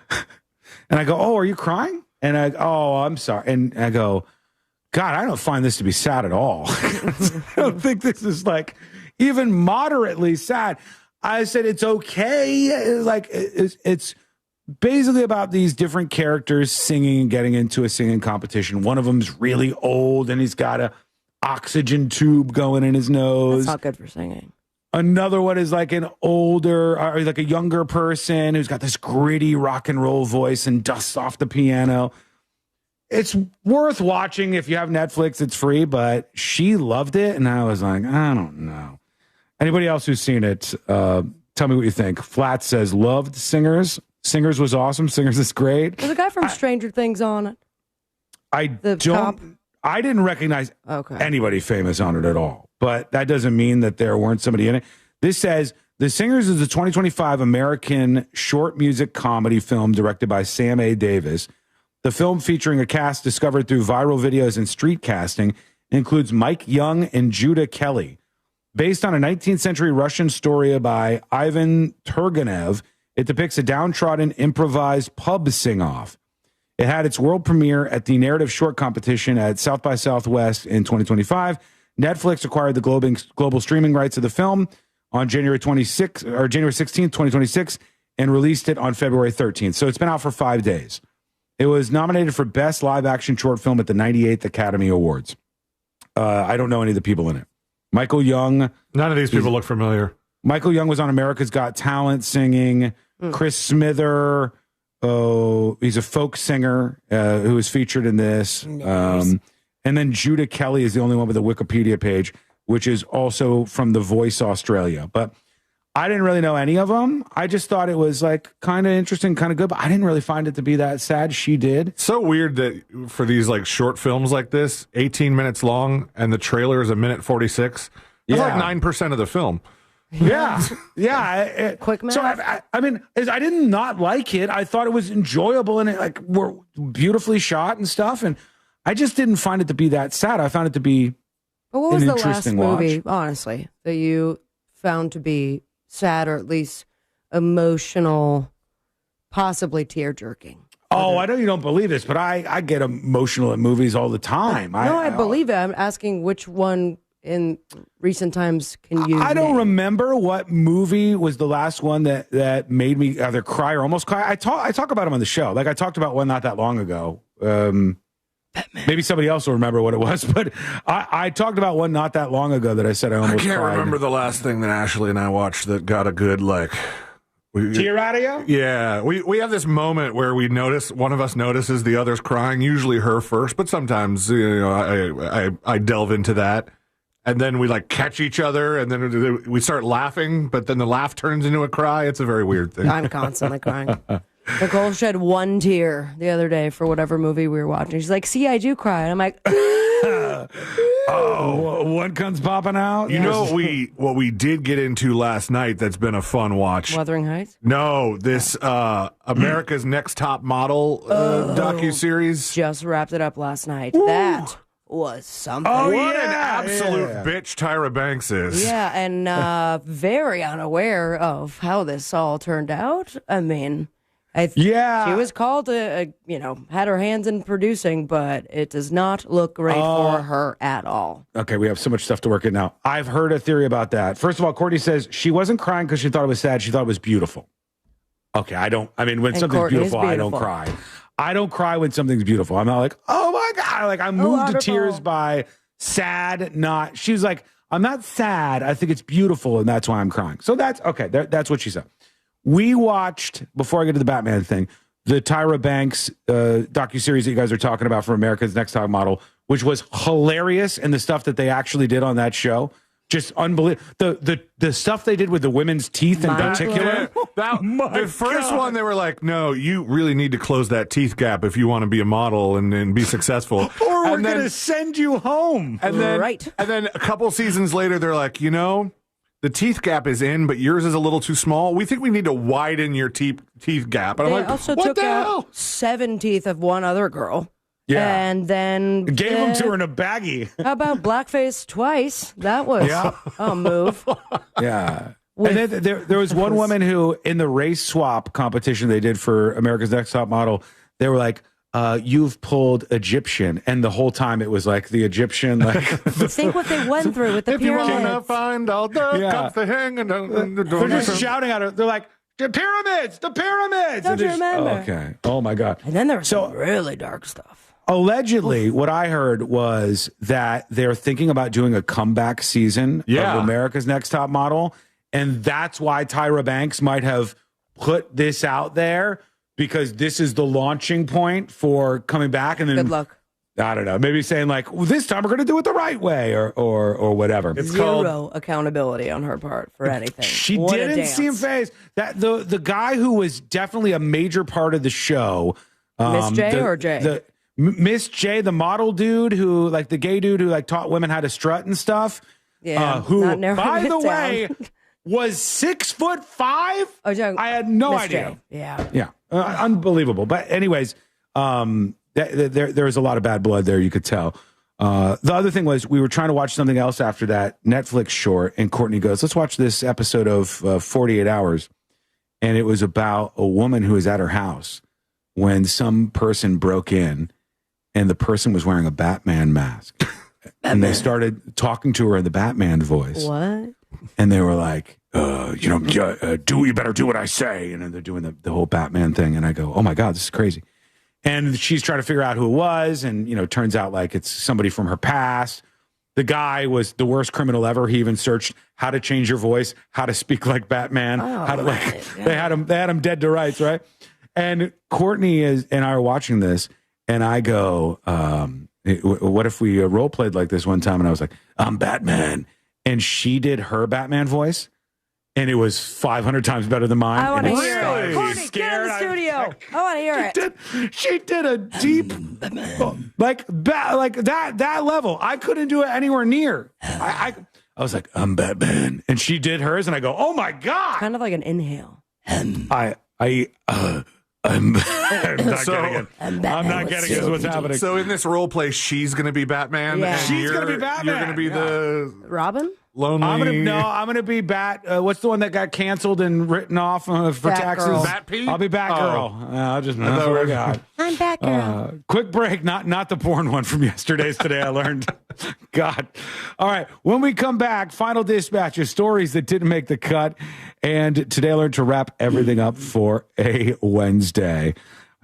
I go, oh, are you crying? And I'm sorry. And I go, God, I don't find this to be sad at all. I don't think this is like even moderately sad. I said, it's okay. It's basically about these different characters singing and getting into a singing competition. One of them's really old, and he's got a oxygen tube going in his nose. That's not good for singing. Another one is like an older, or like a younger person who's got this gritty rock and roll voice and dusts off the piano. It's worth watching if you have Netflix. It's free, but she loved it, and I was like, I don't know. Anybody else who's seen it, tell me what you think. Flat says, loved Singers. Singers was awesome. Singers is great. There's a guy from Stranger Things on it. I didn't recognize anybody famous on it at all, but that doesn't mean that there weren't somebody in it. This says, The Singers is a 2025 American short music comedy film directed by Sam A. Davis. The film, featuring a cast discovered through viral videos and street casting, includes Mike Young and Judah Kelly. Based on a 19th century Russian story by Ivan Turgenev, it depicts a downtrodden improvised pub sing-off. It had its world premiere at the Narrative Short Competition at South by Southwest in 2025. Netflix acquired the global streaming rights of the film on January 16th, 2026, and released it on February 13th. So it's been out for 5 days. It was nominated for Best Live Action Short Film at the 98th Academy Awards. I don't know any of the people in it. Michael Young. None of these people look familiar. Michael Young was on America's Got Talent singing. Chris Smither, he's a folk singer who was featured in this. Nice. And then Judah Kelly is the only one with a Wikipedia page, which is also from The Voice Australia. But I didn't really know any of them. I just thought it was like kind of interesting, kind of good, but I didn't really find it to be that sad. She did. So weird that for these like short films like this, 18 minutes long, and the trailer is 1:46. That's like 9% of the film. Yeah. Quick math. So I mean, I didn't not like it. I thought it was enjoyable, and it like were beautifully shot and stuff. And I just didn't find it to be that sad. I found it to be what was an the last interesting movie, watch. honestly, that you found to be sad or at least emotional, possibly tear jerking? Oh, I know you don't believe this, but I get emotional at movies all the time. I believe it. I'm asking which one in recent times can you I don't remember what movie was the last one that made me either cry or almost cry. I talk about them on the show. Like I talked about one not that long ago. Maybe somebody else will remember what it was, but I talked about one not that long ago that I said I almost cried. I can't remember the last thing that Ashley and I watched that got a good tear out of you? Yeah, we have this moment where we notice one of us notices the other's crying, usually her first, but sometimes I delve into that. And then we like catch each other, and then we start laughing, but then the laugh turns into a cry. It's a very weird thing. I'm constantly crying. Nicole shed one tear the other day for whatever movie we were watching. She's like, see, I do cry. And I'm like, one comes popping out. You know what we did get into last night that's been a fun watch? Wuthering Heights? No, this America's Next Top Model docuseries. Just wrapped it up last night. Ooh. That was something. Oh, what an absolute bitch Tyra Banks is. Yeah, and very unaware of how this all turned out. I mean, She was called to, had her hands in producing, but it does not look great for her at all. Okay, we have so much stuff to work in now. I've heard a theory about that. First of all, Courtney says she wasn't crying because she thought it was sad. She thought it was beautiful. Okay, when something's beautiful, I don't cry. I don't cry when something's beautiful. I'm not like, oh my God. Like, I'm moved to tears by sad, not. She was like, I'm not sad. I think it's beautiful, and that's why I'm crying. So that's okay. That's what she said. We watched, before I get to the Batman thing, the Tyra Banks docuseries that you guys are talking about for America's Next Top Model, which was hilarious, and the stuff that they actually did on that show, just unbelievable. The stuff they did with the women's teeth in particular. The first one, they were like, no, you really need to close that teeth gap if you want to be a model and be successful. Or we're going to send you home. And then, and then a couple seasons later, they're like, the teeth gap is in, but yours is a little too small. We think we need to widen your teeth gap. And They I'm like, also what took the out hell? 7 teeth of one other girl. Yeah. And then gave them to her in a baggie. How about blackface twice? That was a move. Yeah. And then there was one woman who, in the race swap competition they did for America's Next Top Model, they were like, you've pulled Egyptian. And the whole time it was like the Egyptian, like. Think what they went through with the if pyramids. you want to find all the They're just shouting at her. They're like, the pyramids. Don't you remember? Okay. Oh, my God. And then there was some really dark stuff. Allegedly, what I heard was that they're thinking about doing a comeback season of America's Next Top Model. And that's why Tyra Banks might have put this out there, because this is the launching point for coming back. And then, good luck. I don't know, maybe saying like, well, this time we're going to do it the right way or whatever. It's zero accountability on her part for anything. She didn't seem phased. That the guy who was definitely a major part of the show, Miss J or Jay? Miss J, the model dude who, like the gay dude who like taught women how to strut and stuff. Yeah, who, not narrowing by it the down. way, was 6'5". I had no Miss idea. J. Yeah. Yeah, unbelievable. But anyways, there's a lot of bad blood there. You could tell. The other thing was we were trying to watch something else after that Netflix short, and Courtney goes, "Let's watch this episode of 48 Hours," and it was about a woman who was at her house when some person broke in. And the person was wearing a Batman mask. And they started talking to her in the Batman voice. What? And they were like, you better do what I say. And then they're doing the whole Batman thing. And I go, oh my God, this is crazy. And she's trying to figure out who it was. And, turns out like it's somebody from her past. The guy was the worst criminal ever. He even searched how to change your voice, how to speak like Batman. They had him dead to rights, right? And Courtney and I are watching this. And I go, what if we role played like this one time? And I was like, I'm Batman. And she did her Batman voice. And it was 500 times better than mine. I want to and hear it. Courtney, get in the studio. I want to hear it. She did a deep, like that level. I couldn't do it anywhere near. I was like, I'm Batman. And she did hers. And I go, oh my God. Kind of like an inhale. I'm not getting it. I'm not getting it. What's happening? So in this role play, she's going to be Batman. Yeah. And She's going to be Batman. You're going to be the Robin? lonely. I'm going to be Bat. What's the one that got canceled and written off for taxes? Batpete? I'll be Batgirl. I'll just that's what I got. I'm Batgirl. Quick break. Not the porn one from yesterday's today. I learned. God. All right. When we come back, final dispatch of stories that didn't make the cut. And today I learned to wrap everything up for a Wednesday.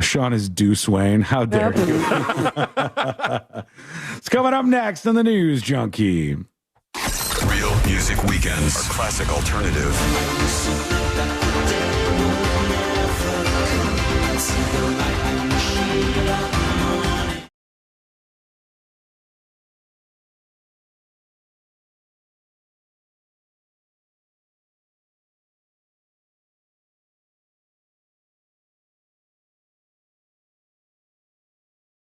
Sean is Deuce Wayne. How dare you? It's coming up next on the News Junkie. Real Music Weekends. Our classic alternative.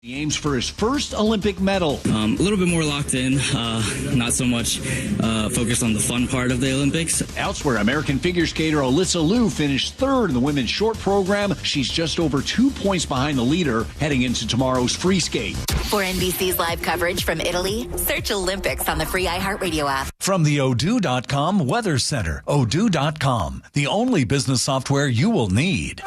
He aims for his first Olympic medal. A little bit more locked in, not so much focused on the fun part of the Olympics. Elsewhere, American figure skater Alyssa Liu finished third in the women's short program. She's just over 2 points behind the leader heading into tomorrow's free skate. For NBC's live coverage from Italy, search Olympics on the free iHeartRadio app. From the Odoo.com Weather Center, Odoo.com, the only business software you will need.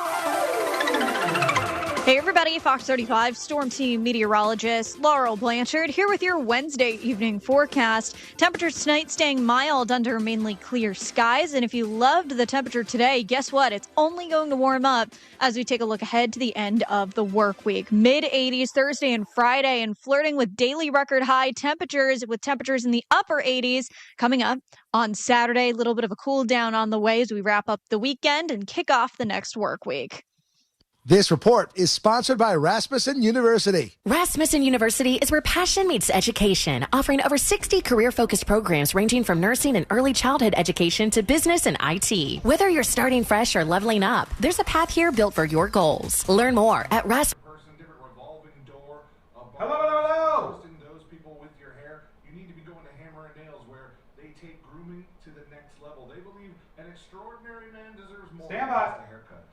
Hey everybody, Fox 35 Storm Team meteorologist Laurel Blanchard here with your Wednesday evening forecast. Temperatures tonight staying mild under mainly clear skies. And if you loved the temperature today, guess what? It's only going to warm up as we take a look ahead to the end of the work week. Mid-80s Thursday and Friday, and flirting with daily record high temperatures, with temperatures in the upper 80s coming up on Saturday. A little bit of a cool down on the way as we wrap up the weekend and kick off the next work week. This report is sponsored by Rasmussen University. Rasmussen University is where passion meets education, offering over 60 career-focused programs ranging from nursing and early childhood education to business and IT. Whether you're starting fresh or leveling up, there's a path here built for your goals. Learn more at Rasmussen. Hello. Those people with your hair, you need to be going to Hammer and Nails, where they take grooming to the next level. They believe an extraordinary man deserves more than just a haircut.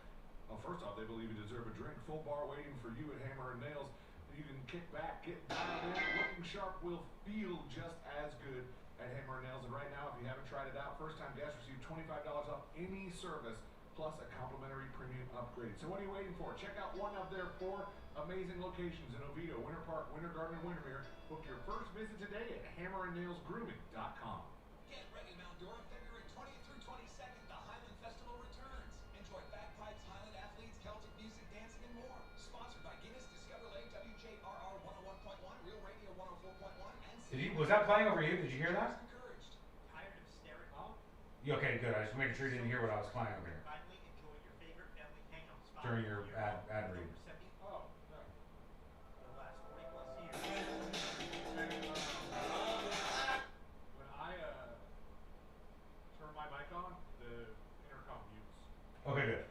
Well, first off, they believe you deserve a drink. Full bar waiting for you at Hammer and Nails. You can kick back, get dialed in. Looking sharp will feel just as good at Hammer and Nails. And right now, if you haven't tried it out, first-time guests receive $25 off any service, plus a complimentary premium upgrade. So what are you waiting for? Check out one of their 4 amazing locations in Oviedo, Winter Park, Winter Garden, and Windermere. Book your first visit today at hammerandnailsgrooming.com. Get ready, Mount Dora, February 20th through 22nd. The Highland Festival returns. Enjoy bagpipes, Highland athletes, Celtic music, dancing, and more. Sponsored by Guinness, Discover Lake, WJRR 101.1, Real Radio 104.1, and Was that playing over you? Did you hear that? encouraged. Tired of staring off? Okay, good. I just making sure you didn't hear what I was playing over here Finally enjoy your favorite family hangout spot. during your ad read. Oh, no. For the last 40 plus years. When I turn my mic on, the intercom mutes. Okay, good.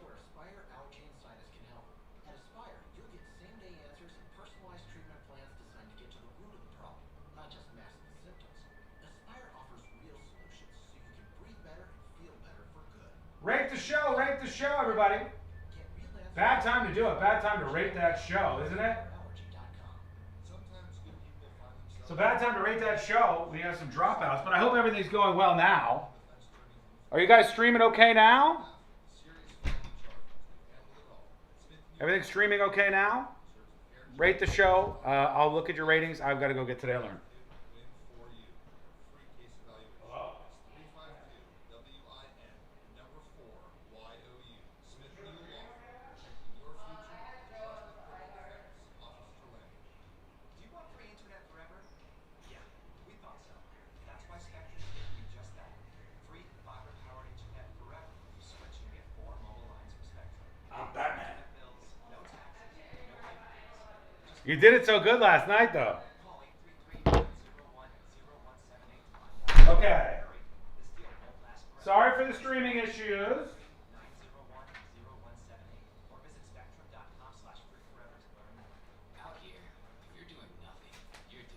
Where Aspire Allergy and Sinus can help. At Aspire, you'll get same-day answers and personalized treatment plans designed to get to the root of the problem, not just mask the symptoms. Aspire offers real solutions so you can breathe better and feel better for good. Rate the show, everybody. Bad time to do it. Bad time to rate that show, isn't it? So bad time to rate that show. We have some dropouts, but I hope everything's going well now. Are you guys streaming okay now? Everything's streaming okay now? Rate the show. I'll look at your ratings. I've got to go get Today I Learned. Do you want free internet forever? Yeah, we thought so. That's why Spectrum is giving you just that. Free fiber-powered internet forever. You switch and get 4 mobile lines from Spectrum. I'm Batman. Bills, no taxes, no payment. You did it so good last night, though. Okay. Sorry for the streaming issues.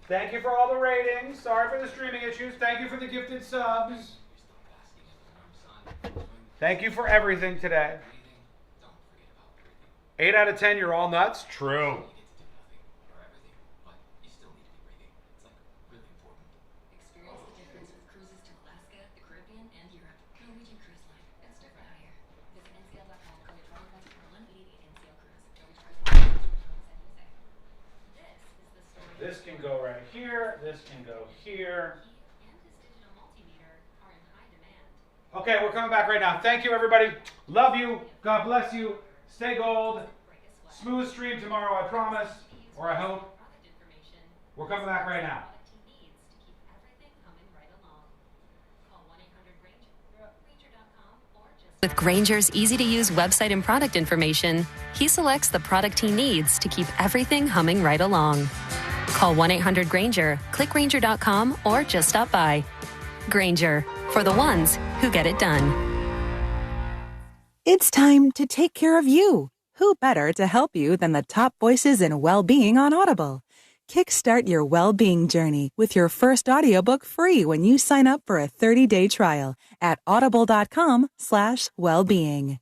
Thank you for all the ratings. Sorry for the streaming issues. Thank you for the gifted subs. Thank you for everything today. 8 out of 10, you're all nuts. True. Experience the difference with cruises to Alaska, the Caribbean, and Europe. Norwegian Cruise Line. It's different out here. Visit ncl.com, call your travel budget for 188 NCL Cruise. Norwegian Cruise Line. This is the story. This can go right here. This can go here. Okay, we're coming back right now. Thank you, everybody. Love you. God bless you. Stay gold. Smooth stream tomorrow, I promise. Or I hope. We're coming back right now. With Grainger's easy-to-use website and product information, he selects the product he needs to keep everything humming right along. Call 1-800-GRAINGER, click Grainger.com, or just stop by. Grainger, for the ones who get it done. It's time to take care of you. Who better to help you than the top voices in well-being on Audible? Kickstart your well-being journey with your first audiobook free when you sign up for a 30-day trial at audible.com/wellbeing.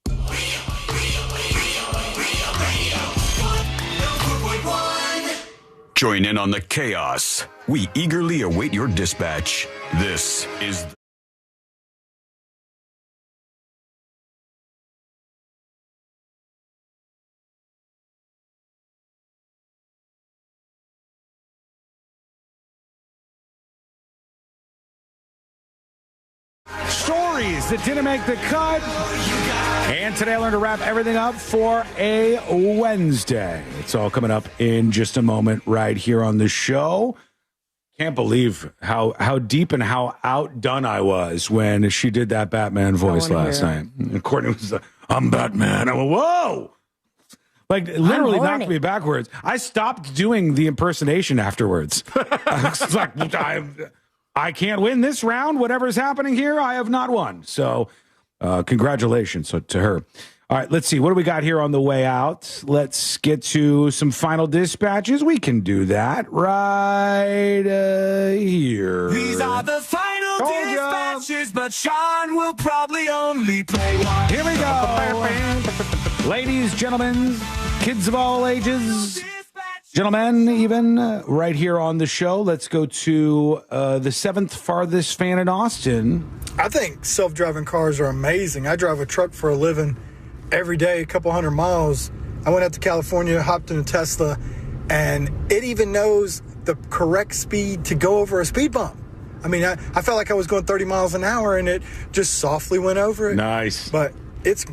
Join in on the chaos. We eagerly await your dispatch. This is... Stories that didn't make the cut. And today I learned to wrap everything up for a Wednesday. It's all coming up in just a moment right here on the show. Can't believe how deep and how outdone I was when she did that Batman voice last night. And Courtney was like, I'm Batman. I went, whoa. Like, literally knocked me backwards. I stopped doing the impersonation afterwards. I was like, I can't win this round. Whatever's happening here, I have not won. So congratulations to her. All right, let's see. What do we got here on the way out? Let's get to some final dispatches. We can do that right here. These are the final dispatches, but Sean will probably only play one. Here we go. Ladies, gentlemen, kids of all ages, gentlemen, even right here on the show. Let's go to the seventh farthest fan in Austin. I think self-driving cars are amazing. I drive a truck for a living every day, a couple 100 miles. I went out to California, hopped in a Tesla, and it even knows the correct speed to go over a speed bump. I mean, I felt like I was going 30 miles an hour, and it just softly went over it. Nice. But it's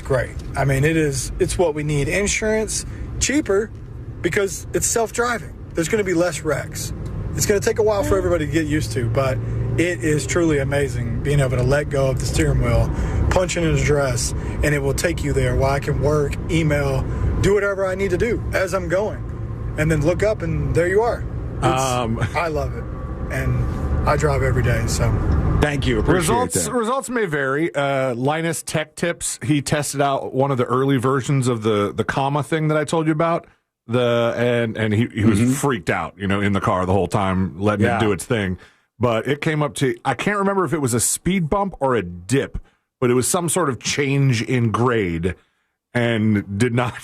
great. I mean, it's what we need. Insurance, cheaper, because it's self-driving. There's going to be less wrecks. It's going to take a while for everybody to get used to, but it is truly amazing being able to let go of the steering wheel, punch in an address, and it will take you there while I can work, email, do whatever I need to do as I'm going, and then look up and there you are. I love it, and I drive every day, so... Thank you. Results may vary. Linus Tech Tips, he tested out one of the early versions of the comma thing that I told you about. And he was freaked out, in the car the whole time, letting it do its thing. But it came up to, I can't remember if it was a speed bump or a dip, but it was some sort of change in grade and did not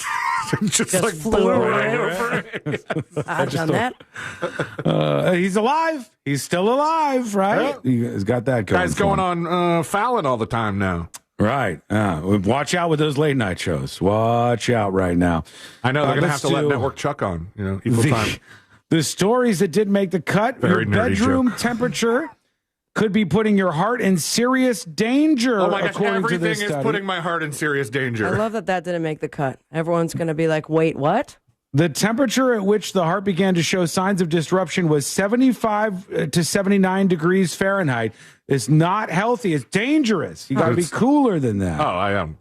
just like flew right over it. I've done that. He's alive. He's still alive, right? Yeah. He's got that going. Guy's going on Fallon all the time now. Right. Watch out with those late night shows. Watch out right now. I know they're going to have to let Network Chuck on, equal time. The stories that did make the cut, your bedroom temperature could be putting your heart in serious danger. Oh my gosh, everything is putting my heart in serious danger. I love that didn't make the cut. Everyone's going to be like, wait, what? The temperature at which the heart began to show signs of disruption was 75 to 79 degrees Fahrenheit. It's not healthy. It's dangerous. You got to be cooler than that. Oh, I am.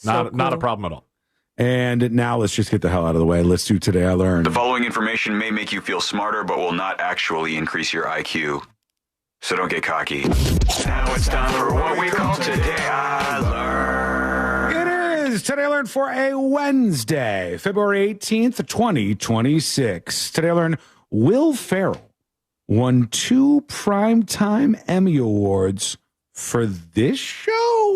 Not a problem at all. And now let's just get the hell out of the way. Let's do Today I Learned. The following information may make you feel smarter, but will not actually increase your IQ. So don't get cocky. Now it's time for what we call Today I Learned. It is Today I Learned for a Wednesday, February 18th, 2026. Today I Learned Will Ferrell won 2 Primetime Emmy Awards for this show.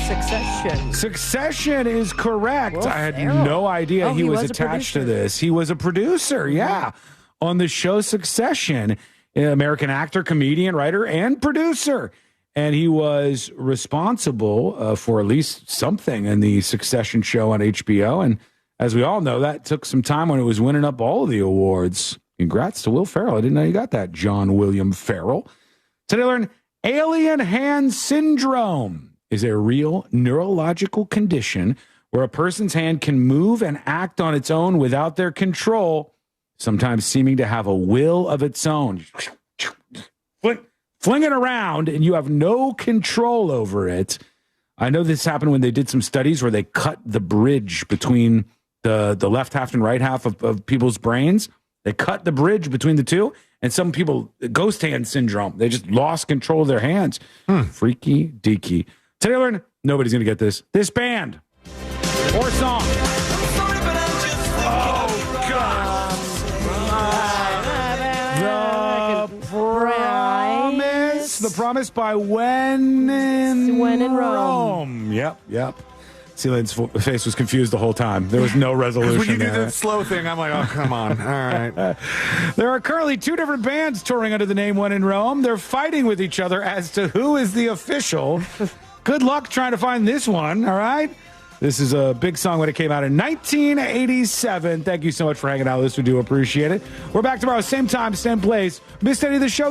Succession. Succession is correct. I had no idea he was attached to this. He was a producer, on the show Succession. American actor, comedian, writer, and producer. And he was responsible for at least something in the Succession show on HBO. And as we all know, that took some time when it was winning up all of the awards. Congrats to Will Ferrell. I didn't know you got that, John William Ferrell. Today I learned alien hand syndrome is a real neurological condition where a person's hand can move and act on its own without their control, sometimes seeming to have a will of its own. Fling it around, and you have no control over it. I know this happened when they did some studies where they cut the bridge between the left half and right half of people's brains. They cut the bridge between the two, and some people, ghost hand syndrome, they just lost control of their hands. Freaky deaky. Today I learned, nobody's going to get this. This band or song. Oh, The Promise by When in Rome. Yep. Celine's face was confused the whole time. There was no resolution. When you do there. the slow thing, I'm like, oh, come on. All right. There are currently 2 different bands touring under the name When in Rome. They're fighting with each other as to who is the official. Good luck trying to find this one, all right? This is a big song when it came out in 1987. Thank you so much for hanging out with us. We do appreciate it. We're back tomorrow, same time, same place. Missed any of the show?